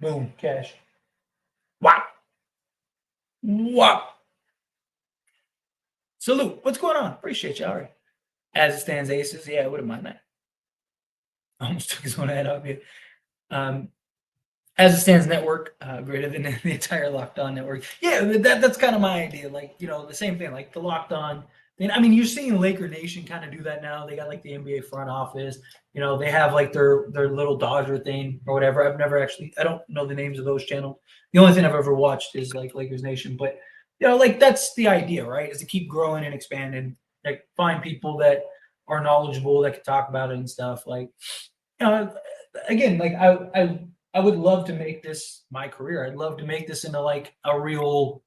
Boom. Cash. Wow. Wow. Salute. What's going on? Appreciate you. All right. As it stands, aces. Yeah, I wouldn't mind that. Almost took his own head off here. As it stands, network greater than the entire Locked On network. Yeah, that's kind of my idea. Like, the same thing, like the Locked On. I mean, you're seeing Laker Nation kind of do that now. They got like the NBA front office. They have like their little Dodger thing or whatever. I don't know the names of those channels. The only thing I've ever watched is like Lakers Nation. But like that's the idea, right? Is to keep growing and expanding. Like find people that are knowledgeable that can talk about it and stuff. Like, again, like I would love to make this my career. I'd love to make this into like a real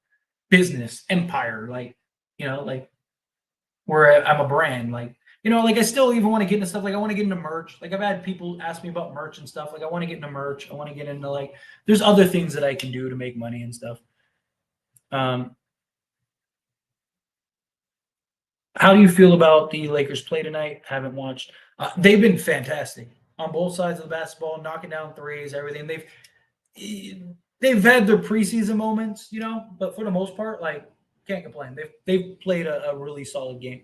business empire, like like where I'm a brand, like like I still even want to get into stuff. Like I want to get into merch. Like I've had people ask me about merch and stuff. Like I want to get into merch. I want to get into like there's other things that I can do to make money and stuff. How do you feel about the Lakers play tonight? Haven't watched. They've been fantastic on both sides of the basketball, knocking down threes, everything. They've had their preseason moments, but for the most part, like can't complain. They've played a really solid game.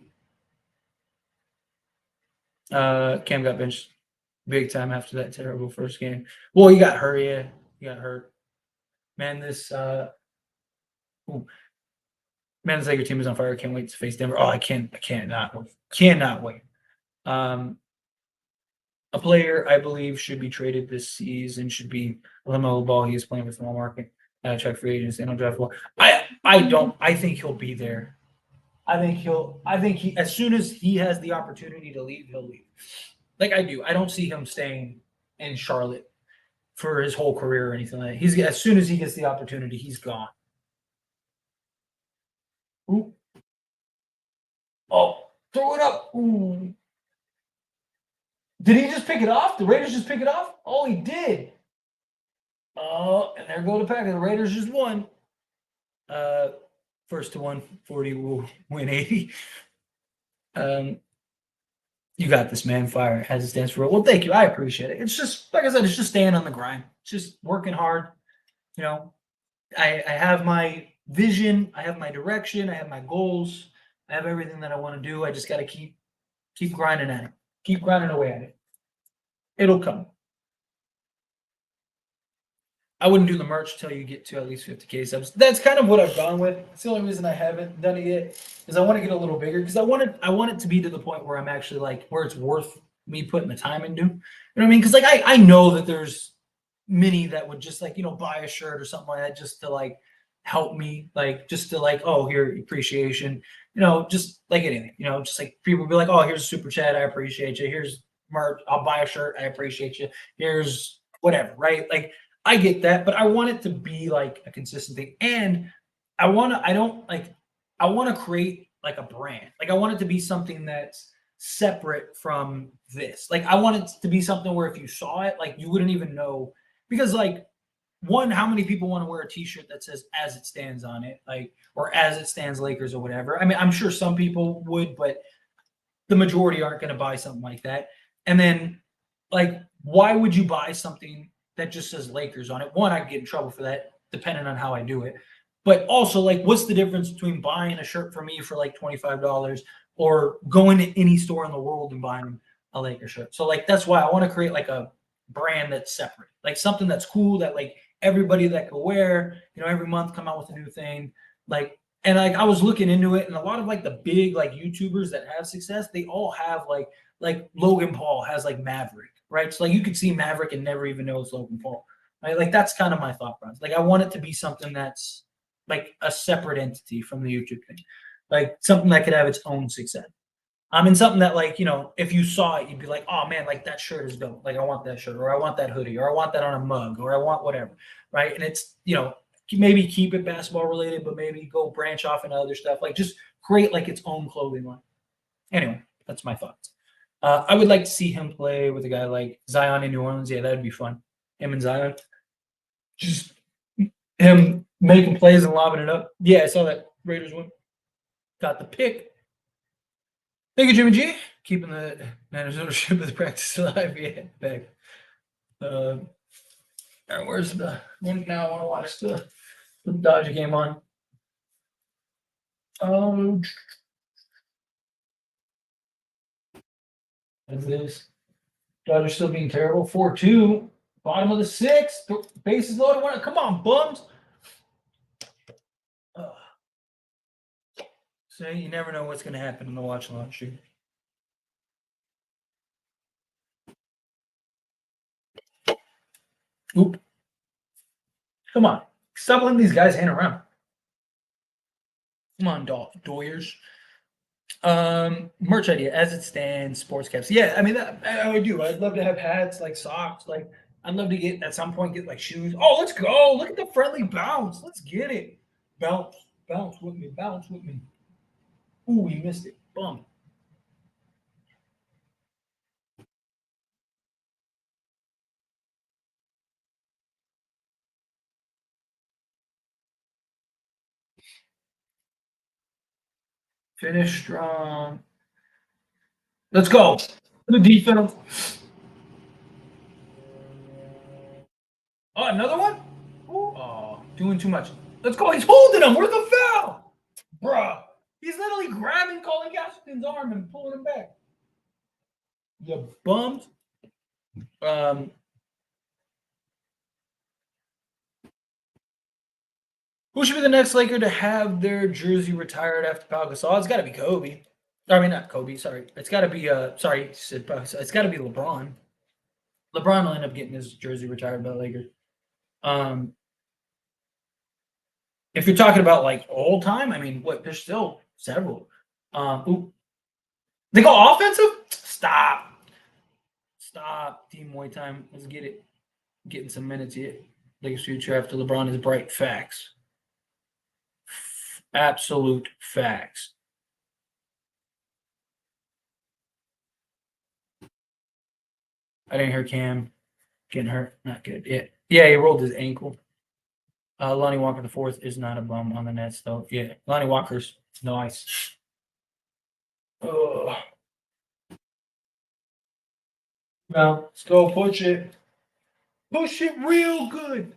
Cam got benched big time after that terrible first game. Well, he got hurt. Yeah, he got hurt. Man, this Laker team is on fire. I can't wait to face Denver. Oh, I cannot wait. A player I believe should be traded this season should be LaMelo Ball. He is playing with small market. Check free agents and on draft floor. I think he'll be there. I think he as soon as he has the opportunity to leave, he'll leave. Like I do. I don't see him staying in Charlotte for his whole career or anything like that. He's as soon as he gets the opportunity, he's gone. Ooh. Oh, throw it up. Ooh. Did he just pick it off? The Raiders just pick it off? Oh, he did. Oh, and there go the Packers. The Raiders just won. First to 140 will win 80. You got this, man. Fire as it stands for. Well, thank you. I appreciate it. It's just like I said. It's just staying on the grind. It's just working hard. I have my vision. I have my direction. I have my goals. I have everything that I want to do. I just got to keep grinding at it. Keep grinding away at it. It'll come. I wouldn't do the merch until you get to at least 50K subs. That's kind of what I've gone with. It's the only reason I haven't done it yet is I want to get a little bigger because I want it to be to the point where I'm actually like where it's worth me putting the time into. You know what I mean? Because like I know that there's many that would just like buy a shirt or something like that just to like help me, like just to like here appreciation. Just like anything. Just like people be like, oh, here's a super chat, I appreciate you. Here's merch, I'll buy a shirt, I appreciate you. Here's whatever, right? Like I get that, but I want it to be like a consistent thing. And I want to create like a brand. Like I want it to be something that's separate from this. Like I want it to be something where if you saw it, like you wouldn't even know because like one, how many people want to wear a t-shirt that says as it stands on it, like, or as it stands Lakers or whatever. I mean, I'm sure some people would, but the majority aren't going to buy something like that. And then like, why would you buy something that just says Lakers on it? One, I could get in trouble for that depending on how I do it. But also like, what's the difference between buying a shirt for me for like $25 or going to any store in the world and buying a Lakers shirt? So like, that's why I want to create like a brand that's separate, like something that's cool that like everybody that could wear, every month come out with a new thing. Like, and like I was looking into it, and a lot of like the big like YouTubers that have success, they all have like Logan Paul has like Maverick, right? So like you could see Maverick and never even know it's Logan Paul. Right? Like that's kind of my thought process. Like I want it to be something that's like a separate entity from the YouTube thing. Like something that could have its own success. And something that like, if you saw it, you'd be like, oh man, like that shirt is dope. Like I want that shirt, or I want that hoodie, or I want that on a mug, or I want whatever. Right. And it's, maybe keep it basketball related, but maybe go branch off into other stuff. Like just create like its own clothing line. Anyway, that's my thoughts. I would like to see him play with a guy like Zion in New Orleans. Yeah, that'd be fun. Him and Zion. Just him making plays and lobbing it up. Yeah, I saw that Raiders win. Got the pick. Thank you, Jimmy G. Keeping the manager's ownership of the practice alive. Yeah, back. All right, where's the one now? I want to watch the Dodger game on. What's this? Dodgers still being terrible. 4-2. Bottom of the sixth. Bases loaded. Come on, bums. So you never know what's going to happen in the watch launch shoot. Oop. Come on. Stop letting these guys hang around. Come on, Doyers. Merch idea as it stands, sports caps. Yeah, I mean, I would do. I'd love to have hats, like socks. Like, I'd love to get at some point get like shoes. Oh, let's go! Look at the friendly bounce. Let's get it. Bounce with me. Bounce with me. Ooh, we missed it. Bum. Finish strong. Let's go. The defense. Oh, another one? Oh, doing too much. Let's go. He's holding him. Where's the foul? Bruh. He's literally grabbing Colin Castleton's arm and pulling him back. You bummed. Who should be the next Laker to have their jersey retired after Pau Gasol? It's got to be Kobe. I mean, not Kobe. Sorry, it's got to be. It's got to be LeBron. LeBron will end up getting his jersey retired by the Lakers. If you're talking about like all time, I mean, there's still several. They go offensive? Stop. Team Muay time. Let's get it. Getting some minutes here. Lakers future after LeBron is bright. Facts. Absolute facts. I didn't hear Cam getting hurt. Not good. Yeah, he rolled his ankle. Lonnie Walker the fourth is not a bum on the Nets, though. Yeah, Lonnie Walker's nice. Well, let's go push it. Push it real good.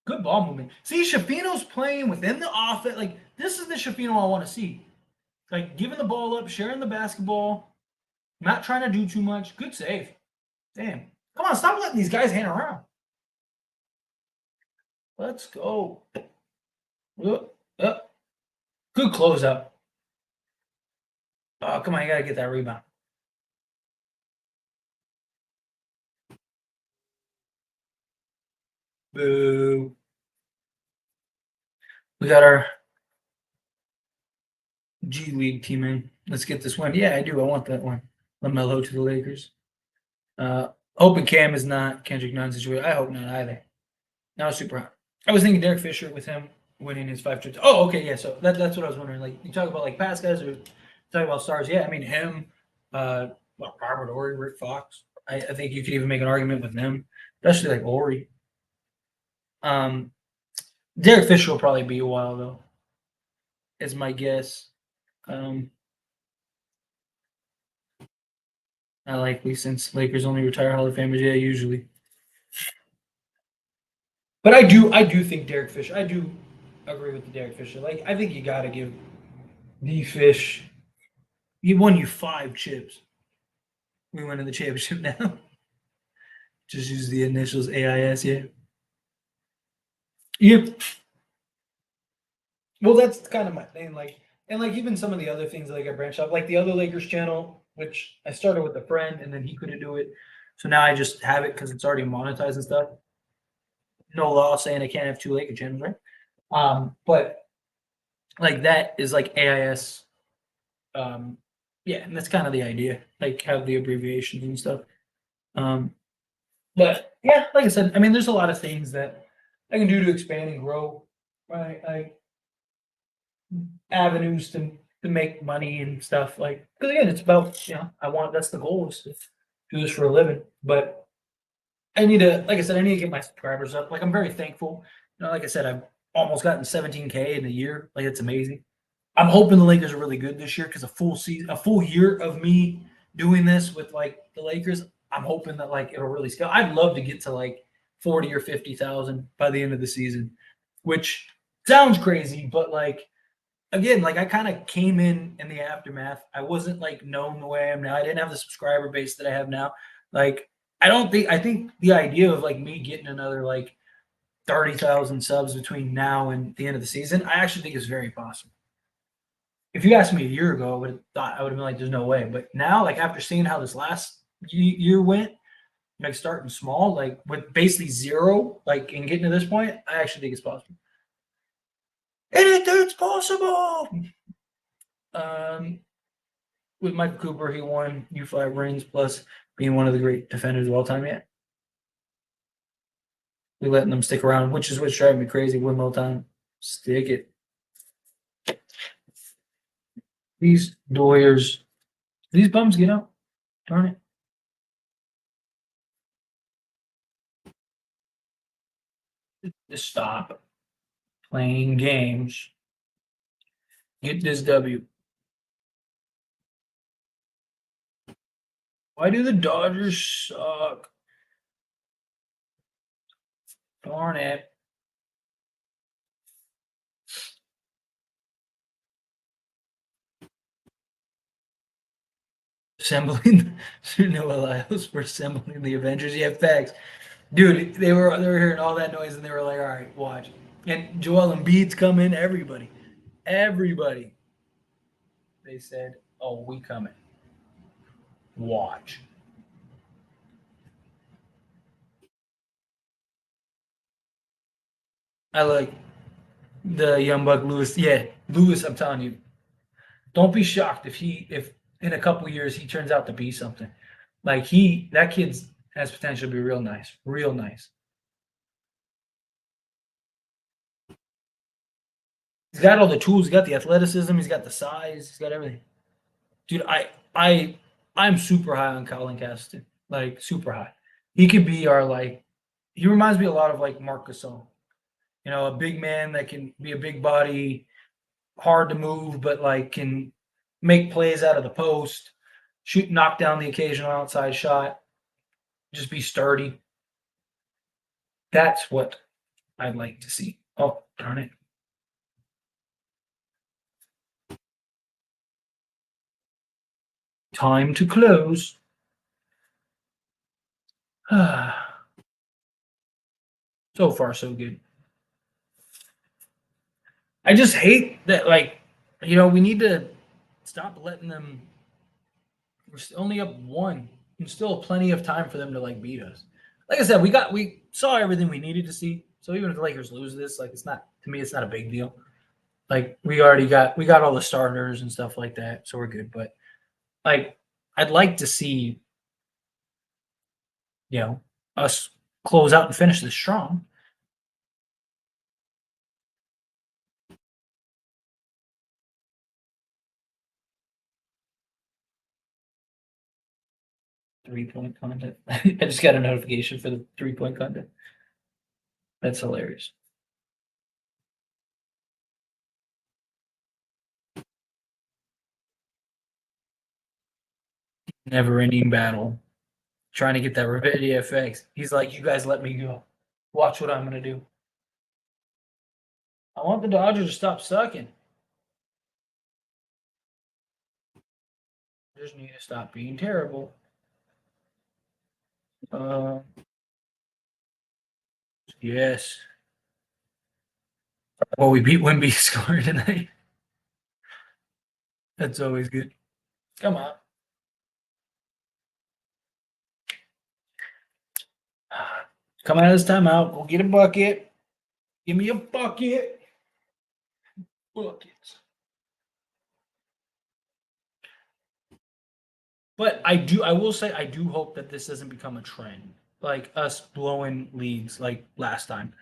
Good ball movement. See, Shafino's playing within the offense. Like, this is the Shafino I want to see. Like, giving the ball up, sharing the basketball, not trying to do too much. Good save. Damn. Come on, stop letting these guys hang around. Let's go. Good closeout. Oh, come on, you got to get that rebound. Boo. We got our G League team in. Let's get this one. Yeah, I do. I want that one. LaMelo to the Lakers. Hoping Cam is not Kendrick Nunn situation. I hope not either. Now it's super hot. I was thinking Derek Fisher with him winning his 5 trips. Oh, okay, yeah. So that's what I was wondering. Like, you talk about like past guys or talk about stars. Yeah, I mean him, Robert Horry, Rick Fox. I think you could even make an argument with them, especially like Horry. Derek Fisher will probably be a while though, is my guess. Not likely since Lakers only retire Hall of Famers. Yeah, usually. But I do think Derek Fisher. I do agree with the Derek Fisher. Like, I think you got to give the Fish. He won you 5 chips. We win in the championship now. Just use the initials AIS, yeah. Yep. Well, that's kind of my thing. Like, and like even some of the other things like I branched off, like the other Lakers channel, which I started with a friend and then he couldn't do it. So now I just have it because it's already monetized and stuff. No law saying I can't have two Laker channels, right? But like that is like AIS. Um, yeah, and that's kind of the idea. Like have the abbreviations and stuff. Um, but yeah, like I said, I mean, there's a lot of things that I can do to expand and grow. Right, avenues to make money and stuff like because again, it's about I want that's the goal is to do this for a living. But I need to, like I said, I need to get my subscribers up. Like I'm very thankful. Like I said, I've almost gotten 17K in a year. Like it's amazing. I'm hoping the Lakers are really good this year because a full year of me doing this with like the Lakers, I'm hoping that like it'll really scale. I'd love to get to like 40 or 50,000 by the end of the season, which sounds crazy, but like again, like I kind of came in the aftermath. I wasn't like known the way I am now. I didn't have the subscriber base that I have now. Like I think the idea of like me getting another like 30,000 subs between now and the end of the season, I actually think is very possible. If you asked me a year ago, I would have been like, "There's no way." But now, like after seeing how this last year went, like starting small, like with basically zero, like and getting to this point, I actually think it's possible. Anything's possible. Um, with Michael Cooper, he won U5 rings plus being one of the great defenders of all time. Yeah, we letting them stick around, which is what's driving me crazy. One more time, stick it. These Doyers, these bums get out. Darn it. Just stop playing games. Get this W. Why do the Dodgers suck? Darn it. Assembling Noah Lyles for assembling the Avengers. Yeah, facts. Dude, they were hearing all that noise and they were like, all right, watch. And Joel Embiid's coming, everybody. Everybody. They said, oh, we coming. Watch. I like the young buck Lewis. Yeah, Lewis, I'm telling you, don't be shocked if in a couple years he turns out to be something. Like that kid's has potential to be real nice, real nice. He's got all the tools. He's got the athleticism. He's got the size. He's got everything. Dude, I I'm super high on Colin Castleton. Like super high. He could be our like. He reminds me a lot of like Marc Gasol. A big man that can be a big body, hard to move, but like can make plays out of the post, shoot, knock down the occasional outside shot, just be sturdy. That's what I'd like to see. Oh, darn it. Time to close. So far, so good. I just hate that, like, we need to stop letting them. We're only up one. And still plenty of time for them to like beat us. Like I said, we saw everything we needed to see. So even if the Lakers lose this, like it's not to me, it's not a big deal. Like we got all the starters and stuff like that, so we're good. But like I'd like to see, us close out and finish this strong. 3-point content. I just got a notification for the 3-point content. That's hilarious. Never ending battle. Trying to get that Revenge FX. He's like, you guys let me go. Watch what I'm gonna do. I want the Dodgers to stop sucking. Just need to stop being terrible. Yes. Well, we beat Wimby score tonight. That's always good. Come on. Come out of this timeout. Go get a bucket. Give me a bucket. Buckets. But I will say, I do hope that this doesn't become a trend, like us blowing leads like last time.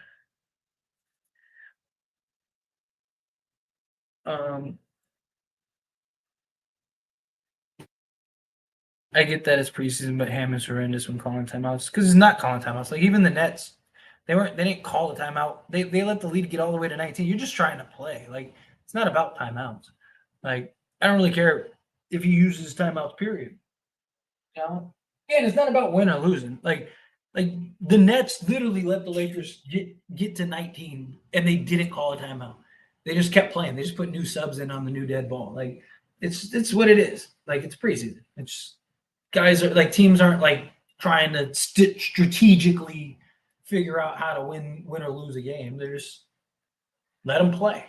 I get that it's preseason, but Ham is horrendous when calling timeouts because he's not calling timeouts. Like even the Nets, they didn't call a timeout. They let the lead get all the way to 19. You're just trying to play. Like it's not about timeouts. Like I don't really care if he uses timeouts. Period. You know? And it's not about win or losing. Like the Nets literally let the Lakers get to 19 and they didn't call a timeout. They just kept playing. They just put new subs in on the new dead ball. Like it's what it is. Like it's preseason. It's guys are like teams aren't like trying to strategically figure out how to win or lose a game. They're just let them play.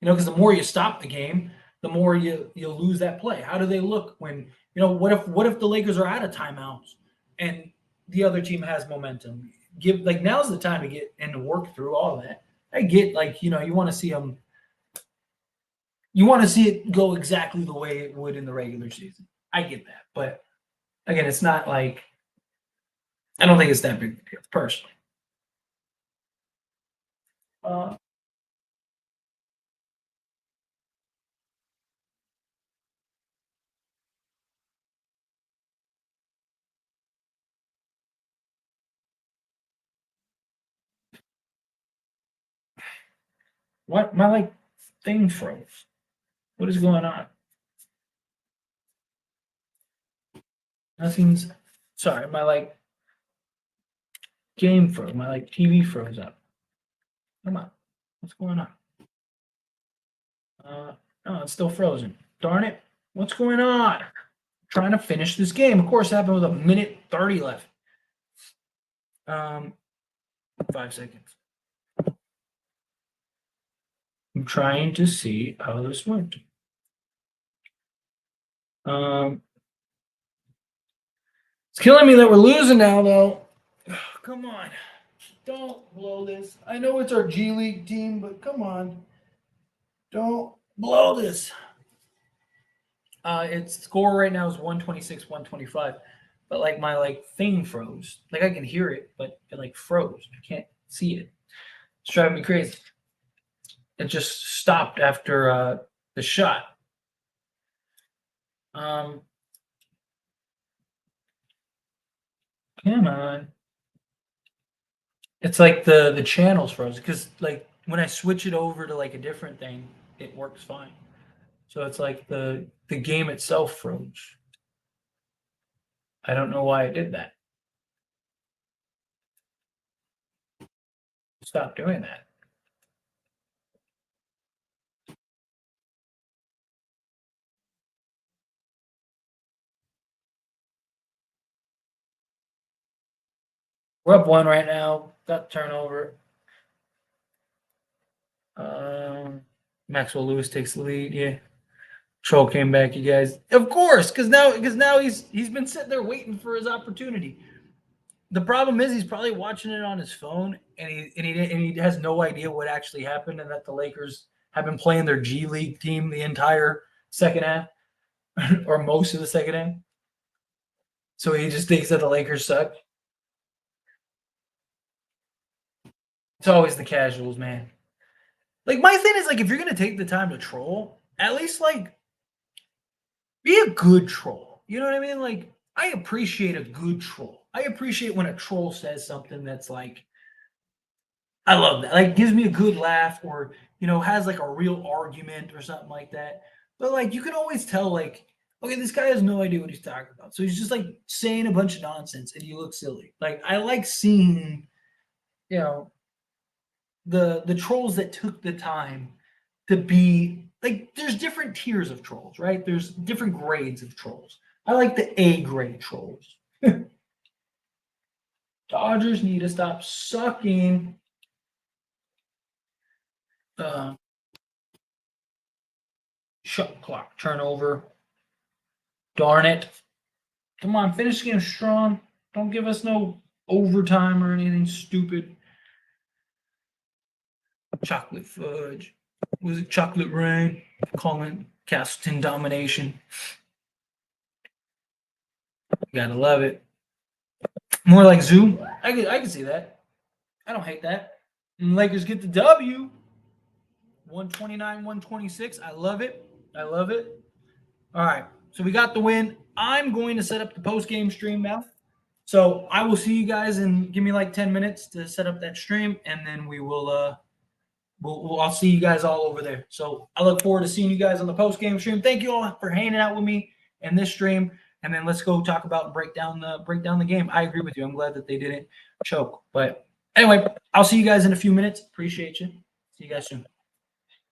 You know, because the more you stop the game, the more you lose that play. How do they look when what if the Lakers are out of timeouts and the other team has momentum? Now's the time to get and to work through all that. I get you want to see them. You want to see it go exactly the way it would in the regular season. I get that, but again, it's not like I don't think it's that big of a deal, personally. Uh, what my thing froze? What is going on? Nothing's. Sorry, my game froze. My TV froze up. Come on, what's going on? No, it's still frozen. Darn it! What's going on? Trying to finish this game. Of course, it happened with a minute 30 left. 5 seconds. I'm trying to see how this went. It's killing me that we're losing now, though. Come on. Don't blow this. I know it's our G League team, but come on. Don't blow this. Its score right now is 126, 125. But my thing froze. Like I can hear it, but it froze. I can't see it. It's driving me crazy. It just stopped after the shot. Come on. It's like the channels froze because when I switch it over to a different thing, it works fine. So it's like the game itself froze. I don't know why it did that. Stop doing that. We're up 1 right now. Got turnover. Maxwell Lewis takes the lead. Yeah. Troll came back, you guys. Of course, because now he's been sitting there waiting for his opportunity. The problem is he's probably watching it on his phone, and he has no idea what actually happened, and that the Lakers have been playing their G League team the entire second half, or most of the second half. So he just thinks that the Lakers suck. It's always the casuals, man. My thing is if you're gonna take the time to troll, at least be a good troll. You know what I mean? I appreciate a good troll. I appreciate when a troll says something that's I love that. Gives me a good laugh or, has a real argument or something like that. But you can always tell okay, this guy has no idea what he's talking about. So he's just saying a bunch of nonsense and you look silly. I like seeing, the trolls that took the time to be there's different tiers of trolls, right? There's different grades of trolls. I like the A grade trolls. Dodgers need to stop sucking. Shot clock turnover. Darn it. Come on, finish the game strong. Don't give us no overtime or anything stupid. Chocolate fudge. Was it chocolate rain? Calling Castleton domination. Gotta love it. More like Zoom. I can see that. I don't hate that. And Lakers get the W. 129, 126. I love it. I love it. All right. So we got the win. I'm going to set up the post-game stream now. So I will see you guys and give me like 10 minutes to set up that stream, and then we will I'll see you guys all over there. So I look forward to seeing you guys on the post-game stream. Thank you all for hanging out with me in this stream. And then let's go talk about and break down the game. I agree with you. I'm glad that they didn't choke. But anyway, I'll see you guys in a few minutes. Appreciate you. See you guys soon.